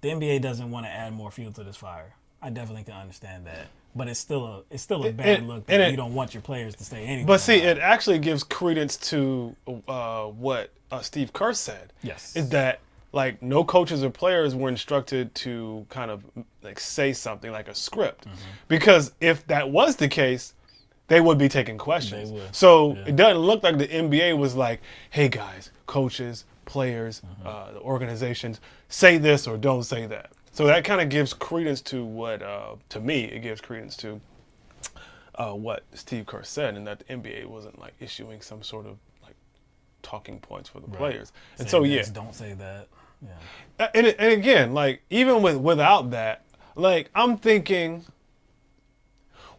the NBA doesn't want to add more fuel to this fire. I definitely can understand that. But it's still a bad look that you don't want your players to say anything. But see, it actually gives credence to what Steve Kerr said. Yes. Is that like no coaches or players were instructed to kind of like say something like a script. Because if that was the case, they would be taking questions. They would. So it doesn't look like the NBA was like, hey guys, coaches, players, the organizations, say this or don't say that. So that kind of gives credence to what, to me, it gives credence to what Steve Kerr said, and that the NBA wasn't like issuing some sort of like talking points for the players. And so don't say that. Yeah. And again, like even without that, like I'm thinking,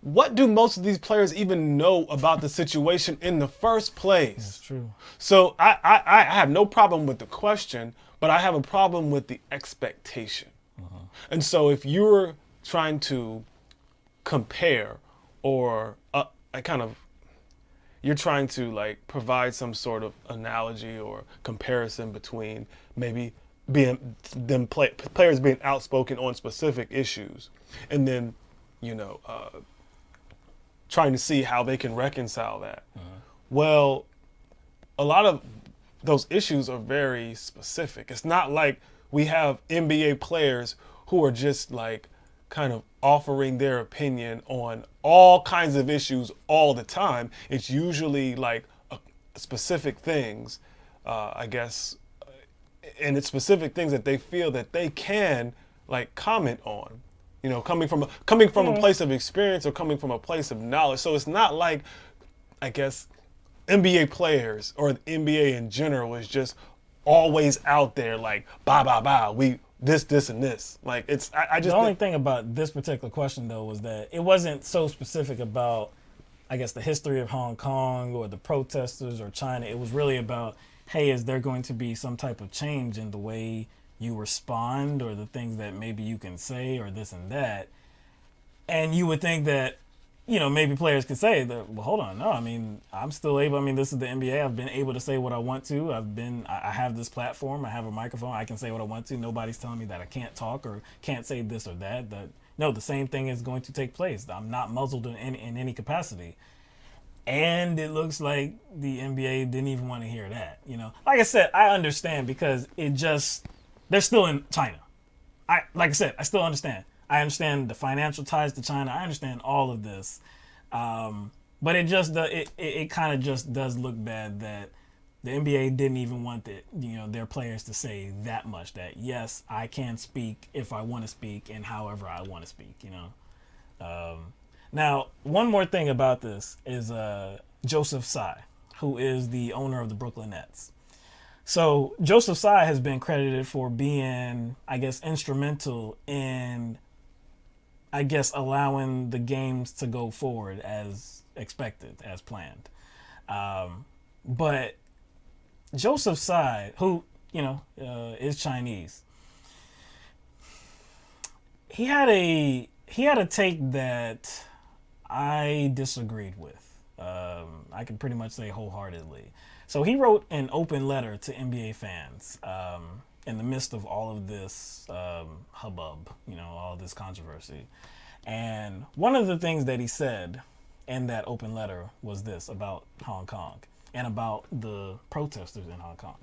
what do most of these players even know about the situation in the first place? That's true. So I have no problem with the question, but I have a problem with the expectation. And so if you're trying to compare or you're trying to like provide some sort of analogy or comparison between maybe players being outspoken on specific issues, and then, trying to see how they can reconcile that. Well, a lot of those issues are very specific. It's not like we have NBA players who are just like kind of offering their opinion on all kinds of issues all the time. It's usually like specific things, I guess, and it's specific things that they feel that they can like comment on, coming from a place of experience or coming from a place of knowledge. So it's not like, I guess, NBA players or the NBA in general is just always out there like, we this and this. Like, it's, I just. The only thing about this particular question, though, was that it wasn't so specific about, I guess, the history of Hong Kong or the protesters or China. It was really about, hey, is there going to be some type of change in the way you respond or the things that maybe you can say or this and that? And you would think that, maybe players could say that, well, hold on, no, I mean, I'm still able, this is the NBA, I've been able to say what I want to, I have this platform, I have a microphone, I can say what I want to, nobody's telling me that I can't talk or can't say this or that. No, the same thing is going to take place. I'm not muzzled in any capacity. And it looks like the NBA didn't even want to hear that, Like I said, I understand because they're still in China. Like I said, I still understand. I understand the financial ties to China. I understand all of this, but it kind of just does look bad that the NBA didn't even want their players to say that much. That yes, I can speak if I want to speak and however I want to speak. Now, one more thing about this is Joseph Tsai, who is the owner of the Brooklyn Nets. So Joseph Tsai has been credited for being, I guess, instrumental in, I guess, allowing the games to go forward as expected, as planned. But Joseph Tsai, who, is Chinese, he had a take that I disagreed with. I can pretty much say wholeheartedly. So he wrote an open letter to NBA fans in the midst of all of this hubbub, all this controversy. And one of the things that he said in that open letter was this about Hong Kong and about the protesters in Hong Kong.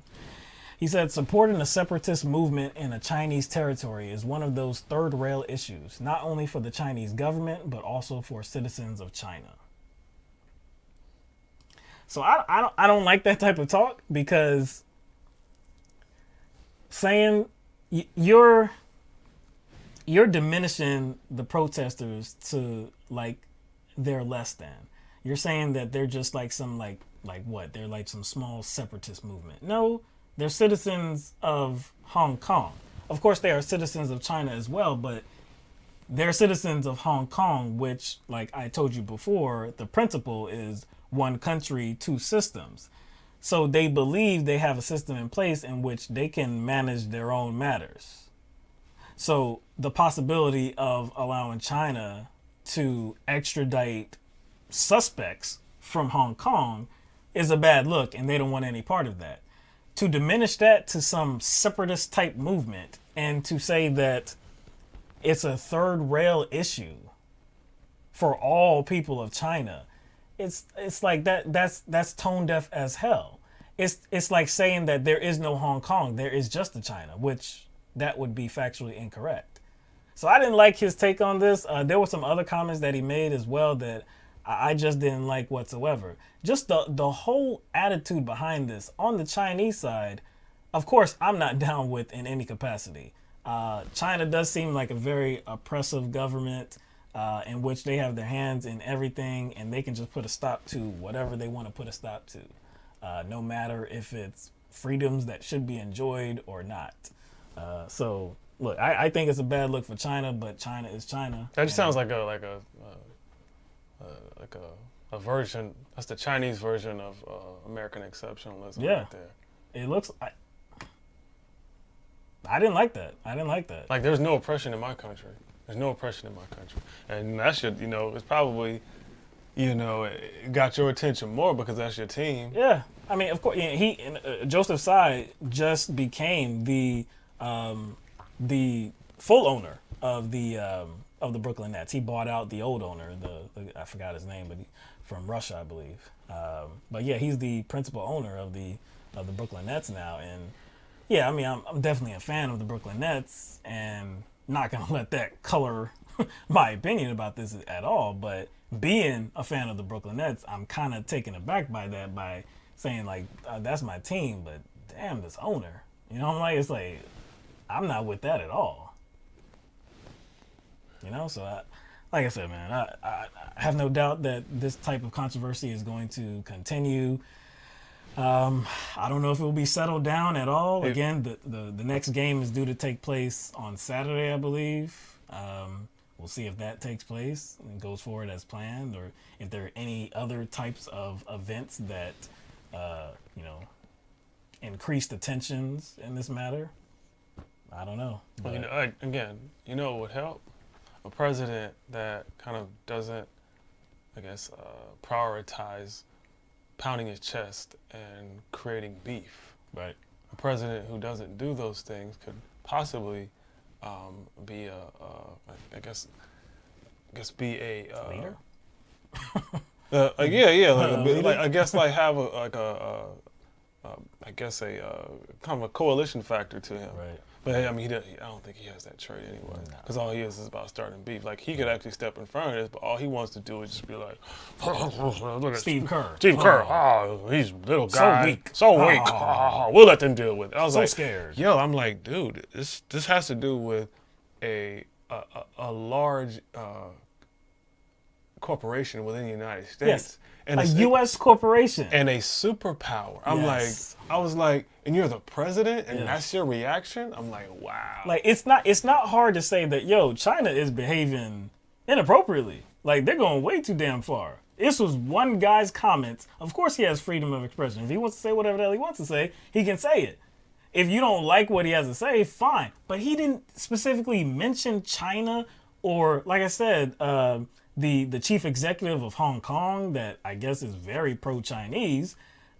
He said, supporting a separatist movement in a Chinese territory is one of those third rail issues, not only for the Chinese government, but also for citizens of China. So I don't like that type of talk because saying you're diminishing the protesters to like they're less than. You're saying that they're just like some like what? They're like some small separatist movement. No, they're citizens of Hong Kong. Of course, they are citizens of China as well, but they're citizens of Hong Kong, which, like I told you before, the principle is one country, two systems. So they believe they have a system in place in which they can manage their own matters. So the possibility of allowing China to extradite suspects from Hong Kong is a bad look, and they don't want any part of that. To diminish that to some separatist type movement and to say that it's a third rail issue for all people of China, it's like that's tone deaf as hell. It's like saying that there is no Hong Kong, there is just a China, which that would be factually incorrect. So I didn't like his take on this. There were some other comments that he made as well that I just didn't like whatsoever. Just the whole attitude behind this on the Chinese side, of course, I'm not down with in any capacity. China does seem like a very oppressive government in which they have their hands in everything and they can just put a stop to whatever they want to put a stop to, no matter if it's freedoms that should be enjoyed or not. So look, I think it's a bad look for China, but China is China. That just sounds like a version. That's the Chinese version of American exceptionalism. Yeah, right there. It looks. I didn't like that. Like there's no oppression in my country. There's no oppression in my country, and that should, it's probably, it got your attention more because that's your team. Yeah, I mean, of course, Joseph Tsai just became the the full owner of the Brooklyn Nets. He bought out the old owner, I forgot his name, but from Russia, I believe. But yeah, he's the principal owner of the Brooklyn Nets now. And yeah, I mean, I'm definitely a fan of the Brooklyn Nets, and not gonna let that color my opinion about this at all. But being a fan of the Brooklyn Nets, I'm kind of taken aback by that, by saying like that's my team, but damn, this owner. You know, it's like I'm not with that at all. You know, so like I said, man, I have no doubt that this type of controversy is going to continue. I don't know if it will be settled down at all. Again, the next game is due to take place on Saturday, I believe. We'll see if that takes place and goes forward as planned, or if there are any other types of events that, increase the tensions in this matter. I don't know. Well, what would help? A president that kind of doesn't, prioritize pounding his chest and creating beef. Right. A president who doesn't do those things could possibly be be a leader. Have a kind of a coalition factor to him. Right. But I mean, I don't think he has that trait anyway. Because all he is about starting beef. Like, he could actually step in front of this, but all he wants to do is just be like, look at Steve Kerr. Steve Kerr. He's a little guy. So weak. So weak. We'll let them deal with it. I was so like, scared. I'm like, dude, this has to do with a large corporation within the United States. Yes. And a U.S. corporation. And a superpower. I was like, and you're the president, and that's your reaction? I'm like, wow. Like, it's not hard to say that, China is behaving inappropriately. Like, they're going way too damn far. This was one guy's comments. Of course he has freedom of expression. If he wants to say whatever the hell he wants to say, he can say it. If you don't like what he has to say, fine. But he didn't specifically mention China or, like I said, the chief executive of Hong Kong, that I guess is very pro-Chinese,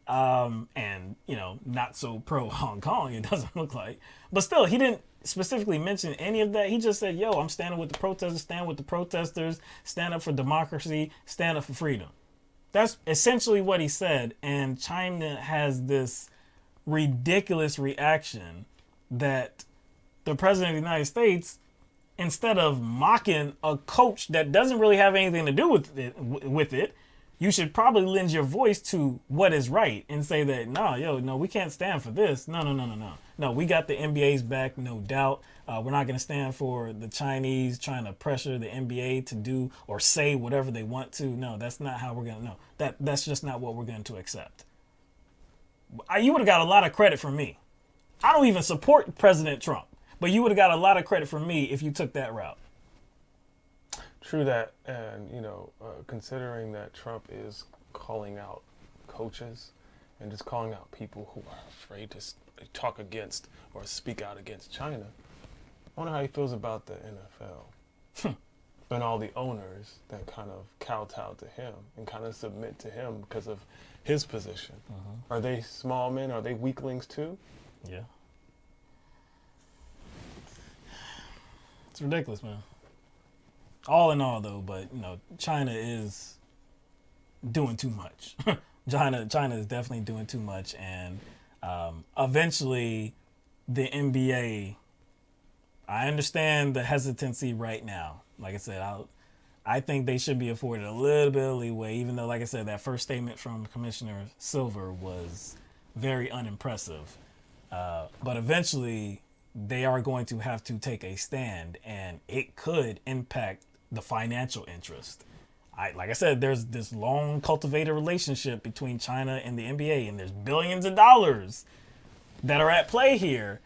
and not so pro-Hong Kong, it doesn't look like. But still, he didn't specifically mention any of that. He just said, I'm standing with the protesters, stand with the protesters, stand up for democracy, stand up for freedom. That's essentially what he said. And China has this ridiculous reaction that the president of the United States, instead of mocking a coach that doesn't really have anything to do with it, you should probably lend your voice to what is right and say that, no, we can't stand for this. No. No, we got the NBA's back, no doubt. We're not going to stand for the Chinese trying to pressure the NBA to do or say whatever they want to. No, that's not how we're going to, no. That's just not what we're going to accept. You would have got a lot of credit from me. I don't even support President Trump. But you would have got a lot of credit from me if you took that route. True that, and considering that Trump is calling out coaches and just calling out people who are afraid to talk against or speak out against China, I wonder how he feels about the NFL and all the owners that kind of kowtow to him and kind of submit to him because of his position. Are they small men? Are they weaklings too? Yeah. It's ridiculous, man. All in all, though, but China is doing too much. China is definitely doing too much, and eventually, the NBA. I understand the hesitancy right now. Like I said, I think they should be afforded a little bit of leeway, even though, like I said, that first statement from Commissioner Silver was very unimpressive. But eventually, they are going to have to take a stand, and it could impact the financial interest. Like I said, there's this long cultivated relationship between China and the NBA, and there's billions of dollars that are at play here.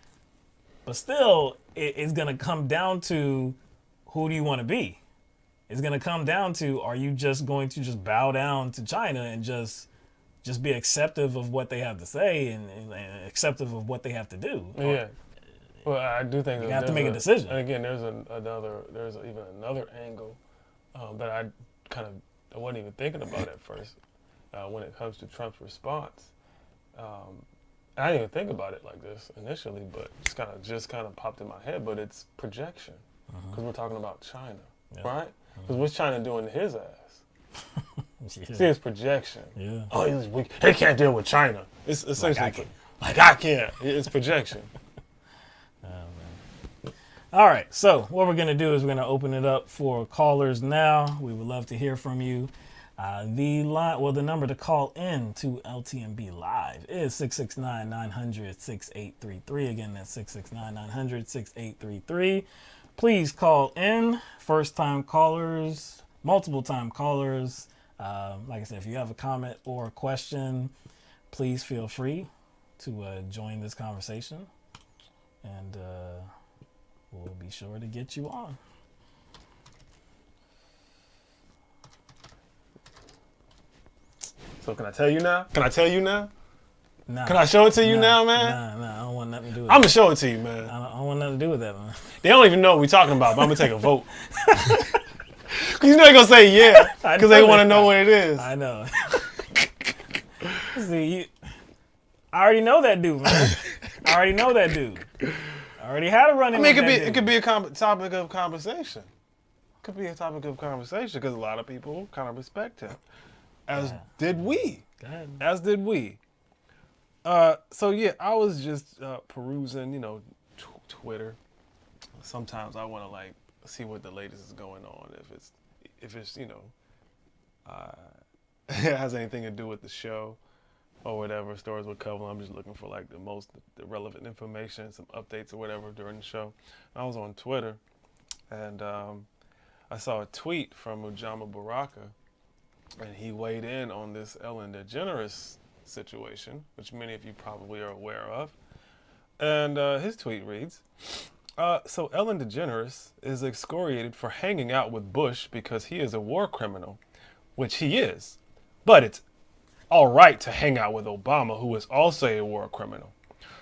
But still, it's going to come down to who do you want to be? It's going to come down to, are you just going to just bow down to China and just be acceptive of what they have to say and acceptive of what they have to do? Yeah. Well, I do think you have to make a decision. And again, there's even another angle that I wasn't even thinking about at first when it comes to Trump's response. I didn't even think about it like this initially, but it's just kind of popped in my head. But it's projection, because we're talking about China, right? Because what's China doing to his ass? See, it's projection. Yeah. Oh, he's weak. He can't deal with China. It's essentially like I can't. It's projection. All right, so what we're going to do is we're going to open it up for callers now. We would love to hear from you. The number to call in to LTMB Live is 669-900-6833. Again, that's 669-900-6833. Please call in. First-time callers, multiple-time callers. Like I said, if you have a comment or a question, please feel free to join this conversation. And we'll be sure to get you on. So can I tell you now? Can I tell you now? Nah. Can I show it to you now, man? Nah, I don't want nothing to do with I'm it. going to show it to you, man. I don't want nothing to do with that, man. They don't even know what we're talking about, but I'm going to take a vote. Because you know they're going to say yeah, because they want to know what it is. I know. See, I already know that dude, man. I already know that dude. I already had a run-in with that dude. It could be a topic of conversation. It could be a topic of conversation because a lot of people kind of respect him. As did we. As did we. So yeah, I was just perusing, Twitter. Sometimes I want to see what the latest is going on. If it's it has anything to do with the show or whatever stories we're covering. I'm just looking for the relevant information, some updates or whatever during the show. I was on Twitter and I saw a tweet from Ujama Baraka. And he weighed in on this Ellen DeGeneres situation, which many of you probably are aware of. And his tweet reads, so Ellen DeGeneres is excoriated for hanging out with Bush because he is a war criminal, which he is. But it's all right to hang out with Obama, who is also a war criminal.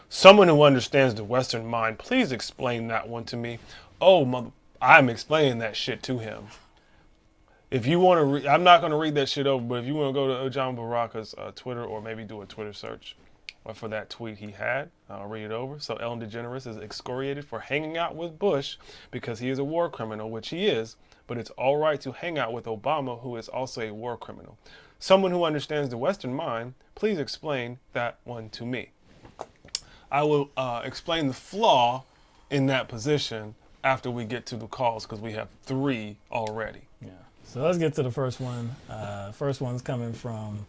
Someone who understands the Western mind, please explain that one to me. Oh, I'm explaining that shit to him. If you want to I'm not going to read that shit over, but if you want to go to Ujama Baraka's Twitter or maybe do a Twitter search for that tweet he had, I'll read it over. So Ellen DeGeneres is excoriated for hanging out with Bush because he is a war criminal, which he is, but it's all right to hang out with Obama, who is also a war criminal. Someone who understands the Western mind, please explain that one to me. I will explain the flaw in that position after we get to the calls because we have 3 already. Yeah. So let's get to the first one. First one's coming from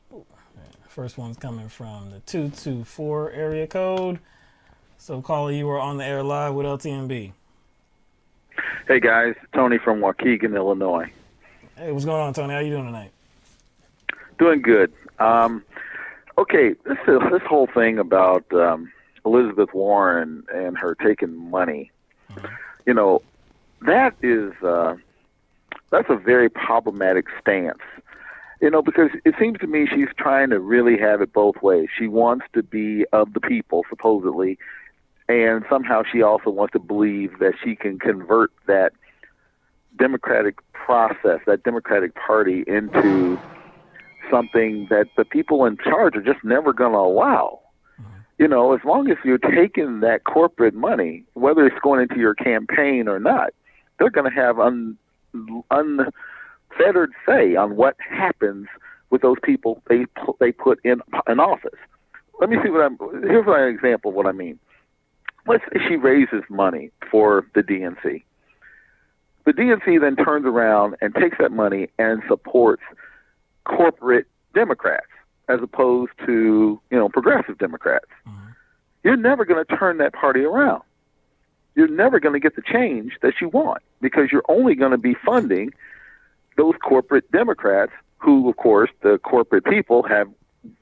the 224 area code. So caller, you are on the air live with LTMB. Hey guys, Tony from Waukegan, Illinois. Hey, what's going on, Tony? How you doing tonight? Doing good. Okay, this whole thing about Elizabeth Warren and her taking money, that is that's a very problematic stance. Because it seems to me she's trying to really have it both ways. She wants to be of the people, supposedly, and somehow she also wants to believe that she can convert that democratic process, that Democratic Party, into something that the people in charge are just never going to allow. As long as you're taking that corporate money, whether it's going into your campaign or not, they're going to have unfettered say on what happens with those people they put in office. Let me see here's an example of what I mean. Let's say she raises money for the DNC. The DNC then turns around and takes that money and supports corporate Democrats as opposed to, progressive Democrats. You're never going to turn that party around. You're never going to get the change that you want because you're only going to be funding those corporate Democrats who, of course, the corporate people have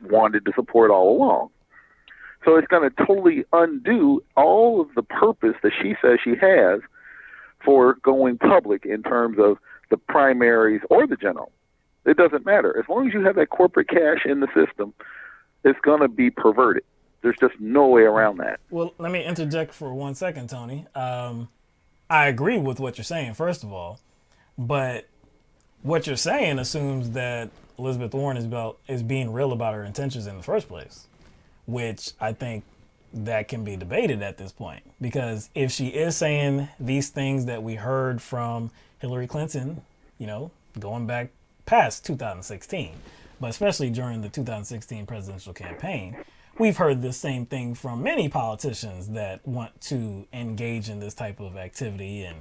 wanted to support all along. So it's going to totally undo all of the purpose that she says she has for going public in terms of the primaries or the general. It doesn't matter. As long as you have that corporate cash in the system, it's going to be perverted. There's just no way around that. Well, let me interject for 1 second, Tony. I agree with what you're saying, first of all, but what you're saying assumes that Elizabeth Warren is being real about her intentions in the first place, which I think that can be debated at this point. Because if she is saying these things that we heard from Hillary Clinton, going back past 2016, but especially during the 2016 presidential campaign, we've heard the same thing from many politicians that want to engage in this type of activity and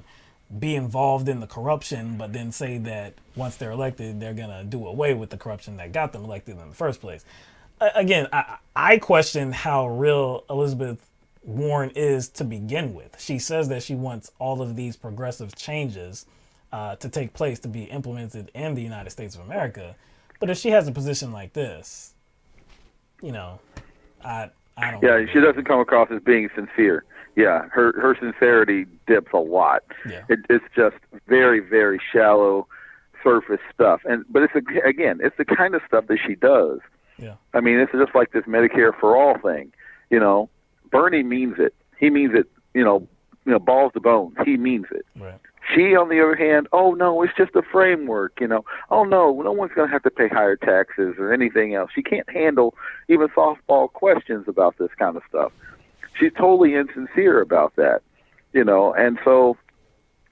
be involved in the corruption, but then say that once they're elected, they're going to do away with the corruption that got them elected in the first place. Again, I question how real Elizabeth Warren is to begin with. She says that she wants all of these progressive changes to take place to be implemented in the United States of America. But if she has a position like this, I don't. Yeah, she doesn't come across as being sincere. Yeah, her sincerity dips a lot. Yeah. It's just very, very shallow, surface stuff. But it's the kind of stuff that she does. Yeah. I mean, it's just like this Medicare for all thing. Bernie means it. He means it. Balls to bones. He means it. Right. She, on the other hand, oh no, it's just a framework. Oh no one's going to have to pay higher taxes or anything else. She can't handle even softball questions about this kind of stuff. She's totally insincere about that, and so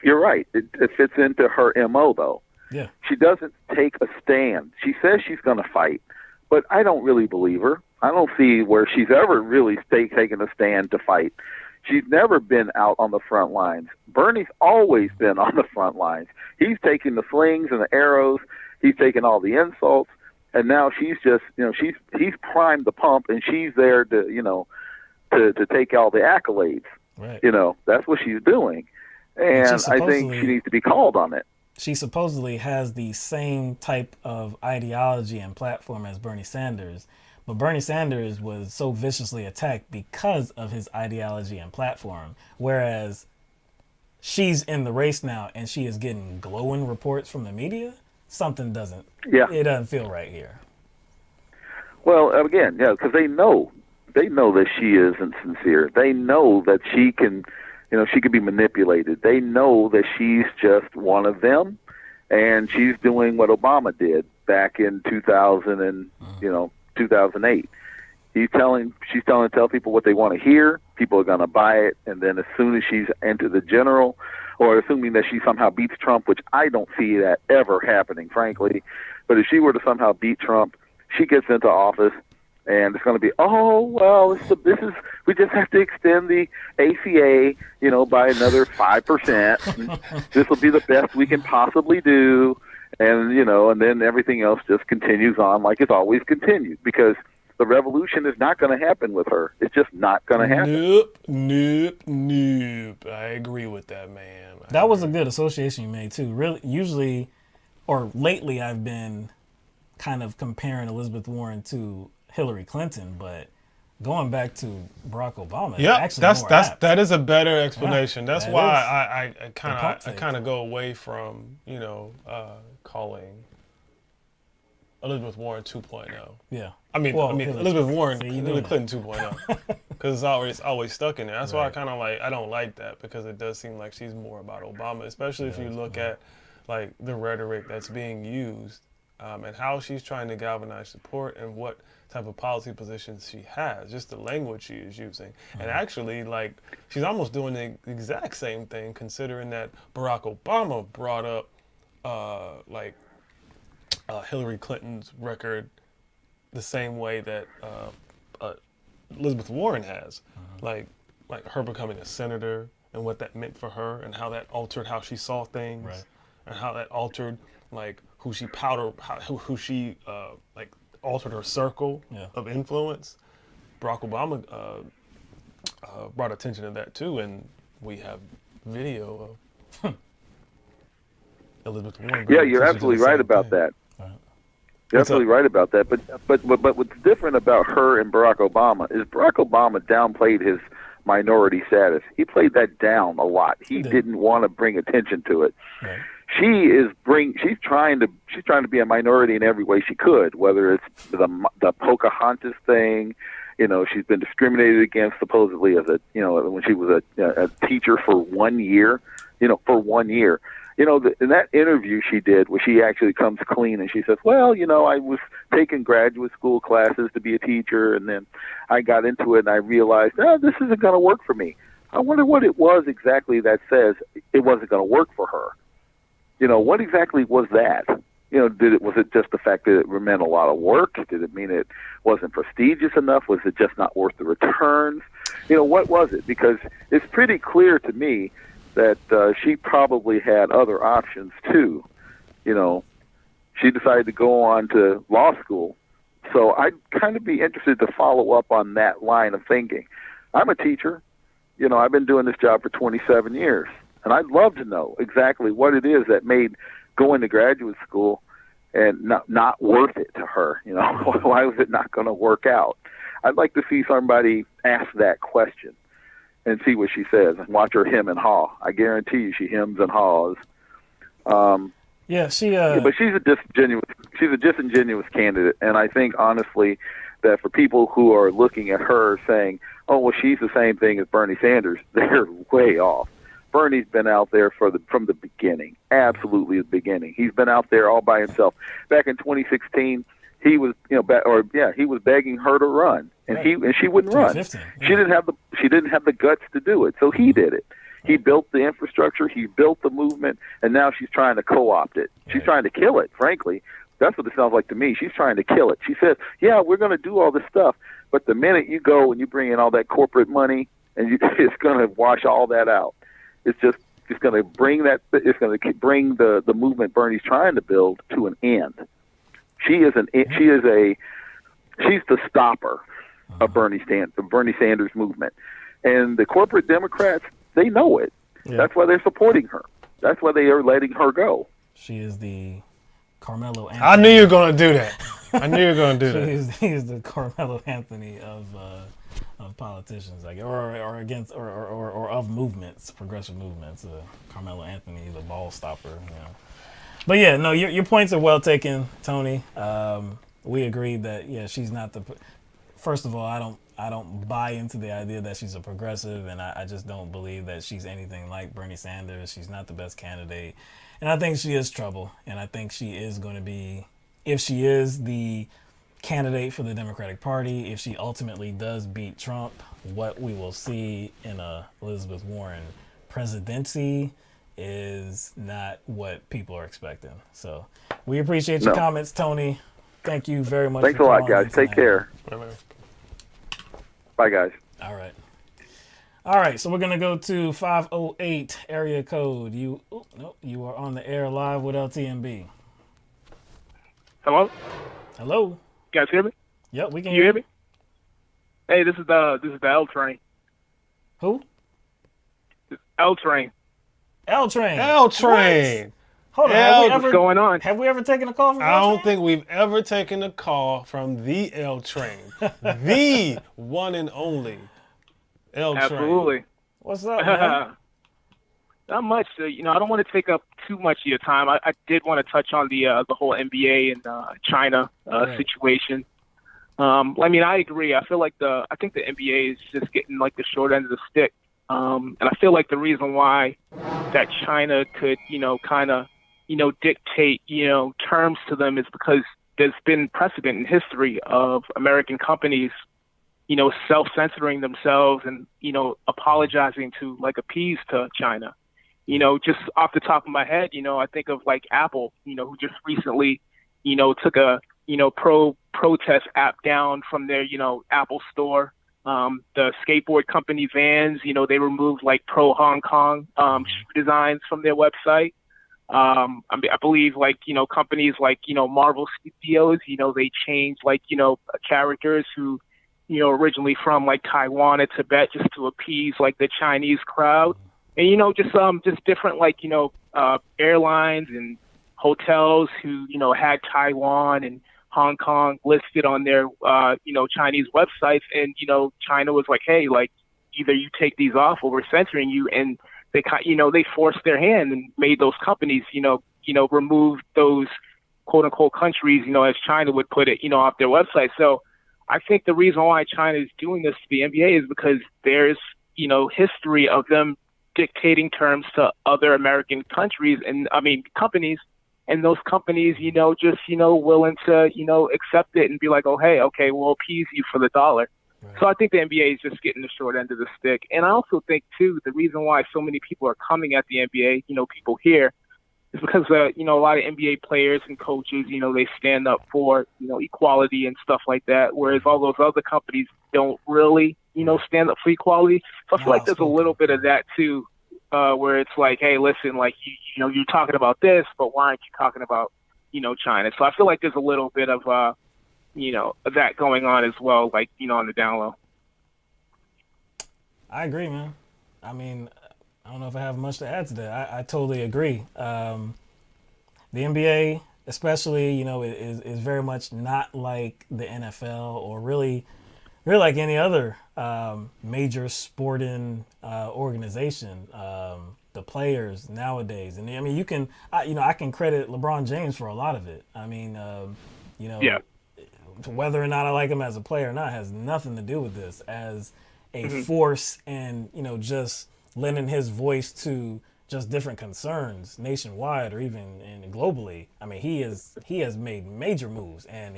you're right. It fits into her MO, though. Yeah. She doesn't take a stand. She says she's going to fight, but I don't really believe her. I don't see where she's ever really taken a stand to fight. She's never been out on the front lines. Bernie's always been on the front lines. He's taking the slings and the arrows. He's taking all the insults, and now she's just, he's primed the pump, and she's there to, to take all the accolades. Right. That's what she's doing. And I think she needs to be called on it. She supposedly has the same type of ideology and platform as Bernie Sanders, but Bernie Sanders was so viciously attacked because of his ideology and platform, whereas she's in the race now and she is getting glowing reports from the media. Something doesn't feel right here. Well, again, because they know that she isn't sincere. They know that she can be manipulated. They know that she's just one of them, and she's doing what Obama did back in 2000 and 2008. She's telling tell people what they want to hear. People are going to buy it, and then as soon as she's into the general, or assuming that she somehow beats Trump, which I don't see that ever happening, frankly. But if she were to somehow beat Trump, she gets into office. And it's going to be, we just have to extend the ACA, by another 5%. This will be the best we can possibly do. And, and then everything else just continues on like it's always continued, because the revolution is not going to happen with her. It's just not going to happen. Nope. I agree with that, man. That was a good association you made, too. Really, usually, or lately, I've been kind of comparing Elizabeth Warren to Hillary Clinton, but going back to Barack Obama, that is a better explanation. That's why I kind of go away from calling Elizabeth Warren 2.0. Yeah, I mean Elizabeth Warren, Hillary Clinton 2.0, because it's always stuck in there. That's why I don't like that, because it does seem like she's more about Obama, especially if you look at like the rhetoric that's being used and how she's trying to galvanize support and what type of policy positions she has, just the language she is using. And actually, like, she's almost doing the exact same thing, considering that Barack Obama brought up Hillary Clinton's record the same way that Elizabeth Warren has. Like her becoming a senator and what that meant for her, and how that altered how she saw things, and how that altered who she altered her circle of influence. Barack Obama brought attention to that too, and we have video of Elizabeth Warren. Yeah, you're absolutely right about that. You're absolutely right about that. But what's different about her and Barack Obama is Barack Obama downplayed his minority status. He played that down a lot. He didn't want to bring attention to it. Right. She's trying to be a minority in every way she could, whether it's the Pocahontas thing. She's been discriminated against supposedly as when she was a teacher for 1 year. For 1 year. In that interview she did, where she actually comes clean and she says, well, I was taking graduate school classes to be a teacher, and then I got into it and I realized, this isn't going to work for me. I wonder what it was exactly that says it wasn't going to work for her. What exactly was that? Was it just the fact that it meant a lot of work? Did it mean it wasn't prestigious enough? Was it just not worth the returns? What was it? Because it's pretty clear to me that she probably had other options too. She decided to go on to law school. So I'd kind of be interested to follow up on that line of thinking. I'm a teacher. I've been doing this job for 27 years. And I'd love to know exactly what it is that made going to graduate school and not worth it to her. Why was it not going to work out? I'd like to see somebody ask that question and see what she says and watch her hem and haw. I guarantee you she hems and haws. But she's a disingenuous candidate. And I think, honestly, that for people who are looking at her saying, oh, well, she's the same thing as Bernie Sanders, they're way off. Bernie's been out there from the beginning, absolutely the beginning. He's been out there all by himself. Back in 2016, he was, he was begging her to run, and she wouldn't run. Yeah. She didn't have the guts to do it, so he did it. He built the infrastructure, he built the movement, and now she's trying to co-opt it. She's trying to kill it, frankly. That's what it sounds like to me. She's trying to kill it. She says, yeah, we're going to do all this stuff, but the minute you go and you bring in all that corporate money, and it's going to wash all that out. It's going to bring the movement Bernie's trying to build to an end. She's the stopper of Bernie Sanders movement, and the corporate Democrats, they know it. Yeah. That's why they're supporting her. That's why they are letting her go. She is the Carmelo Anthony. I knew you were going to do that. I knew you were going to do that. He is the Carmelo Anthony of politicians, or against or of movements, progressive movements. Carmelo Anthony, the ball stopper. But yeah, no, your points are well taken, Tony. We agree that she's not the. First of all, I don't buy into the idea that she's a progressive, and I just don't believe that she's anything like Bernie Sanders. She's not the best candidate, and I think she is trouble, and I think she is going to be, if she is the candidate for the Democratic Party, if she ultimately does beat Trump, what we will see in a Elizabeth Warren presidency is not what people are expecting. So we appreciate your comments, Tony. Thank you very much. Thanks a lot, guys. Take care. Bye, guys. All right. So we're gonna go to 508 area code. You are on the air live with LTMB. Hello. You guys hear me? Yep, we can hear me. Hey, this is the L train. Who? L train. L train. L train. Hold on. What's going on? Have we ever taken a call from I L don't think we've ever taken a call from the L train. The one and only L train. Absolutely. What's up, man? Not much. I don't want to take up too much of your time. I did want to touch on the whole NBA and China situation. I agree. I feel like I think the NBA is just getting like the short end of the stick. And I feel like the reason why that China could, dictate, terms to them is because there's been precedent in history of American companies, self-censoring themselves and, apologizing to appease to China. Just off the top of my head, I think of like Apple, who just recently, took a, pro-protest app down from their, Apple store. The skateboard company Vans, they removed like pro-Hong Kong shoe designs from their website. I believe companies like, Marvel Studios, they changed characters who, originally from like Taiwan and Tibet just to appease like the Chinese crowd. And, just different airlines and hotels who, had Taiwan and Hong Kong listed on their, Chinese websites. And, China was like, hey, either you take these off or we're censoring you. And they, they forced their hand and made those companies, remove those quote unquote countries, as China would put it, off their website. So I think the reason why China is doing this to the NBA is because there's, history of them, dictating terms to other American countries and companies, and those companies, just, willing to, accept it and be like, oh, hey, okay, we'll appease you for the dollar. Right. So I think the NBA is just getting the short end of the stick. And I also think, too, the reason why so many people are coming at the NBA, people here, is because, a lot of NBA players and coaches, they stand up for, equality and stuff like that, whereas all those other companies don't really, stand up for equality. So I feel like there's a little bit of that, too, where it's like, hey, listen, like, you're talking about this, but why aren't you talking about, China? So I feel like there's a little bit of, that going on as well, like, on the down low. I agree, man. I mean, I don't know if I have much to add to that. I totally agree. The NBA, especially, is very much not like the NFL or really like any other major sporting organization. The players nowadays, and I mean, I can credit LeBron James for a lot of it. I mean, yeah. Whether or not I like him as a player or not has nothing to do with this. As a force and, just lending his voice to just different concerns nationwide or even globally. I mean, he has made major moves, and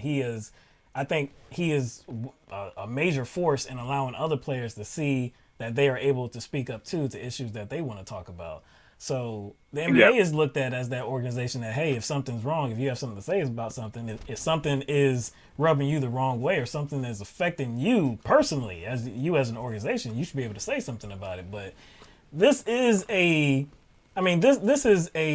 I think he is a major force in allowing other players to see that they are able to speak up to issues that they want to talk about. So the NBA is looked at as that organization that, hey, if something's wrong, if you have something to say about something, if something is rubbing you the wrong way or something is affecting you personally, as an organization, you should be able to say something about it. But this is a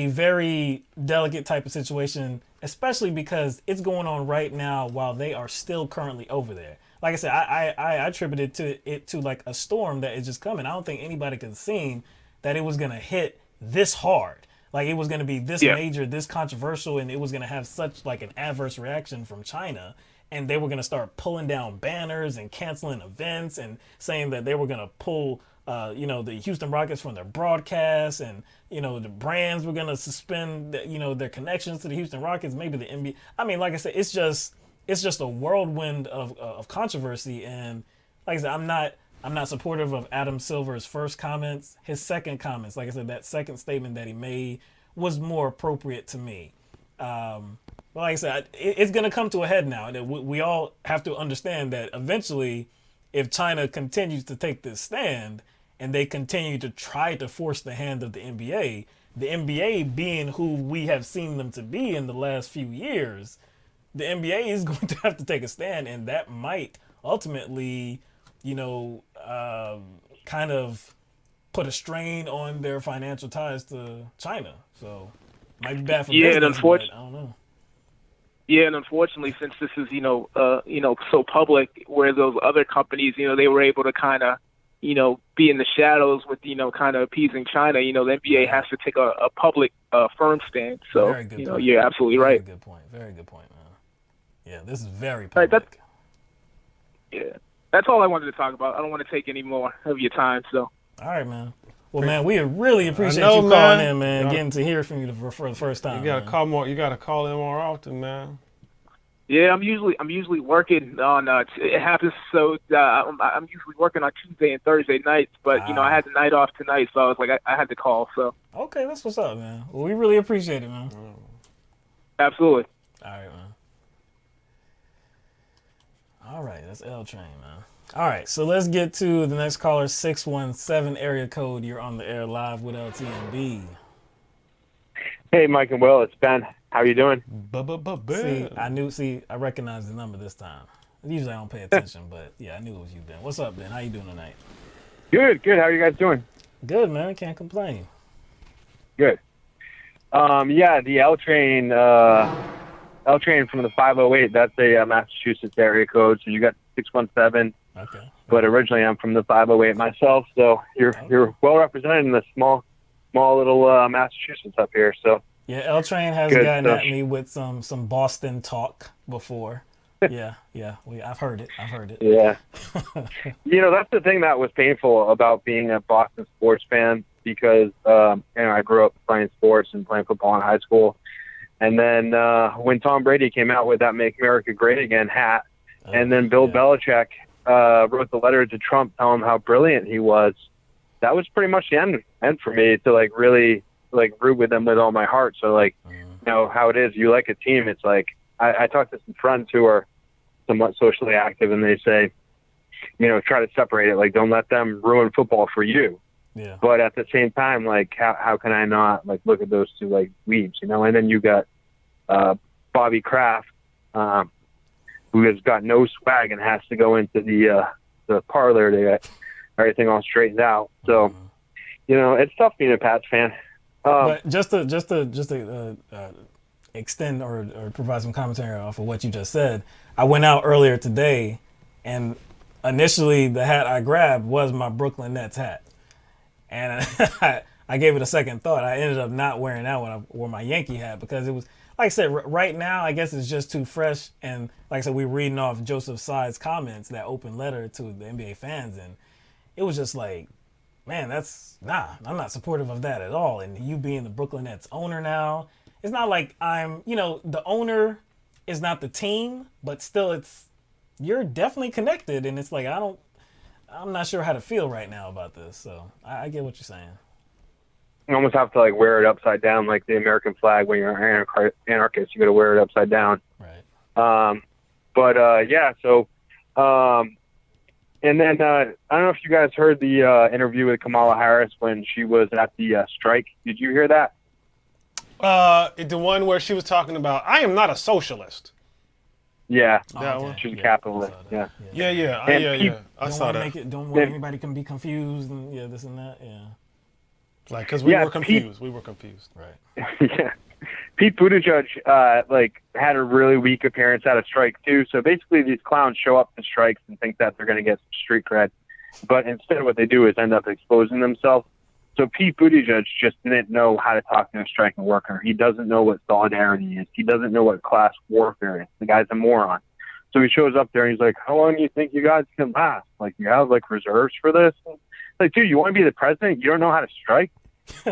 very delicate type of situation, especially because it's going on right now while they are still currently over there. Like I said, I attributed it to like a storm that is just coming. I don't think anybody could have seen that it was going to hit this hard. Like it was going to be this major, this controversial, and it was going to have such like an adverse reaction from China. And they were going to start pulling down banners and canceling events and saying that they were going to pull, the Houston Rockets from their broadcasts, and, the brands were going to suspend, their connections to the Houston Rockets, maybe the NBA. I mean, like I said, it's just a whirlwind of controversy. And like I said, I'm not supportive of Adam Silver's first comments. His second comments, like I said, that second statement that he made was more appropriate to me. But like I said, it's going to come to a head now. We all have to understand that eventually, if China continues to take this stand and they continue to try to force the hand of the NBA being who we have seen them to be in the last few years, the NBA is going to have to take a stand, and that might ultimately, kind of put a strain on their financial ties to China. So might be bad for business, but I don't know. Yeah, and unfortunately, since this is, so public, where those other companies, they were able to kind of, be in the shadows with, kind of appeasing China, the NBA has to take a public, firm stand. So, you're absolutely right. Very good point. Very good point, man. Yeah, this is very public. That's all I wanted to talk about. I don't want to take any more of your time. So. All right, man. Well, man, we really appreciate you calling in, man. Getting to hear from you for the first time. You gotta call more. You gotta call in more often, man. Yeah, I'm usually working on. It happens so I'm usually working on Tuesday and Thursday nights, but I had the night off tonight, so I was like, I had to call. So. Okay, that's what's up, man. Well, we really appreciate it, man. Absolutely. All right, man. All right, that's L Train, man. All right, so let's get to the next caller, 617 area code. You're on the air live with LTMB. Hey, Mike and Will, it's Ben. How you doing? See, I recognized the number this time. Usually I don't pay attention, but yeah, I knew it was you, Ben. What's up, Ben? How you doing tonight? Good. How are you guys doing? Good, man. Can't complain. Good. The L Train from the 508, that's a Massachusetts area code, so you got 617. Okay. But originally I'm from the 508 myself, so you're well represented in the small little Massachusetts up here. So yeah, L Train has gotten at me with some Boston talk before. Yeah, I've heard it. Yeah. That's the thing that was painful about being a Boston sports fan, because I grew up playing sports and playing football in high school, and then when Tom Brady came out with that "Make America Great Again" hat. And then Bill Belichick wrote the letter to Trump telling him how brilliant he was. that was pretty much the end for me to like really like root with them with all my heart. So like, you know how it is. You like a team. It's like I talk to some friends who are somewhat socially active, and they say, you know, try to separate it. Like, don't let them ruin football for you. Yeah. But at the same time, like, how can I not like look at those two like weebs, you know? And then you got Bobby Kraft, who has got no swag and has to go into the parlor to get everything all straightened out. So, you know, it's tough being a Pats fan. But just to extend or provide some commentary off of what you just said, I went out earlier today, and initially the hat I grabbed was my Brooklyn Nets hat, and I gave it a second thought. I ended up not wearing that when I wore my Yankee hat because it was, like I said, right now I guess it's just too fresh. And like I said, we're reading off Joseph Tsai's comments, that open letter to the NBA fans, and it was just like, man, I'm not supportive of that at all. And you being the Brooklyn Nets owner now, it's not like I'm, you know, the owner is not the team, but still you're definitely connected. And it's like, I'm not sure how to feel right now about this. So I get what you're saying. You almost have to like wear it upside down, like the American flag. When you're an anarchist, you got to wear it upside down. Right. Yeah. So, and then I don't know if you guys heard the interview with Kamala Harris when she was at the strike. Did you hear that? The one where she was talking about, I am not a socialist. Yeah, that one. She's a capitalist. Yeah. I saw that. Don't want anybody can be confused and this and that. Yeah. Like, because we were confused. We were confused. Right. Yeah. Pete Buttigieg had a really weak appearance at a strike too. So basically, these clowns show up to strikes and think that they're going to get some street cred, but instead, what they do is end up exposing themselves. So Pete Buttigieg just didn't know how to talk to a striking worker. He doesn't know what solidarity is. He doesn't know what class warfare is. The guy's a moron. So he shows up there and he's like, "How long do you think you guys can last? Like, you have like reserves for this?" Like, dude, you want to be the president? You don't know how to strike?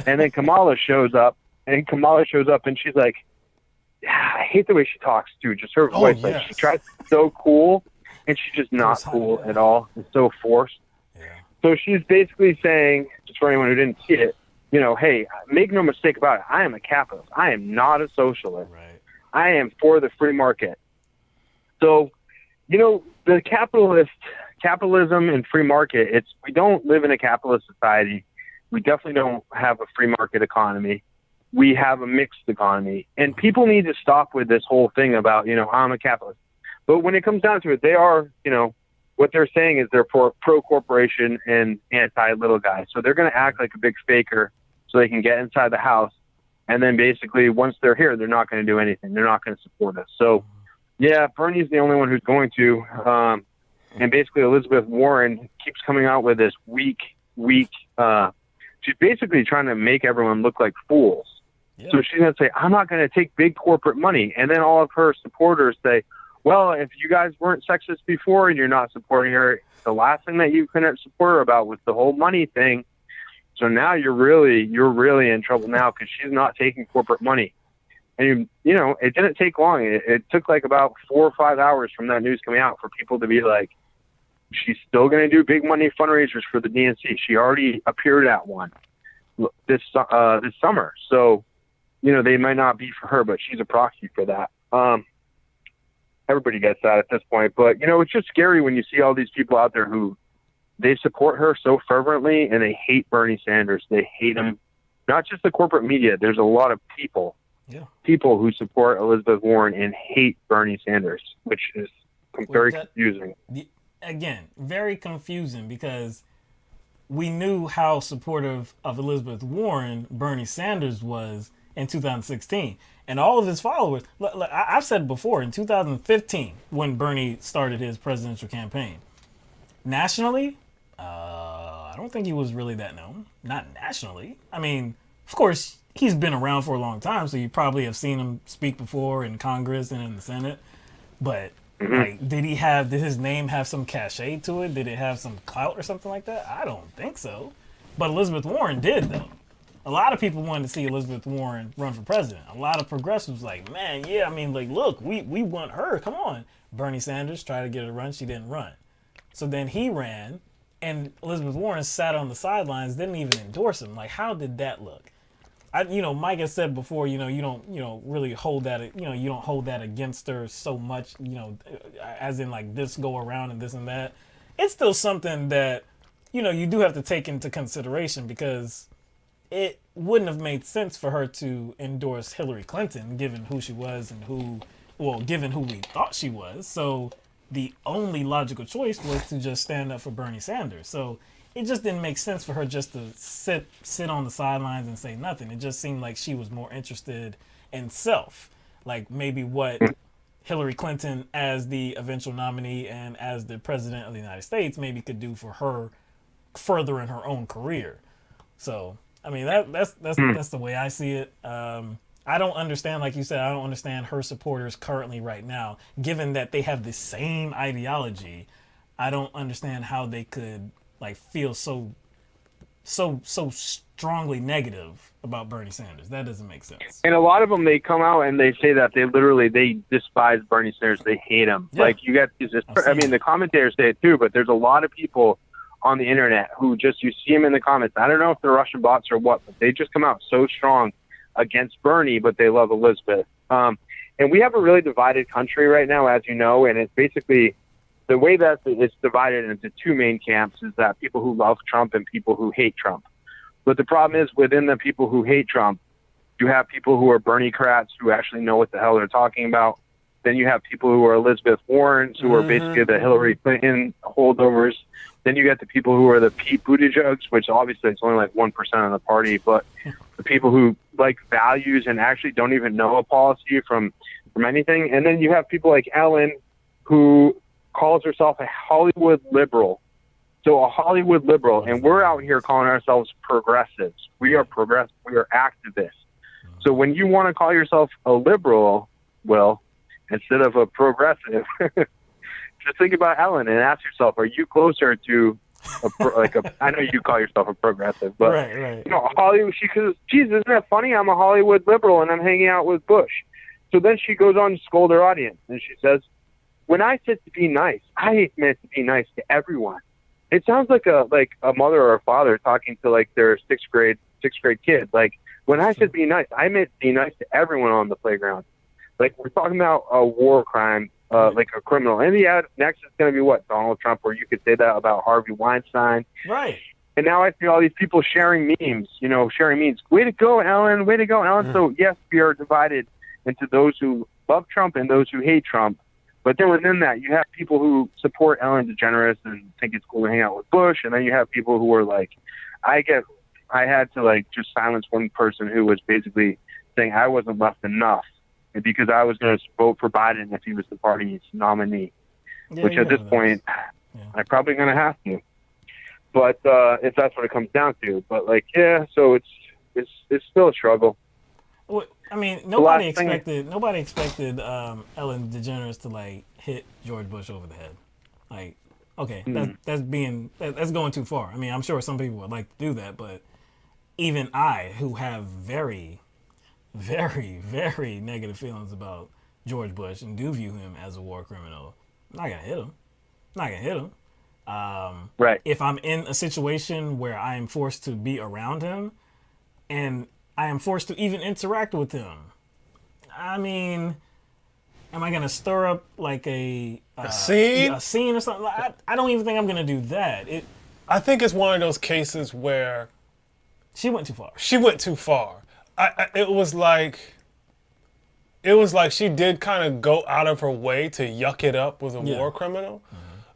And then Kamala shows up. And she's like, yeah, I hate the way she talks, too. Just her voice. Yes. Like, she tries to be so cool, and she's just not cool at all. It's so forced. Yeah. So she's basically saying, just for anyone who didn't see it, you know, hey, make no mistake about it. I am a capitalist. I am not a socialist. Right. I am for the free market. So, you know, the capitalism and free market, we don't live in a capitalist society. We definitely don't have a free market economy. We have a mixed economy, and people need to stop with this whole thing about, you know, I'm a capitalist. But when it comes down to it, they are, you know, what they're saying is they're pro-corporation and anti-little guy. So they're going to act like a big faker so they can get inside the house. And then basically once they're here, they're not going to do anything. They're not going to support us. So, yeah, Bernie's the only one who's going to. And basically Elizabeth Warren keeps coming out with this weak, she's basically trying to make everyone look like fools. Yeah. So she's going to say, I'm not going to take big corporate money. And then all of her supporters say, well, if you guys weren't sexist before and you're not supporting her, the last thing that you couldn't support her about was the whole money thing. So now you're really in trouble now because she's not taking corporate money. And, you know, it didn't take long. It took like about 4 or 5 hours from that news coming out for people to be like, she's still going to do big money fundraisers for the DNC. She already appeared at one this summer. So, you know, they might not be for her, but she's a proxy for that. Everybody gets that at this point. But, you know, it's just scary when you see all these people out there who they support her so fervently and they hate Bernie Sanders. They hate him. Not just the corporate media. There's a lot of people who support Elizabeth Warren and hate Bernie Sanders, which is very confusing. Again, very confusing because we knew how supportive of Elizabeth Warren Bernie Sanders was in 2016. And all of his followers, I've said before, in 2015, when Bernie started his presidential campaign, nationally, I don't think he was really that known. Not nationally. I mean, of course, he's been around for a long time, so you probably have seen him speak before in Congress and in the Senate. But like, did his name have some cachet to it? Did it have some clout or something like that? I don't think so. But Elizabeth Warren did, though. A lot of people wanted to see Elizabeth Warren run for president. A lot of progressives like, man, yeah, I mean, like, look, we want her. Come on. Bernie Sanders tried to get her to run. She didn't run. So then he ran, and Elizabeth Warren sat on the sidelines, didn't even endorse him. Like, how did that look? Mike has said before, you don't really hold that, you don't hold that against her so much, as in like this go around and this and that. It's still something that, you do have to take into consideration, because it wouldn't have made sense for her to endorse Hillary Clinton, given who she was and given who we thought she was. So the only logical choice was to just stand up for Bernie Sanders. So it just didn't make sense for her just to sit on the sidelines and say nothing. It just seemed like she was more interested in self, like maybe what Hillary Clinton, as the eventual nominee and as the president of the United States, maybe could do for her further in her own career. So, I mean, that's the way I see it. I don't understand, like you said, I don't understand her supporters currently right now, given that they have the same ideology. I don't understand how they could feel so strongly negative about Bernie Sanders. That doesn't make sense. And a lot of them, they come out and they say that they despise Bernie Sanders. They hate him. Yeah. Like, you got the commentators say it too, but there's a lot of people on the internet who you see them in the comments. I don't know if they're Russian bots or what, but they just come out so strong against Bernie, but they love Elizabeth. And we have a really divided country right now, as you know, and it's basically the way that it's divided into two main camps is that people who love Trump and people who hate Trump. But the problem is, within the people who hate Trump, you have people who are Bernie-crats who actually know what the hell they're talking about. Then you have people who are Elizabeth Warrens, who are basically the Hillary Clinton holdovers. Then you get the people who are the Pete Buttigieg, which obviously it's only like 1% of the party, but the people who like values and actually don't even know a policy from anything. And then you have people like Ellen, who calls herself a Hollywood liberal. So a Hollywood liberal, and we're out here calling ourselves progressives. We are progressive. We are activists. So when you want to call yourself a liberal, well, instead of a progressive, just think about Ellen and ask yourself, are you closer to I know you call yourself a progressive, but right. Hollywood, she goes, geez, isn't that funny? I'm a Hollywood liberal and I'm hanging out with Bush. So then she goes on to scold her audience and she says, when I said to be nice, I meant to be nice to everyone. It sounds like a mother or a father talking to their sixth grade kid. Like, when I said be nice, I meant be nice to everyone on the playground. Like, we're talking about a war crime, like a criminal. And next is going to be what? Donald Trump, where you could say that about Harvey Weinstein. Right. And now I see all these people sharing memes, Way to go, Ellen. Way to go, Ellen. So, yes, we are divided into those who love Trump and those who hate Trump. But then within that, you have people who support Ellen DeGeneres and think it's cool to hang out with Bush. And then you have people who are like, I had to just silence one person who was basically saying I wasn't left enough because I was going to vote for Biden if he was the party's nominee, which at this point, I'm probably going to have to. But if that's what it comes down to. But so it's still a struggle. Well, I mean, nobody expected Ellen DeGeneres to hit George Bush over the head. Okay, that's going too far. I mean, I'm sure some people would like to do that, but even I, who have very, very, very negative feelings about George Bush and do view him as a war criminal, I'm not gonna hit him. Right. If I'm in a situation where I am forced to be around him and I am forced to even interact with him, I mean, am I going to stir up a scene? A scene or something? I don't even think I'm going to do that. I think it's one of those cases where she went too far. It was like she did kind of go out of her way to yuck it up with a war criminal.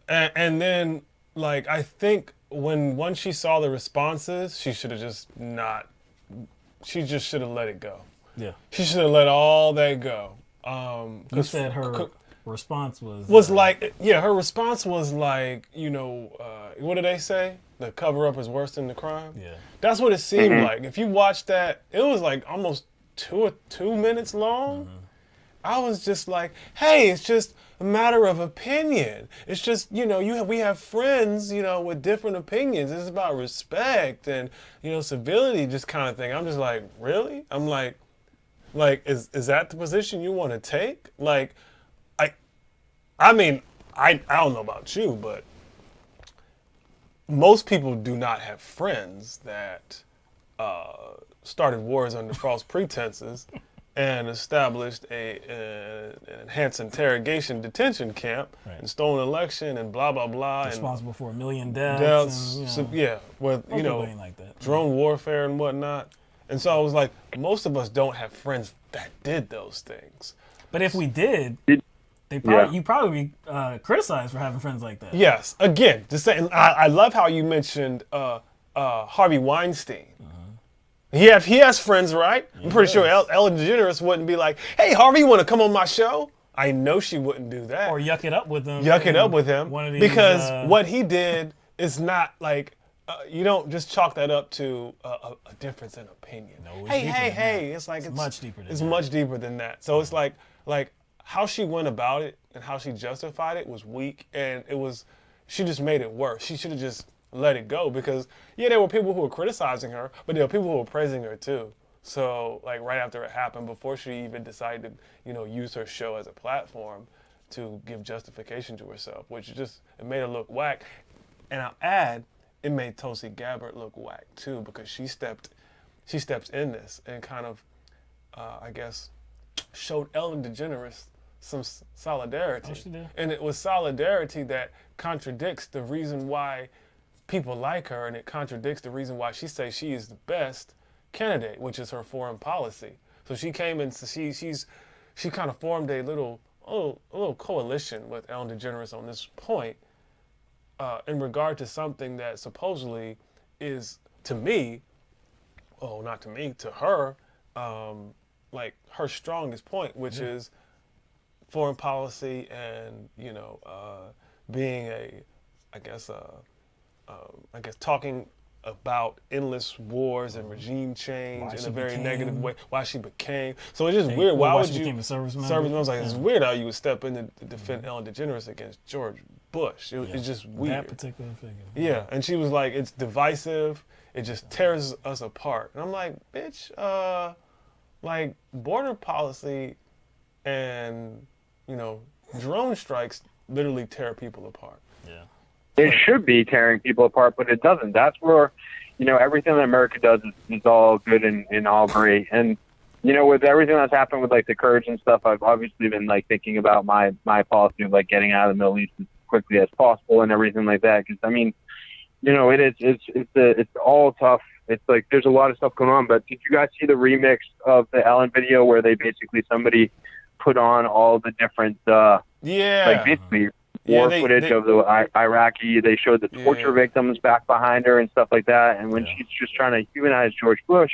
Mm-hmm. And then, I think once she saw the responses, she should have she just should have let it go. Yeah. She should have let all that go. You said her response was... her response was what do they say? The cover-up is worse than the crime? Yeah. That's what it seemed like. If you watch that, it was almost 2 minutes long. Mm-hmm. I was just like, hey, it's just a matter of opinion. It's just, we have friends, with different opinions. It's about respect and, civility, just kind of thing. I'm just like, really? I'm like, is that the position you want to take? I mean, I don't know about you, but most people do not have friends that started wars under false pretenses and established an enhanced interrogation detention camp and stole an election and blah, blah, blah. Responsible for 1 million deaths. With, like that. drone warfare and whatnot. And so I was like, most of us don't have friends that did those things. But if we did, you'd probably be criticized for having friends like that. Yes. Again, just saying, I love how you mentioned Harvey Weinstein. He has friends, right? I'm pretty sure Ellen DeGeneres wouldn't be like, "Hey, Harvey, you want to come on my show?" I know she wouldn't do that. Or yuck it up with him. Because what he did is not like, you don't just chalk that up to a difference in opinion. No, hey, it's like it's much deeper than that. It's much deeper than that. So it's like how she went about it and how she justified it was weak, and she just made it worse. She should have just let it go, because there were people who were criticizing her, but there were people who were praising her too. So like right after it happened, before she even decided to use her show as a platform to give justification to herself, which it made her look whack. And I'll add, it made Tulsi Gabbard look whack too, because she steps in this and kind of I guess showed Ellen DeGeneres some solidarity. Oh, she did. And it was solidarity that contradicts the reason why people like her, and it contradicts the reason why she says she is the best candidate, which is her foreign policy. So she came and she kind of formed a little coalition with Ellen DeGeneres on this point in regard to something that supposedly is, to me, not to me, to her, like her strongest point, which is foreign policy and being I guess talking about endless wars and regime change in a very negative way. Why she became. So it's just weird. Why would you became a service member? I was like, it's weird how you would step in to defend Ellen DeGeneres against George Bush. It's just weird. That particular figure. Yeah, and she was like, it's divisive. It just tears us apart. And I'm like, bitch, like border policy and drone strikes literally tear people apart. Yeah. It should be tearing people apart, but it doesn't. That's where, everything that America does is all good and all great. And, with everything that's happened with like the Kurds and stuff, I've obviously been like thinking about my policy of like getting out of the Middle East as quickly as possible and everything like that. Because I mean, it's all tough. It's like there's a lot of stuff going on. But did you guys see the remix of the Ellen video where they basically somebody put on all the different like basically war footage of the Iraqi? They showed the torture victims back behind her and stuff like that. And when she's just trying to humanize George Bush,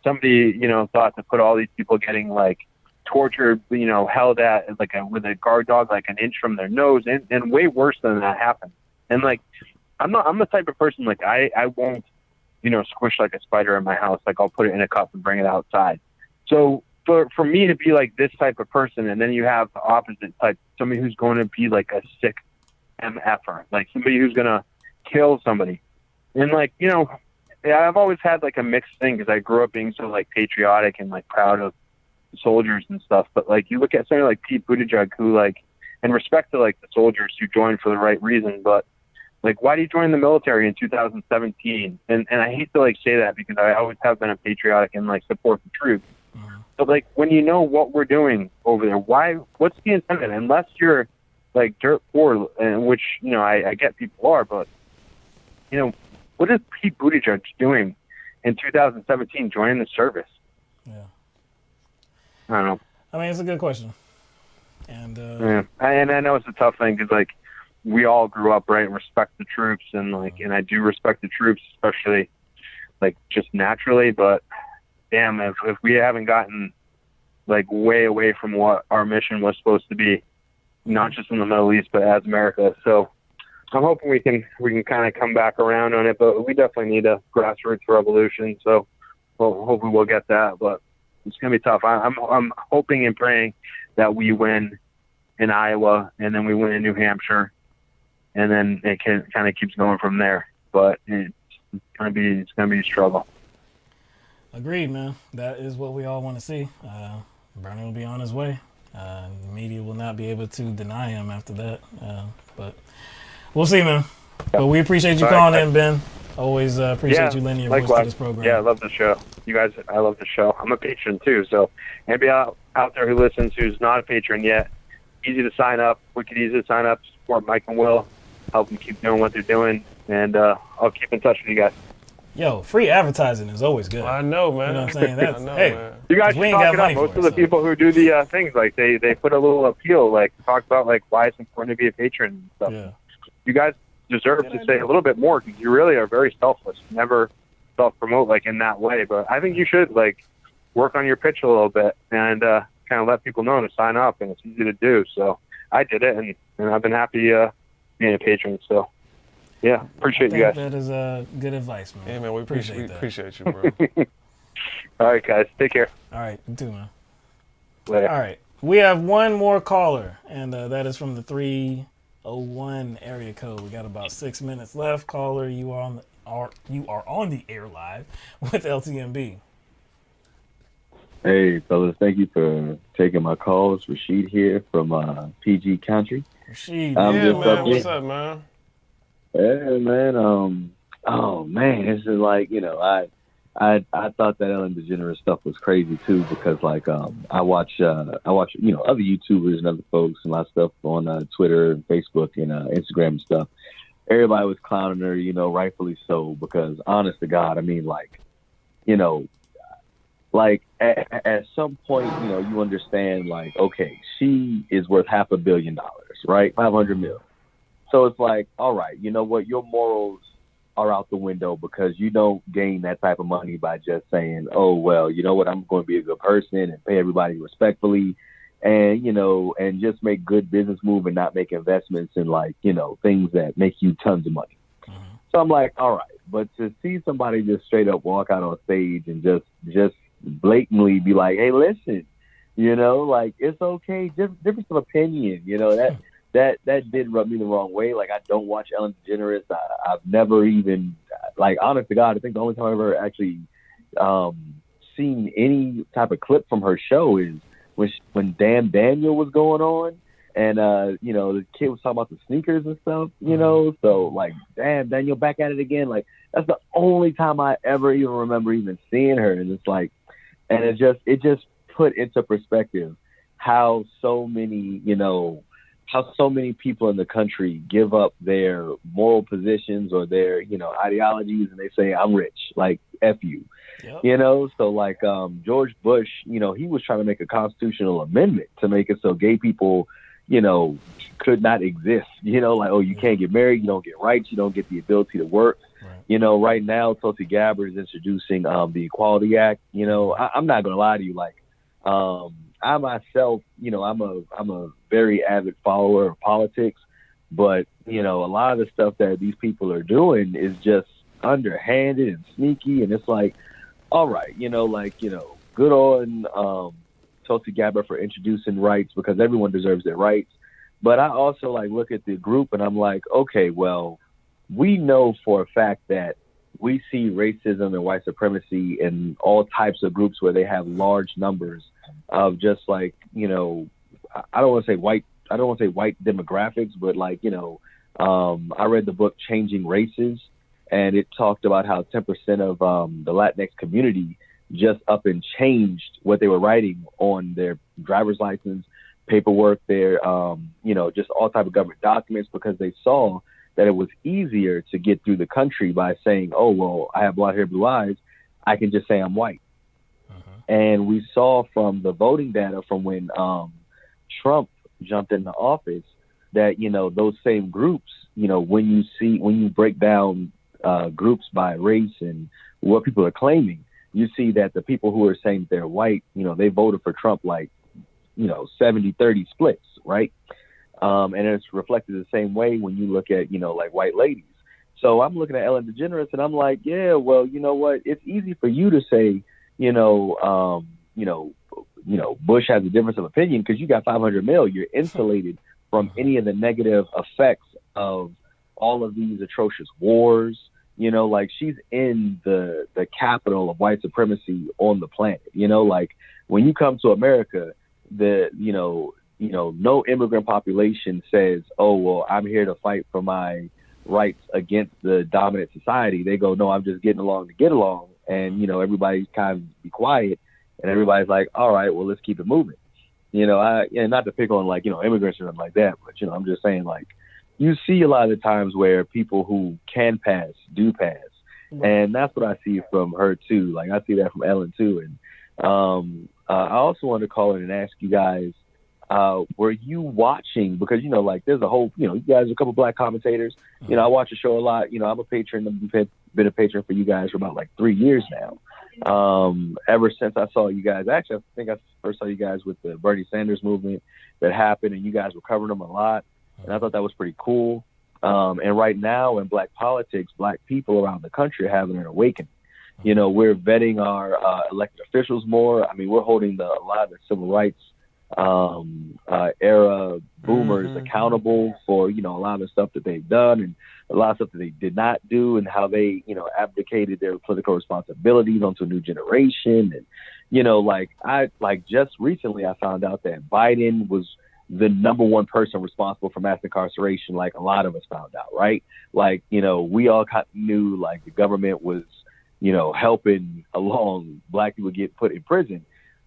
somebody thought to put all these people getting like tortured, held at like with a guard dog like an inch from their nose, and way worse than that happened. And like I'm the type of person like I won't squish like a spider in my house. Like I'll put it in a cup and bring it outside. So for me to be like this type of person, and then you have the opposite type, somebody who's going to be like a sick MFer, like somebody who's going to kill somebody. And like, I've always had like a mixed thing because I grew up being so like patriotic and like proud of soldiers and stuff. But like you look at somebody like Pete Buttigieg, who like, in respect to like the soldiers who joined for the right reason, but like, why did he join the military in 2017? And I hate to like say that because I always have been a patriotic and like support the troops. But like when you know what we're doing over there, what's the incentive? Unless you're like dirt poor, and which I get people are, but what is Pete Buttigieg doing in 2017 joining the service? Yeah, I don't know. I mean, it's a good question, and and I know it's a tough thing because like we all grew up right and respect the troops, and like and I do respect the troops, especially like just naturally, but. Damn, if we haven't gotten like way away from what our mission was supposed to be, not just in the Middle East, but as America. So I'm hoping we can kind of come back around on it, but we definitely need a grassroots revolution. So hopefully we'll get that, but it's going to be tough. I'm hoping and praying that we win in Iowa and then we win in New Hampshire, and then it kind of keeps going from there. But it's going to be a struggle. Agreed, man. That is what we all want to see. Bernie will be on his way. The media will not be able to deny him after that. But we'll see, man. But we appreciate you All right, calling guys. in, Ben. Always appreciate you lending your voice to likewise. this program. Yeah, I love the show. You guys, I love the show. I'm a patron too, so anybody out there who listens who's not a patron yet, easy to sign up. Wicked easy to sign up. Support Mike and Will. Help them keep doing what they're doing, and I'll keep in touch with you guys. Yo, free advertising is always good. I know, man. You know what I'm saying? That's, I know, hey, man. You guys 'cause we should ain't talk got it up. money Most for of it, the people who do the things, like they put a little appeal, like talk about like why it's important to be a patron and stuff. Yeah. You guys deserve to say a little bit more because you really are very selfless. Never self-promote like in that way, but I think you should like work on your pitch a little bit and kind of let people know to sign up, and it's easy to do. So I did it, and I've been happy being a patron. So yeah, appreciate you guys. That is good advice, man. Yeah, man, we appreciate you, bro. All right, guys, take care. All right, you too, man. Later. All right, we have one more caller, and that is from the 301 area code. We got about 6 minutes left. Caller, you are on the air live with LTMB. Hey, fellas, thank you for taking my calls. Rashid here from PG Country. Rashid, man, what's up, man? Yeah, man. Oh man, it's just like, you know, I thought that Ellen DeGeneres stuff was crazy too, because like I watch other YouTubers and other folks and a lot of stuff on Twitter and Facebook and Instagram and stuff. Everybody was clowning her, you know, rightfully so, because honest to God, I mean, like, you know, like at some point, you know, you understand, like, okay, she is worth $500 million, right? 500 mil. So it's like, all right, you know what? Your morals are out the window, because you don't gain that type of money by just saying, oh, well, you know what? I'm going to be a good person and pay everybody respectfully, and, you know, and just make good business move and not make investments in, like, you know, things that make you tons of money. So I'm like, all right, but to see somebody just straight up walk out on stage and just blatantly be like, hey, listen, you know, like, it's okay, just difference of opinion, you know, that did rub me the wrong way. Like, I don't watch Ellen DeGeneres. I've never even, like, honest to God, I think the only time I've ever actually seen any type of clip from her show is when Dan Daniel was going on, and you know, the kid was talking about the sneakers and stuff, you know. So like, damn, Daniel back at it again. Like, that's the only time I ever even remember even seeing her, and it's like, and it just put into perspective how so many people in the country give up their moral positions or their, you know, ideologies, and they say, I'm rich, like, F you. Yep. You know, so like George Bush, you know, he was trying to make a constitutional amendment to make it so gay people, you know, could not exist. You know, like, oh, you can't get married, you don't get rights, you don't get the ability to work. Right. You know, right now, Tulsi Gabbard is introducing the Equality Act. You know, I'm not going to lie to you, like, I myself, you know, I'm a very avid follower of politics, but, you know, a lot of the stuff that these people are doing is just underhanded and sneaky, and it's like, all right, you know, like, you know, good on Tulsi Gabbard for introducing rights, because everyone deserves their rights. But I also, like, look at the group and I'm like, okay, well, we know for a fact that we see racism and white supremacy in all types of groups where they have large numbers of just, like, you know, I don't want to say white demographics, but, like, you know, I read the book Changing Races, and it talked about how 10% of the Latinx community just up and changed what they were writing on their driver's license, paperwork, their, you know, just all type of government documents, because they saw that it was easier to get through the country by saying, oh, well, I have blonde hair, blue eyes, I can just say I'm white. And we saw from the voting data from when Trump jumped into office that, you know, those same groups, you know, when you break down groups by race and what people are claiming, you see that the people who are saying they're white, you know, they voted for Trump, like, you know, 70-30 splits, right? And it's reflected the same way when you look at, you know, like, white ladies. So I'm looking at Ellen DeGeneres and I'm like, yeah, well, you know what? It's easy for you to say, Bush has a difference of opinion because you got 500 mil. You're insulated from any of the negative effects of all of these atrocious wars. You know, like, she's in the capital of white supremacy on the planet. You know, like, when you come to America, no immigrant population says, oh, well, I'm here to fight for my rights against the dominant society. They go, no, I'm just getting along to get along. And, you know, everybody kind of be quiet and everybody's like, all right, well, let's keep it moving. You know, and not to pick on like, you know, immigrants or nothing like that, but, you know, I'm just saying like you see a lot of the times where people who can pass do pass. And that's what I see from her too. Like I see that from Ellen too. And I also wanted to call in and ask you guys, were you watching, because, you know, like there's a whole, you know, you guys are a couple black commentators, you know, I watch the show a lot, you know, I'm a patron, I've been a patron for you guys for about like 3 years now. Ever since I saw you guys, actually, I think I first saw you guys with the Bernie Sanders movement that happened, and you guys were covering them a lot. And I thought that was pretty cool. And right now in black politics, black people around the country are having an awakening. You know, we're vetting our elected officials more. I mean, we're holding a lot of the civil rights era boomers accountable for, you know, a lot of the stuff that they've done and a lot of stuff that they did not do, and how they, you know, abdicated their political responsibilities onto a new generation. And, you know, like just recently I found out that Biden was the number one person responsible for mass incarceration, like a lot of us found out, right? Like, you know, we all knew like the government was, you know, helping along black people get put in prison.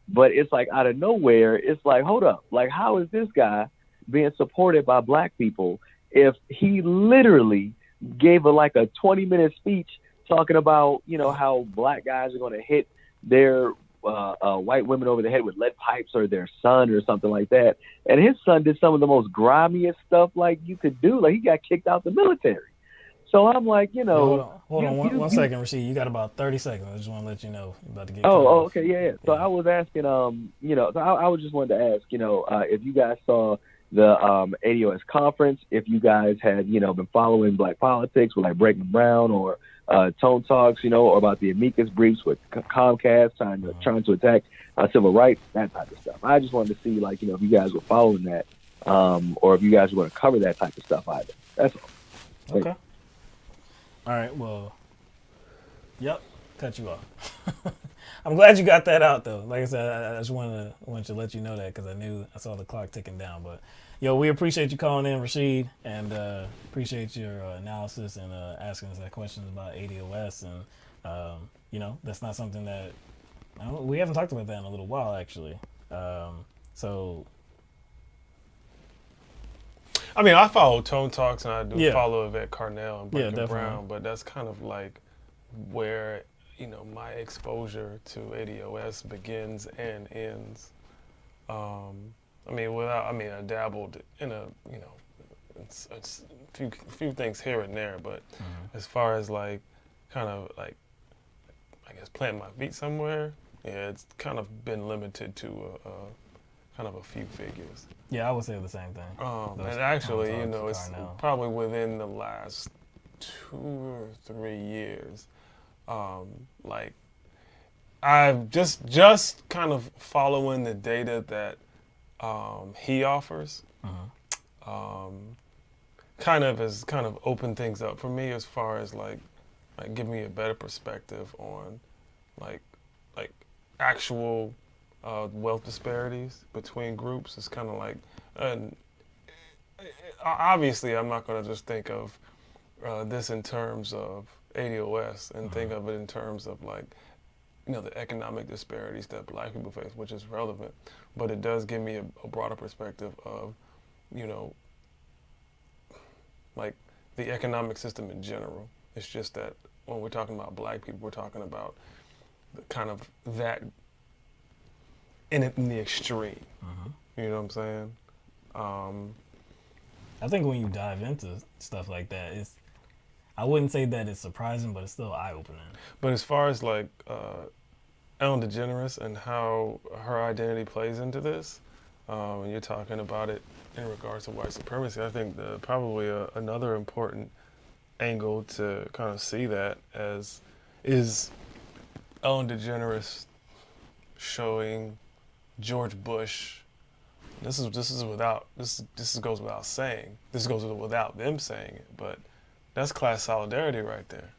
But it's like out of nowhere, it's like, hold up, like how is this guy being supported by black people if he literally gave like a 20-minute speech talking about, you know, how black guys are going to hit their white women over the head with lead pipes or their son or something like that. And his son did some of the most grimiest stuff like you could do. Like he got kicked out the military. So I'm like, you know. Hold on one second, Rasheed. You got about 30 seconds. I just want to let you know you're about to get okay, yeah. So I was asking, you know, so I was just wanted to ask, you know, if you guys saw the ADOS conference, if you guys had, you know, been following black politics with like Breaking Brown or Tone Talks, you know, or about the amicus briefs with Comcast trying to attack civil rights, that type of stuff. I just wanted to see, like, you know, if you guys were following that, or if you guys were going to cover that type of stuff either. That's all. Okay. All right. Well, yep. Cut you off. I'm glad you got that out though. Like I said, I just wanted to let you know that because I saw the clock ticking down. But yo, we appreciate you calling in, Rasheed, and appreciate your analysis and asking us that questions about ADOS. And you know, that's not something that we haven't talked about that in a little while actually. So. I mean, I follow Tone Talks and I do follow Yvette Carnell and Breaking Brown, but that's kind of like where, you know, my exposure to ADOS begins and ends. I mean, I dabbled in a, you know, it's a few things here and there, but as far as like, kind of like, I guess planting my feet somewhere, yeah, it's kind of been limited to kind of a few figures. Yeah, I would say the same thing. And actually, you know, it's probably within the last 2 or 3 years. Like, I've just kind of following the data that he offers. Kind of opened things up for me as far as like giving me a better perspective on like actual wealth disparities between groups. It's kind of like, obviously I'm not going to just think of this in terms of ADOS and think of it in terms of like, you know, the economic disparities that black people face, which is relevant, but it does give me a broader perspective of, you know, like the economic system in general. It's just that when we're talking about black people, we're talking about the kind of that in the extreme. You know what I'm saying? I think when you dive into stuff like that, I wouldn't say that it's surprising, but it's still eye-opening. But as far as like Ellen DeGeneres and how her identity plays into this, when you're talking about it in regards to white supremacy, I think probably another important angle to kind of see that as is Ellen DeGeneres showing George Bush. This goes without saying. This goes without them saying it, but that's class solidarity right there.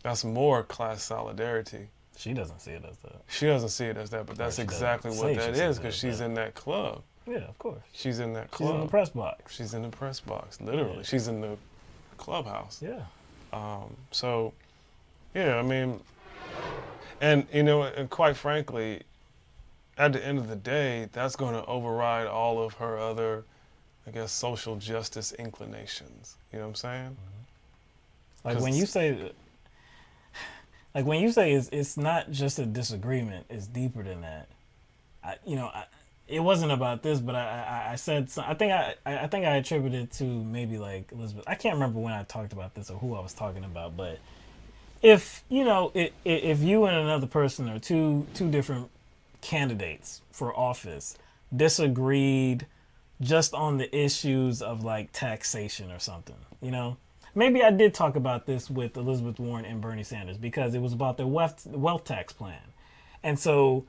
That's more class solidarity. She doesn't see it as that. She doesn't see it as that, but that's exactly what that is because she's in that club. Yeah, of course. She's in that club. She's in the press box. She's in the press box, literally. Yeah. She's in the clubhouse. Yeah. So, yeah, I mean, and you know, and quite frankly, at the end of the day, that's going to override all of her other, I guess, social justice inclinations. You know what I'm saying? Like when you say it's not just a disagreement, it's deeper than that. It wasn't about this, but I said I think I attributed it to maybe like Elizabeth. I can't remember when I talked about this or who I was talking about, but if if you and another person are two different candidates for office disagreed just on the issues of like taxation or something, maybe I did talk about this with Elizabeth Warren and Bernie Sanders because it was about their wealth tax plan. And so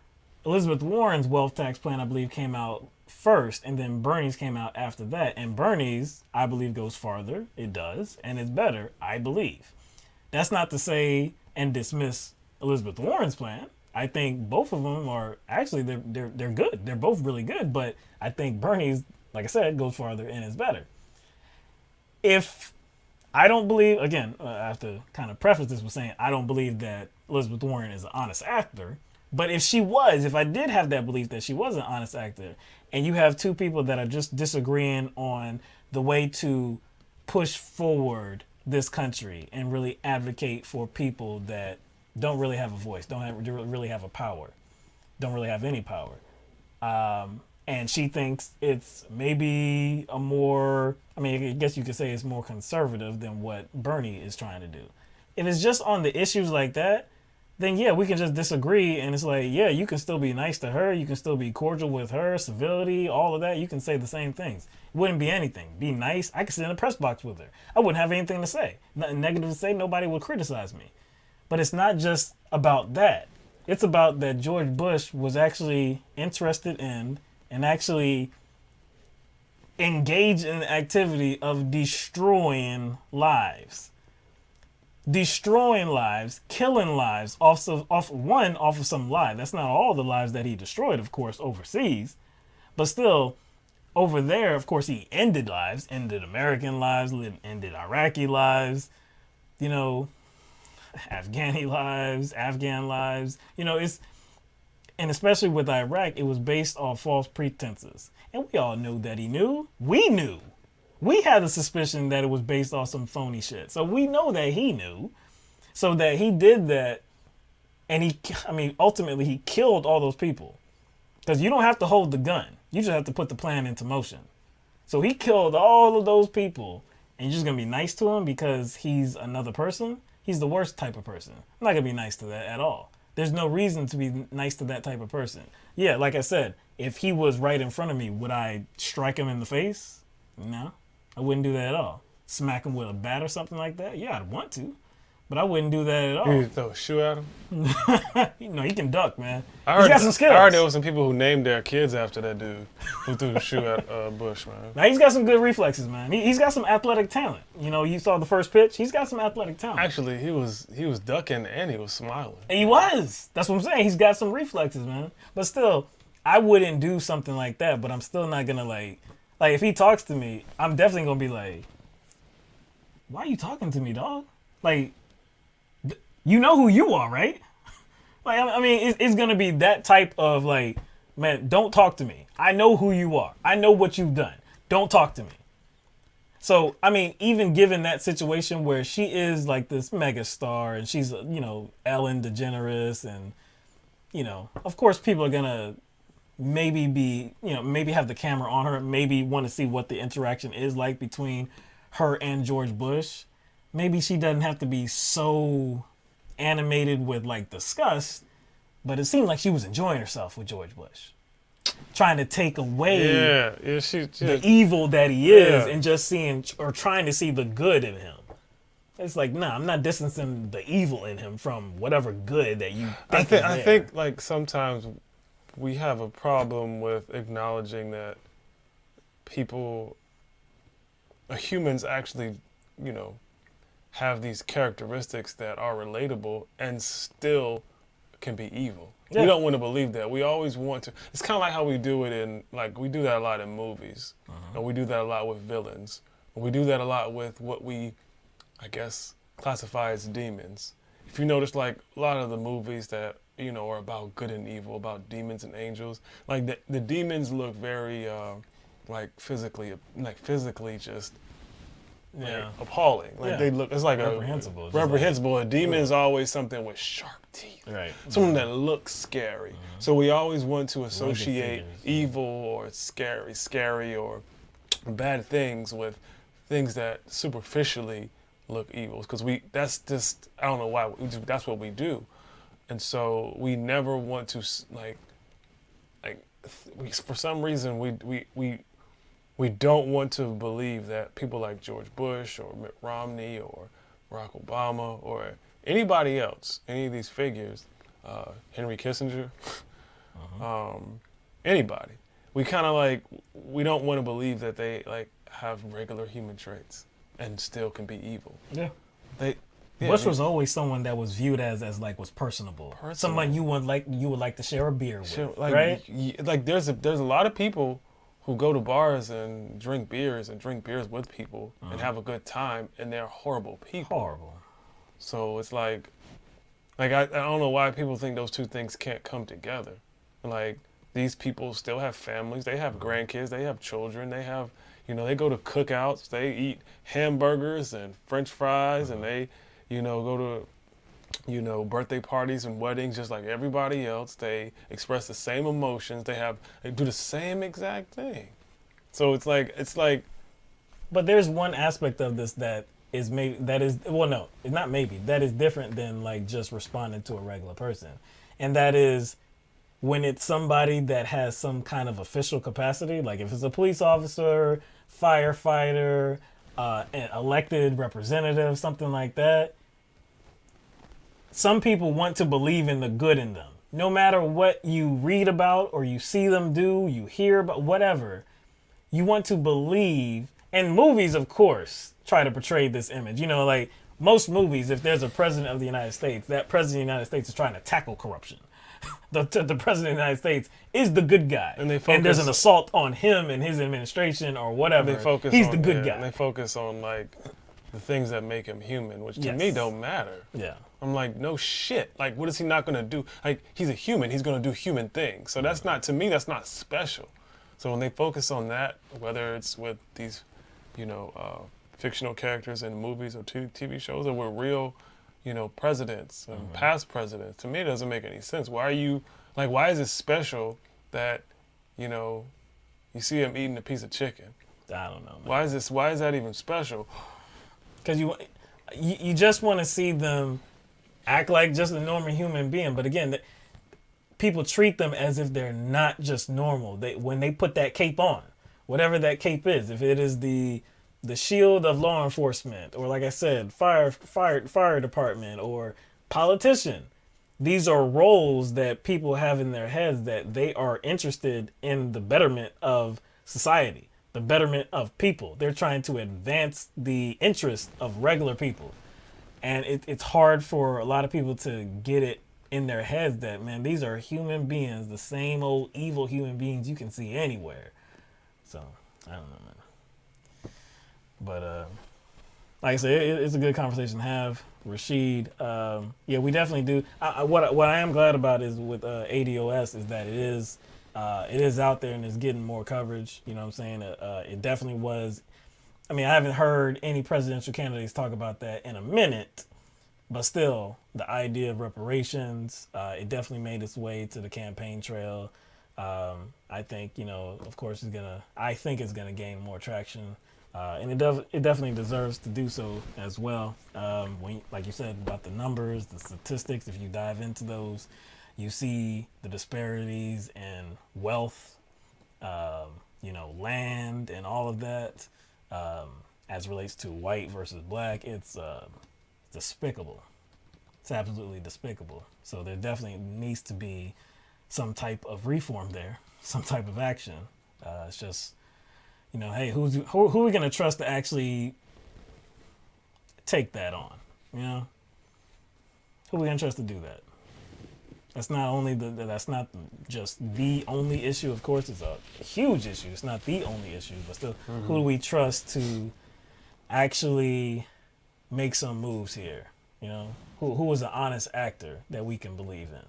Elizabeth Warren's wealth tax plan, I believe, came out first, and then Bernie's came out after that. And Bernie's, I believe, goes farther. It does, and it's better, I believe. That's not to say and dismiss Elizabeth Warren's plan. I think both of them are actually they're good. They're both really good, but I think Bernie's, like I said, goes farther and is better. If I don't believe, again, I have to kind of preface this with saying I don't believe that Elizabeth Warren is an honest actor. But if I did have that belief that she was an honest actor, and you have two people that are just disagreeing on the way to push forward this country and really advocate for people that don't really have a voice, don't really have a power, don't really have any power. And she thinks it's maybe I guess you could say it's more conservative than what Bernie is trying to do. If it's just on the issues like that, then yeah, we can just disagree, and it's like, yeah, you can still be nice to her, you can still be cordial with her, civility, all of that, you can say the same things. It wouldn't be anything. Be nice. I could sit in a press box with her. I wouldn't have anything to say. Nothing negative to say, nobody would criticize me. But it's not just about that. It's about that George Bush was actually interested in and actually engaged in the activity of destroying lives. Destroying lives, killing lives off of some lives. That's not all the lives that he destroyed, of course, overseas. But still, over there, of course, he ended lives, ended American lives, ended Iraqi lives, Afghani lives, Afghan lives. And especially with Iraq, it was based on false pretenses. And we all knew that he knew. We knew. We had the suspicion that it was based off some phony shit. So we know that he knew. So that he did that. And ultimately he killed all those people. Because you don't have to hold the gun. You just have to put the plan into motion. So he killed all of those people. And you're just going to be nice to him because he's another person? He's the worst type of person. I'm not going to be nice to that at all. There's no reason to be nice to that type of person. Yeah, like I said, if he was right in front of me, would I strike him in the face? No. I wouldn't do that at all. Smack him with a bat or something like that? Yeah, I'd want to. But I wouldn't do that at all. You throw a shoe at him? He can duck, man. He's got some skills. I heard there was some people who named their kids after that dude who threw the shoe at Bush, man. Now, he's got some good reflexes, man. He's got some athletic talent. You saw the first pitch. He's got some athletic talent. Actually, he was ducking and he was smiling. He was. That's what I'm saying. He's got some reflexes, man. But still, I wouldn't do something like that, but I'm still not going to, like, if he talks to me, I'm definitely going to be like, why are you talking to me, dog? Like, you know who you are, right? It's going to be that type of, like, man, don't talk to me. I know who you are. I know what you've done. Don't talk to me. So, even given that situation where she is, like, this mega star and she's, Ellen DeGeneres and, of course people are going to maybe maybe have the camera on her, maybe want to see what the interaction is like between her and George Bush. Maybe she doesn't have to be so animated with like disgust, but it seemed like she was enjoying herself with George Bush, trying to take away the evil that he is and just seeing or trying to see the good in him. It's like, nah, I'm not distancing the evil in him from whatever good that you think is there. I think like sometimes we have a problem with acknowledging that humans actually, have these characteristics that are relatable and still can be evil. Yeah. We don't want to believe that. We always want to. It's kind of like how we do it we do that a lot in movies. And we do that a lot with villains. And we do that a lot with what we I guess, classify as demons. If you notice, like, a lot of the movies that, you know, are about good and evil, about demons and angels, like, the demons look very, physically just, appalling. Like, they look, it's like reprehensible. Reprehensible. A demon is always something with sharp teeth. Right. Something that looks scary. So we always want to associate evil or scary or bad things with things that superficially look evil, because that's just, I don't know why, that's what we do. And so we never want to, for some reason we don't want to believe that people like George Bush or Mitt Romney or Barack Obama or anybody else, any of these figures, Henry Kissinger, anybody, we kind of we don't want to believe that they have regular human traits and still can be evil. Yeah. Bush was always someone that was viewed as was personable. Someone you would like to share a beer with, right? Like there's a lot of people who go to bars and drink beers with people and have a good time, and they're horrible people. Horrible. So it's I don't know why people think those two things can't come together. Like, these people still have families, they have grandkids, they have children, they have, they go to cookouts, they eat hamburgers and French fries, and they, go to, birthday parties and weddings just like everybody else. They express the same emotions. They do the same exact thing. So it's like. But there's one aspect of this that is that is different than just responding to a regular person, and that is when it's somebody that has some kind of official capacity, like if it's a police officer, firefighter, an elected representative, something like that. Some people want to believe in the good in them. No matter what you read about or you see them do, you hear about, whatever, you want to believe. And movies, of course, try to portray this image. Like most movies, if there's a president of the United States, that president of the United States is trying to tackle corruption. The president of the United States is the good guy. And there's an assault on him and his administration or whatever. He's the good guy. And they focus on the things that make him human, which to me don't matter. Yeah. I'm like, no shit. Like, what is he not going to do? Like, he's a human. He's going to do human things. So that's not, to me, that's not special. So when they focus on that, whether it's with these, fictional characters in movies or TV shows, or with real, presidents and past presidents, to me, it doesn't make any sense. Why is it special that, you see him eating a piece of chicken? I don't know, man. Why is that even special? Because you just want to see them act like just a normal human being. But again, people treat them as if they're not just normal. When they put that cape on, whatever that cape is, if it is the shield of law enforcement, or like I said, fire department, or politician, these are roles that people have in their heads that they are interested in the betterment of society, the betterment of people. They're trying to advance the interests of regular people. And it's hard for a lot of people to get it in their heads that, man, these are human beings, the same old evil human beings you can see anywhere. So, I don't know, man. But, like I said, it's a good conversation to have. Rashid, we definitely do. What I am glad about is with ADOS is that it is out there and it's getting more coverage. You know what I'm saying? It definitely was. I mean, I haven't heard any presidential candidates talk about that in a minute, but still, the idea of reparations, it definitely made its way to the campaign trail. I think, of course, it's gonna gain more traction, and it definitely deserves to do so as well. Like you said about the numbers, the statistics, if you dive into those, you see the disparities in wealth, land, and all of that. As relates to white versus black, it's despicable. It's absolutely despicable. So there definitely needs to be some type of reform there, some type of action. It's just, hey, who are we going to trust to actually take that on? Who are we going to trust to do that? That's not just the only issue. Of course, it's a huge issue. It's not the only issue, but still, who do we trust to actually make some moves here, you know, who is an honest actor that we can believe in.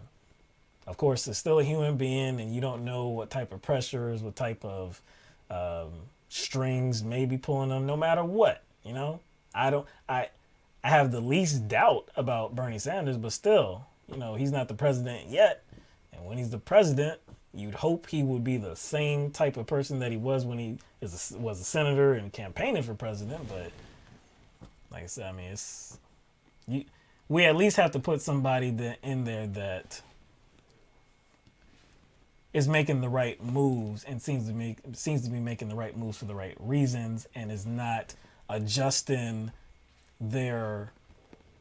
Of course, it's still a human being, and you don't know what type of pressures, what type of strings may be pulling them, no matter what, you know. I have the least doubt about Bernie Sanders, but still, you know, he's not the president yet. And when he's the president, you'd hope he would be the same type of person that he was when he was a senator and campaigning for president. But like I said, I mean, we at least have to put somebody in there that is making the right moves and seems to be making the right moves for the right reasons, and is not adjusting their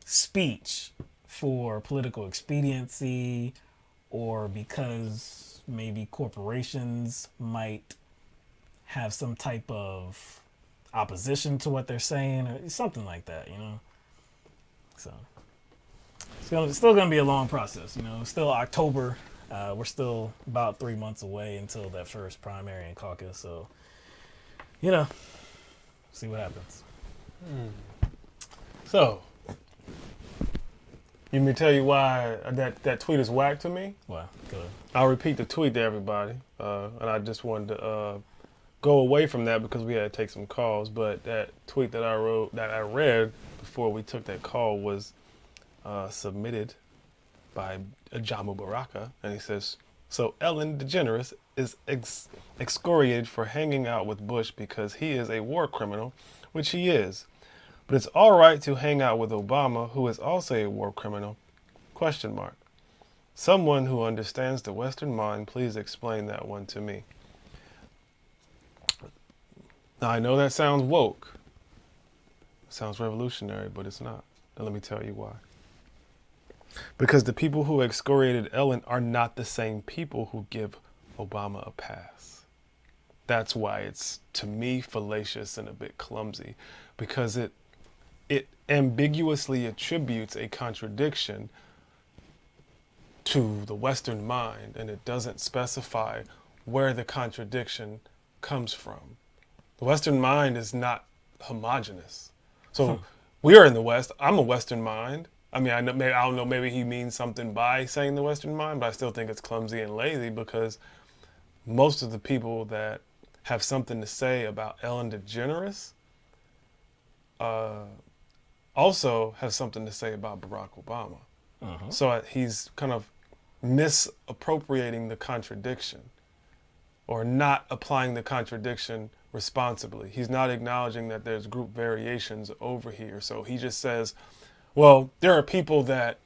speech for political expediency or because maybe corporations might have some type of opposition to what they're saying or something like that, you know. So it's still going to be a long process, you know. It's still October. We're still about 3 months away until that first primary and caucus. So, you know, see what happens. So, you may tell you why that tweet is whack to me? Why? Go ahead. I'll repeat the tweet to everybody. And I just wanted to go away from that because we had to take some calls. But that tweet that I read before we took that call was submitted by Jamu Baraka, and he says, so Ellen DeGeneres is excoriated for hanging out with Bush because he is a war criminal, which he is. But it's all right to hang out with Obama, who is also a war criminal, ? Someone who understands the Western mind, please explain that one to me. Now, I know that sounds woke. It sounds revolutionary, but it's not. And let me tell you why. Because the people who excoriated Ellen are not the same people who give Obama a pass. That's why it's, to me, fallacious and a bit clumsy, because it ambiguously attributes a contradiction to the Western mind, and it doesn't specify where the contradiction comes from. The Western mind is not homogenous. So we are in the West. I'm a Western mind. I mean, I don't know, maybe he means something by saying the Western mind, but I still think it's clumsy and lazy because most of the people that have something to say about Ellen DeGeneres also have something to say about Barack Obama. So he's kind of misappropriating the contradiction or not applying the contradiction responsibly. He's not acknowledging that there's group variations over here. So he just says, well, there are people that,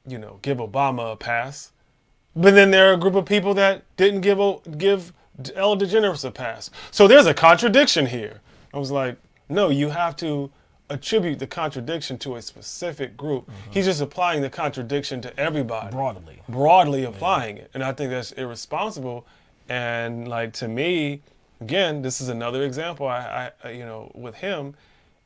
you know, give Obama a pass, but then there are a group of people that didn't give Ellen DeGeneres a pass. So there's a contradiction here. I was like, no, you have to attribute the contradiction to a specific group. He's just applying the contradiction to everybody. Broadly applying it. And I think that's irresponsible. And like, to me, again, this is another example. I you know, with him,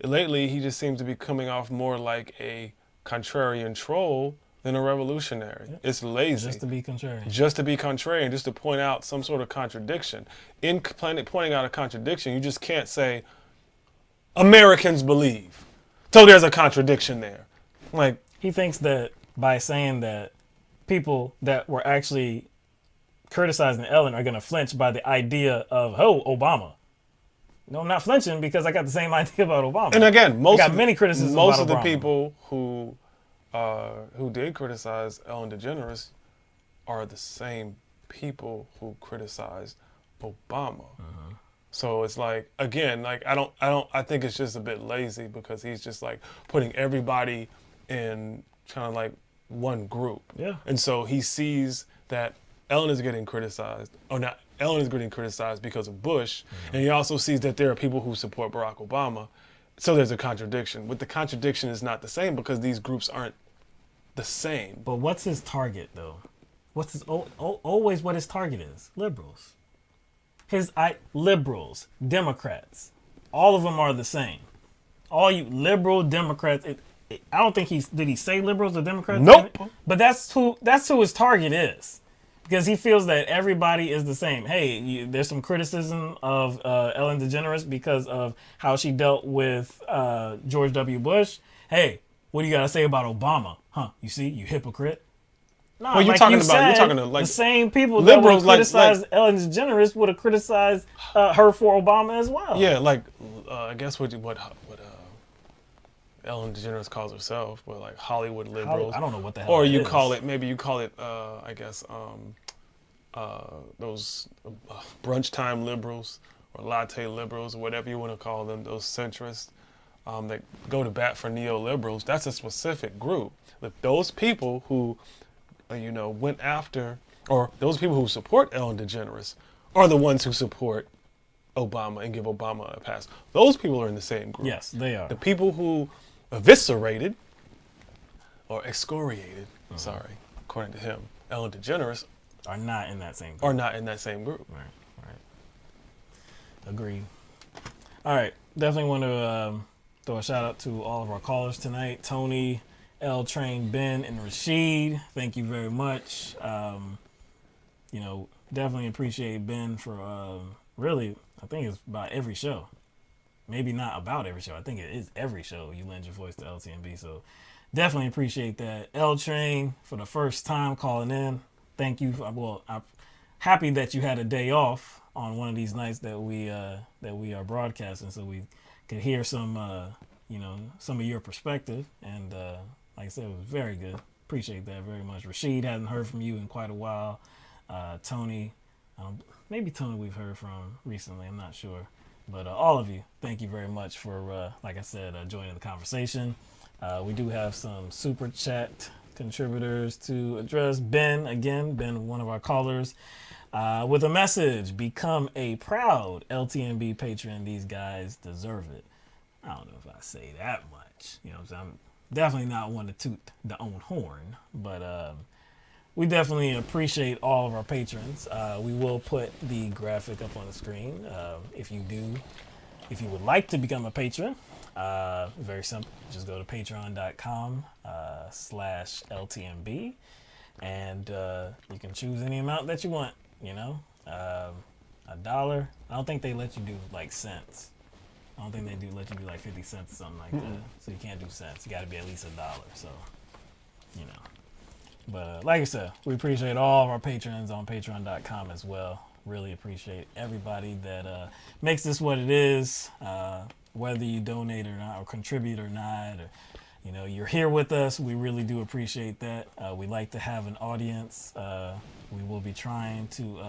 lately, he just seems to be coming off more like a contrarian troll than a revolutionary. Yeah. It's lazy. Just to be contrarian. Just to be contrarian, just to point out some sort of contradiction. In pointing out a contradiction, you just can't say, Americans believe. So there's a contradiction there. Like, he thinks that by saying that people that were actually criticizing Ellen are going to flinch by the idea of, oh, Obama. No, I'm not flinching because I got the same idea about Obama. And again, most of the people who did criticize Ellen DeGeneres are the same people who criticized Obama. So it's like, again, like I think it's just a bit lazy because he's just like putting everybody in kind of like one group. Yeah. And so he sees that Ellen is getting criticized, or not. Ellen is getting criticized because of Bush, and he also sees that there are people who support Barack Obama. So there's a contradiction. But the contradiction is not the same because these groups aren't the same. But what's his target, though? What's his always what his target is? Liberals. Liberals, Democrats, all of them are the same. All you liberal Democrats. I don't think did he say liberals or Democrats? Nope. But that's who his target is. because he feels that everybody is the same. Hey, there's some criticism of Ellen DeGeneres because of how she dealt with George W. Bush. Hey, what do you got to say about Obama? Huh? You see, you hypocrite. No, well, you're talking to like the same people liberals, that would criticize Ellen DeGeneres would have criticized her for Obama as well. Yeah, like I guess what Ellen DeGeneres calls herself, but like Hollywood liberals. I don't know what the hell. Or that you is. call it I guess those brunch time liberals or latte liberals or whatever you want to call them. Those centrists that go to bat for neoliberals. That's a specific group. Those people who went after, or those people who support Ellen DeGeneres are the ones who support Obama and give Obama a pass. Those people are in the same group. Yes, they are. The people who eviscerated or excoriated, according to him, Ellen DeGeneres are not in that same group. Right. Agreed. All right. Definitely want to throw a shout out to all of our callers tonight. Tony, L Train, Ben, and Rashid. Thank you very much. Definitely appreciate Ben for really, I think it's about every show. Maybe not about every show. I think it is every show you lend your voice to LTMB. So definitely appreciate that. L Train, for the first time calling in. Thank you. I'm happy that you had a day off on one of these nights that we are broadcasting, so we could hear some of your perspective. And like I said, it was very good. Appreciate that very much. Rashid, hadn't heard from you in quite a while. Tony, maybe Tony we've heard from recently. I'm not sure. But all of you, thank you very much for, like I said, joining the conversation. We do have some super chat contributors to address. Ben, one of our callers, with a message: become a proud LTMB patron. These guys deserve it. I don't know if I say that much. I'm definitely not one to toot the own horn, but we definitely appreciate all of our patrons. We will put the graphic up on the screen. If you would like to become a patron, very simple. Just go to patreon.com/LTMB, and you can choose any amount that you want. $1. I don't think they let you do like cents. I don't think they do let you do like 50 cents or something like that. So you can't do cents. You got to be at least $1. So, But like I said, we appreciate all of our patrons on patreon.com as well. Really appreciate everybody that makes this what it is, whether you donate or not, or contribute or not, or you're here with us. We really do appreciate that. We like to have an audience. We will be trying to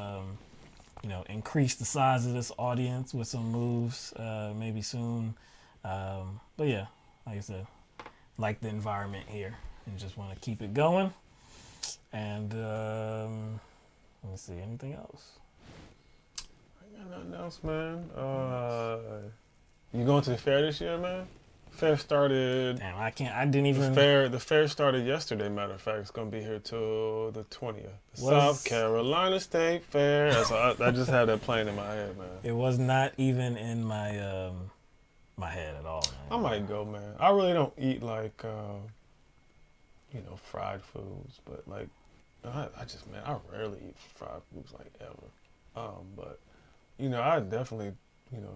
increase the size of this audience with some moves maybe soon. But yeah, like I said, like the environment here and just want to keep it going. And let me see, anything else? I got nothing else, man. You going to the fair this year, man? Fair started. Damn, I didn't even. The fair started yesterday. Matter of fact, it's gonna be here till the 20th. South Carolina State Fair. I just had that playing in my head, man. It was not even in my my head at all, man. I might go, man. I really don't eat like fried foods, but like I rarely eat fried foods like ever. But I definitely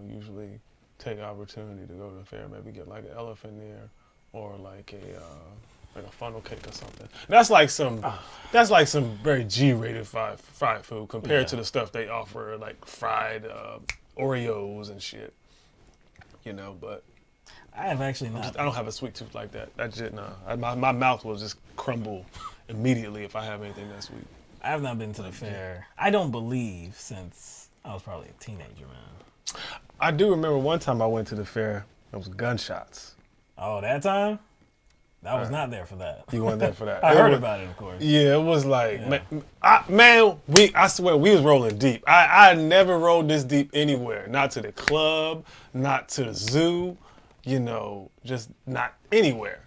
usually take opportunity to go to the fair, maybe get like an elephant ear or like a funnel cake or something. That's like some very G-rated fried food compared to the stuff they offer, like fried Oreos and shit. But I have actually not. I don't have a sweet tooth like that. That's it. My mouth will just crumble immediately if I have anything that sweet. I have not been to the fair. I don't believe since I was probably a teenager, man. I do remember one time I went to the fair. There was gunshots. Oh, that time? I was not there for that. You weren't there for that. I heard about it, of course. Yeah, it was like, I swear, we was rolling deep. I never rolled this deep anywhere. Not to the club, not to the zoo, just not anywhere.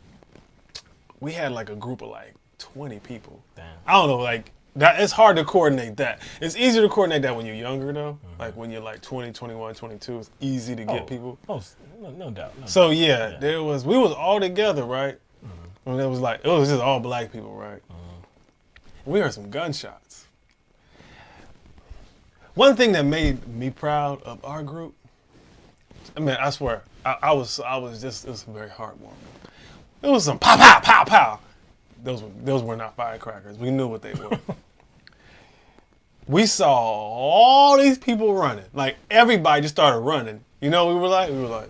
We had like a group of like 20 people. Damn. I don't know, like, that it's hard to coordinate that. It's easier to coordinate that when you're younger, though. Mm-hmm. Like when you're like 20, 21, 22, it's easy to get people. Oh, no doubt. We was all together, right? Mm-hmm. And it was just all black people, right? Mm-hmm. We heard some gunshots. One thing that made me proud of our group, I mean, I swear, I was just, it was very heartwarming. It was some pow, pow, pow, pow. Those were not firecrackers. We knew what they were. We saw all these people running. Like, everybody just started running. You know what we were like? We were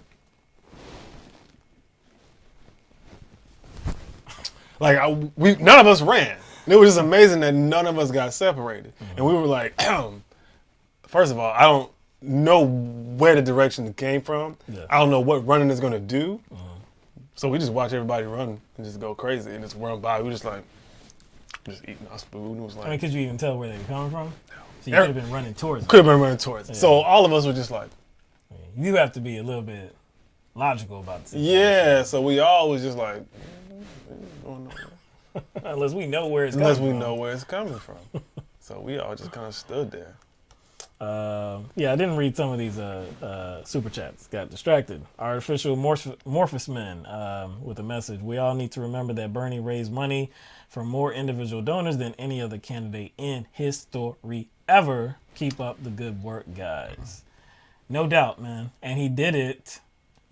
like, none of us ran. And it was just amazing that none of us got separated. And we were like, first of all, I don't know where the direction came from. Yeah. I don't know what running is going to do. So we just watch everybody run and just go crazy and just run by. We just eating our food. And it was like, I mean, could you even tell where they were coming from? So you could have been running towards it. Could have been running towards it. Yeah. So all of us were just like. You have to be a little bit logical about this. Yeah, so we all was just like. Unless we know where it's coming from. Unless we know where it's coming from. So we all just kind of stood there. Yeah, I didn't read some of these super chats. Got distracted. Artificial Morphous Men with a message. We all need to remember that Bernie raised money from more individual donors than any other candidate in history ever. Keep up the good work, guys. No doubt, man. And he did it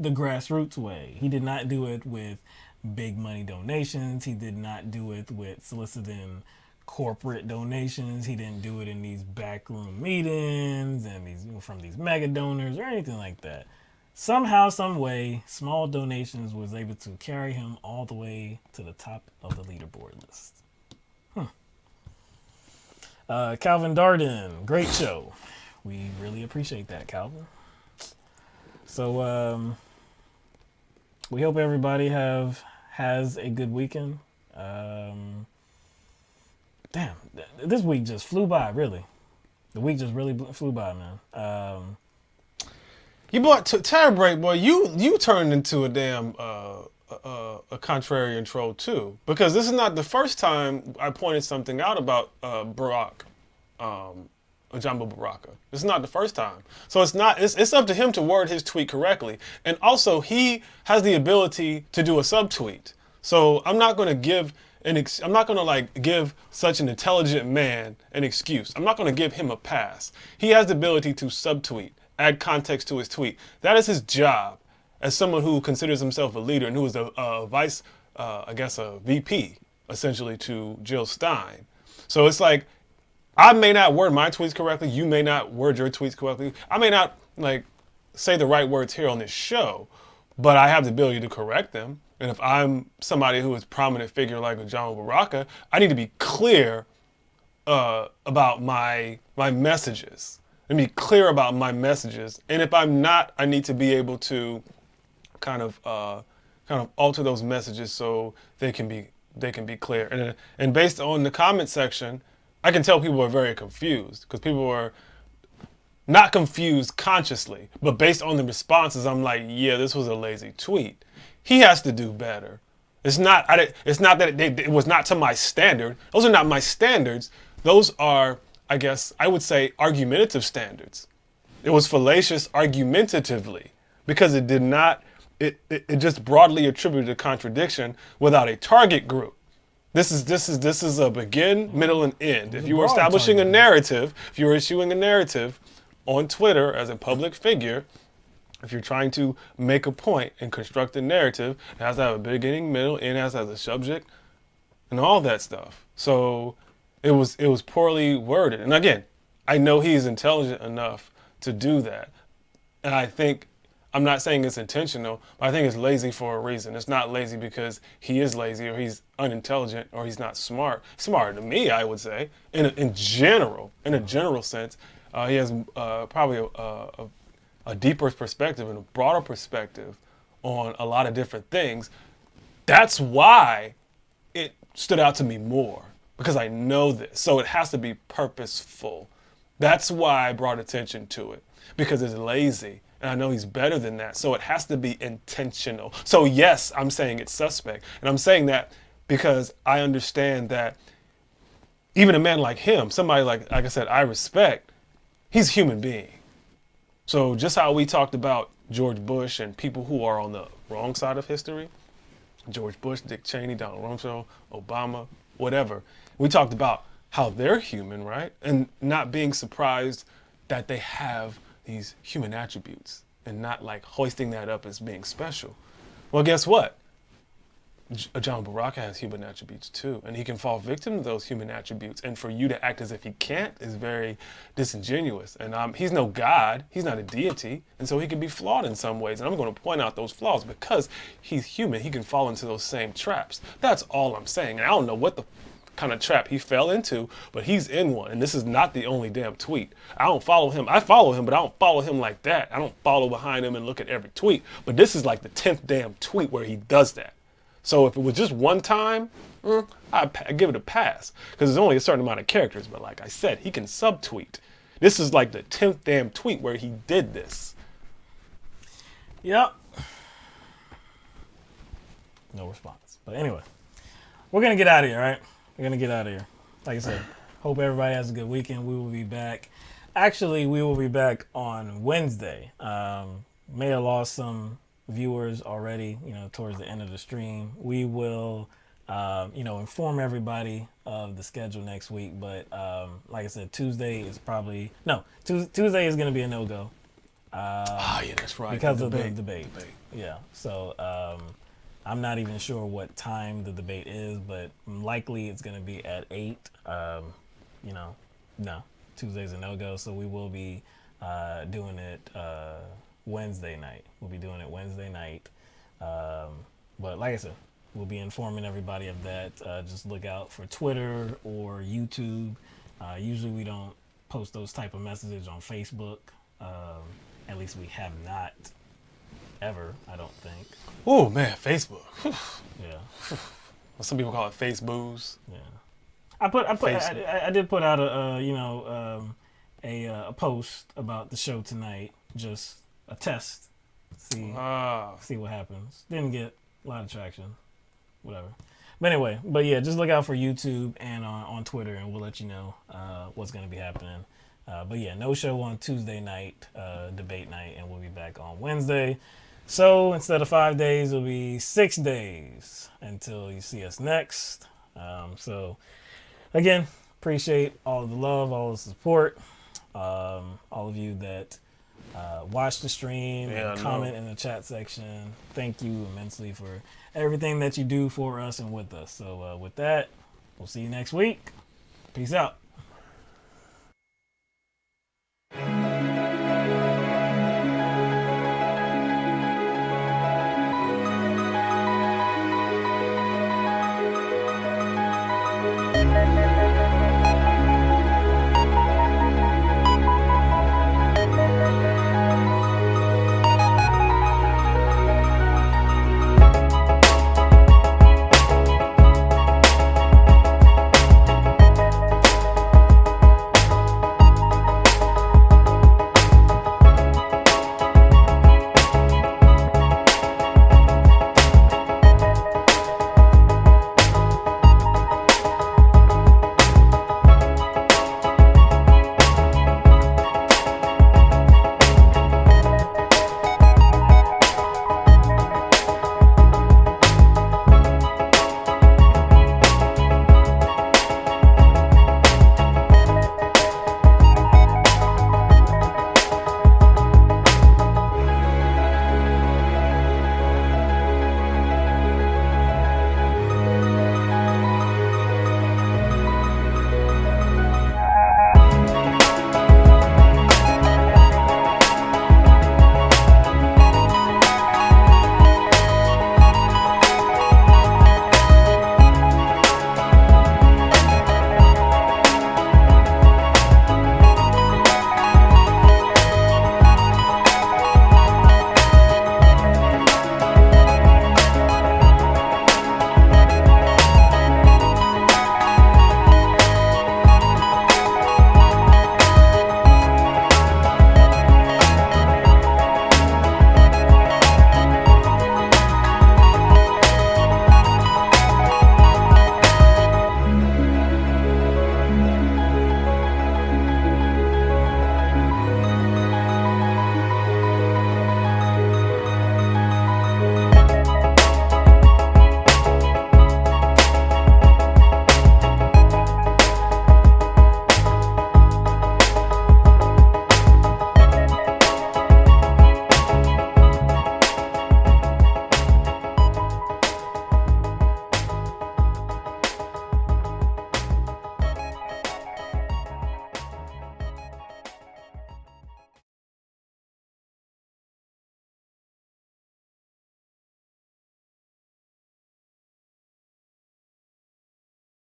the grassroots way. He did not do it with big money donations. He did not do it with soliciting corporate donations. He didn't do it in these backroom meetings and these from these mega donors or anything like that. Somehow, some way, small donations was able to carry him all the way to the top of the leaderboard list. Calvin Darden, great show. We really appreciate that, Calvin. So we hope everybody has a good weekend. Damn, this week just flew by, really. The week just really flew by, man. You bought Tara Break, boy. You turned into a damn a contrarian troll too, because this is not the first time I pointed something out about Barack, Jambo Baraka. This is not the first time. So it's up to him to word his tweet correctly, and also he has the ability to do a subtweet. So I'm not going to give give such an intelligent man an excuse. I'm not going to give him a pass. He has the ability to subtweet, add context to his tweet. That is his job as someone who considers himself a leader and who is a vice, a VP, essentially, to Jill Stein. So it's like, I may not word my tweets correctly. You may not word your tweets correctly. I may not say the right words here on this show, but I have the ability to correct them. And if I'm somebody who is a prominent figure like a John Baraka, I need to be clear about my messages. And be clear about my messages. And if I'm not, I need to be able to kind of alter those messages so they can be clear. And based on the comment section, I can tell people are very confused, because people are not confused consciously, but based on the responses, I'm like, yeah, this was a lazy tweet. He has to do better. It's not that it was not to my standard. Those are not my standards. Those are, I guess, I would say, argumentative standards. It was fallacious argumentatively, because it did not, it just broadly attributed a contradiction without a target group. This is a begin, middle, and end. If you were establishing a narrative, if you were issuing a narrative on Twitter as a public figure, if you're trying to make a point and construct a narrative, it has to have a beginning, middle, end, it has to have a subject, and all that stuff. So it was poorly worded. And again, I know he's intelligent enough to do that. And I think, I'm not saying it's intentional, but I think it's lazy for a reason. It's not lazy because he is lazy or he's unintelligent or he's not smart. Smarter than me, I would say, in a general sense. He has probably a deeper perspective and a broader perspective on a lot of different things. That's why it stood out to me more, because I know this. So it has to be purposeful. That's why I brought attention to it, because it's lazy. And I know he's better than that. So it has to be intentional. So yes, I'm saying it's suspect. And I'm saying that because I understand that even a man like him, somebody like I said, I respect, he's a human being. So just how we talked about George Bush and people who are on the wrong side of history, George Bush, Dick Cheney, Donald Rumsfeld, Obama, whatever. We talked about how they're human, right? And not being surprised that they have these human attributes and not like hoisting that up as being special. Well, guess what? John Baraka has human attributes too, and he can fall victim to those human attributes. And for you to act as if he can't is very disingenuous. And he's no God, he's not a deity, and so he can be flawed in some ways. And I'm going to point out those flaws because he's human. He can fall into those same traps. That's all I'm saying. And I don't know what the kind of trap he fell into, but he's in one. And this is not the only damn tweet. I don't follow him. I follow him, but I don't follow him like that. I don't follow behind him and look at every tweet. But this is like the 10th damn tweet where he does that. So if it was just one time, I'd give it a pass because there's only a certain amount of characters. But like I said, he can subtweet. This is like the 10th damn tweet where he did this. Yep. No response. But anyway, we're going to get out of here, right? We're going to get out of here. Like I said, hope everybody has a good weekend. We will be back. Actually, we will be back on Wednesday. May have lost some viewers already, towards the end of the stream. We will, inform everybody of the schedule next week. But like I said, Tuesday is probably Tuesday is going to be a no-go. Yeah, that's right. Because of the debate. Yeah. So I'm not even sure what time the debate is, but likely it's going to be at 8. No, Tuesday's a no-go. So we will be doing it Wednesday night. We'll be doing it Wednesday night. But like I said, we'll be informing everybody of that. Just look out for Twitter or YouTube. Usually we don't post those type of messages on Facebook. At least we have not ever, I don't think. Oh man, Facebook. Yeah. Well, some people call it Faceboos. Yeah. I did put out a post about the show tonight. Just a test. See what happens. Didn't get a lot of traction. Whatever. But anyway, just look out for YouTube and on Twitter, and we'll let you know what's going to be happening. No show on Tuesday night, debate night, and we'll be back on Wednesday. So instead of 5 days, it'll be 6 days until you see us next. So again, appreciate all of the love, all the support, all of you that watch the stream and comment in the chat section. Thank you immensely for everything that you do for us and with us. So with that, we'll see you next week. Peace out.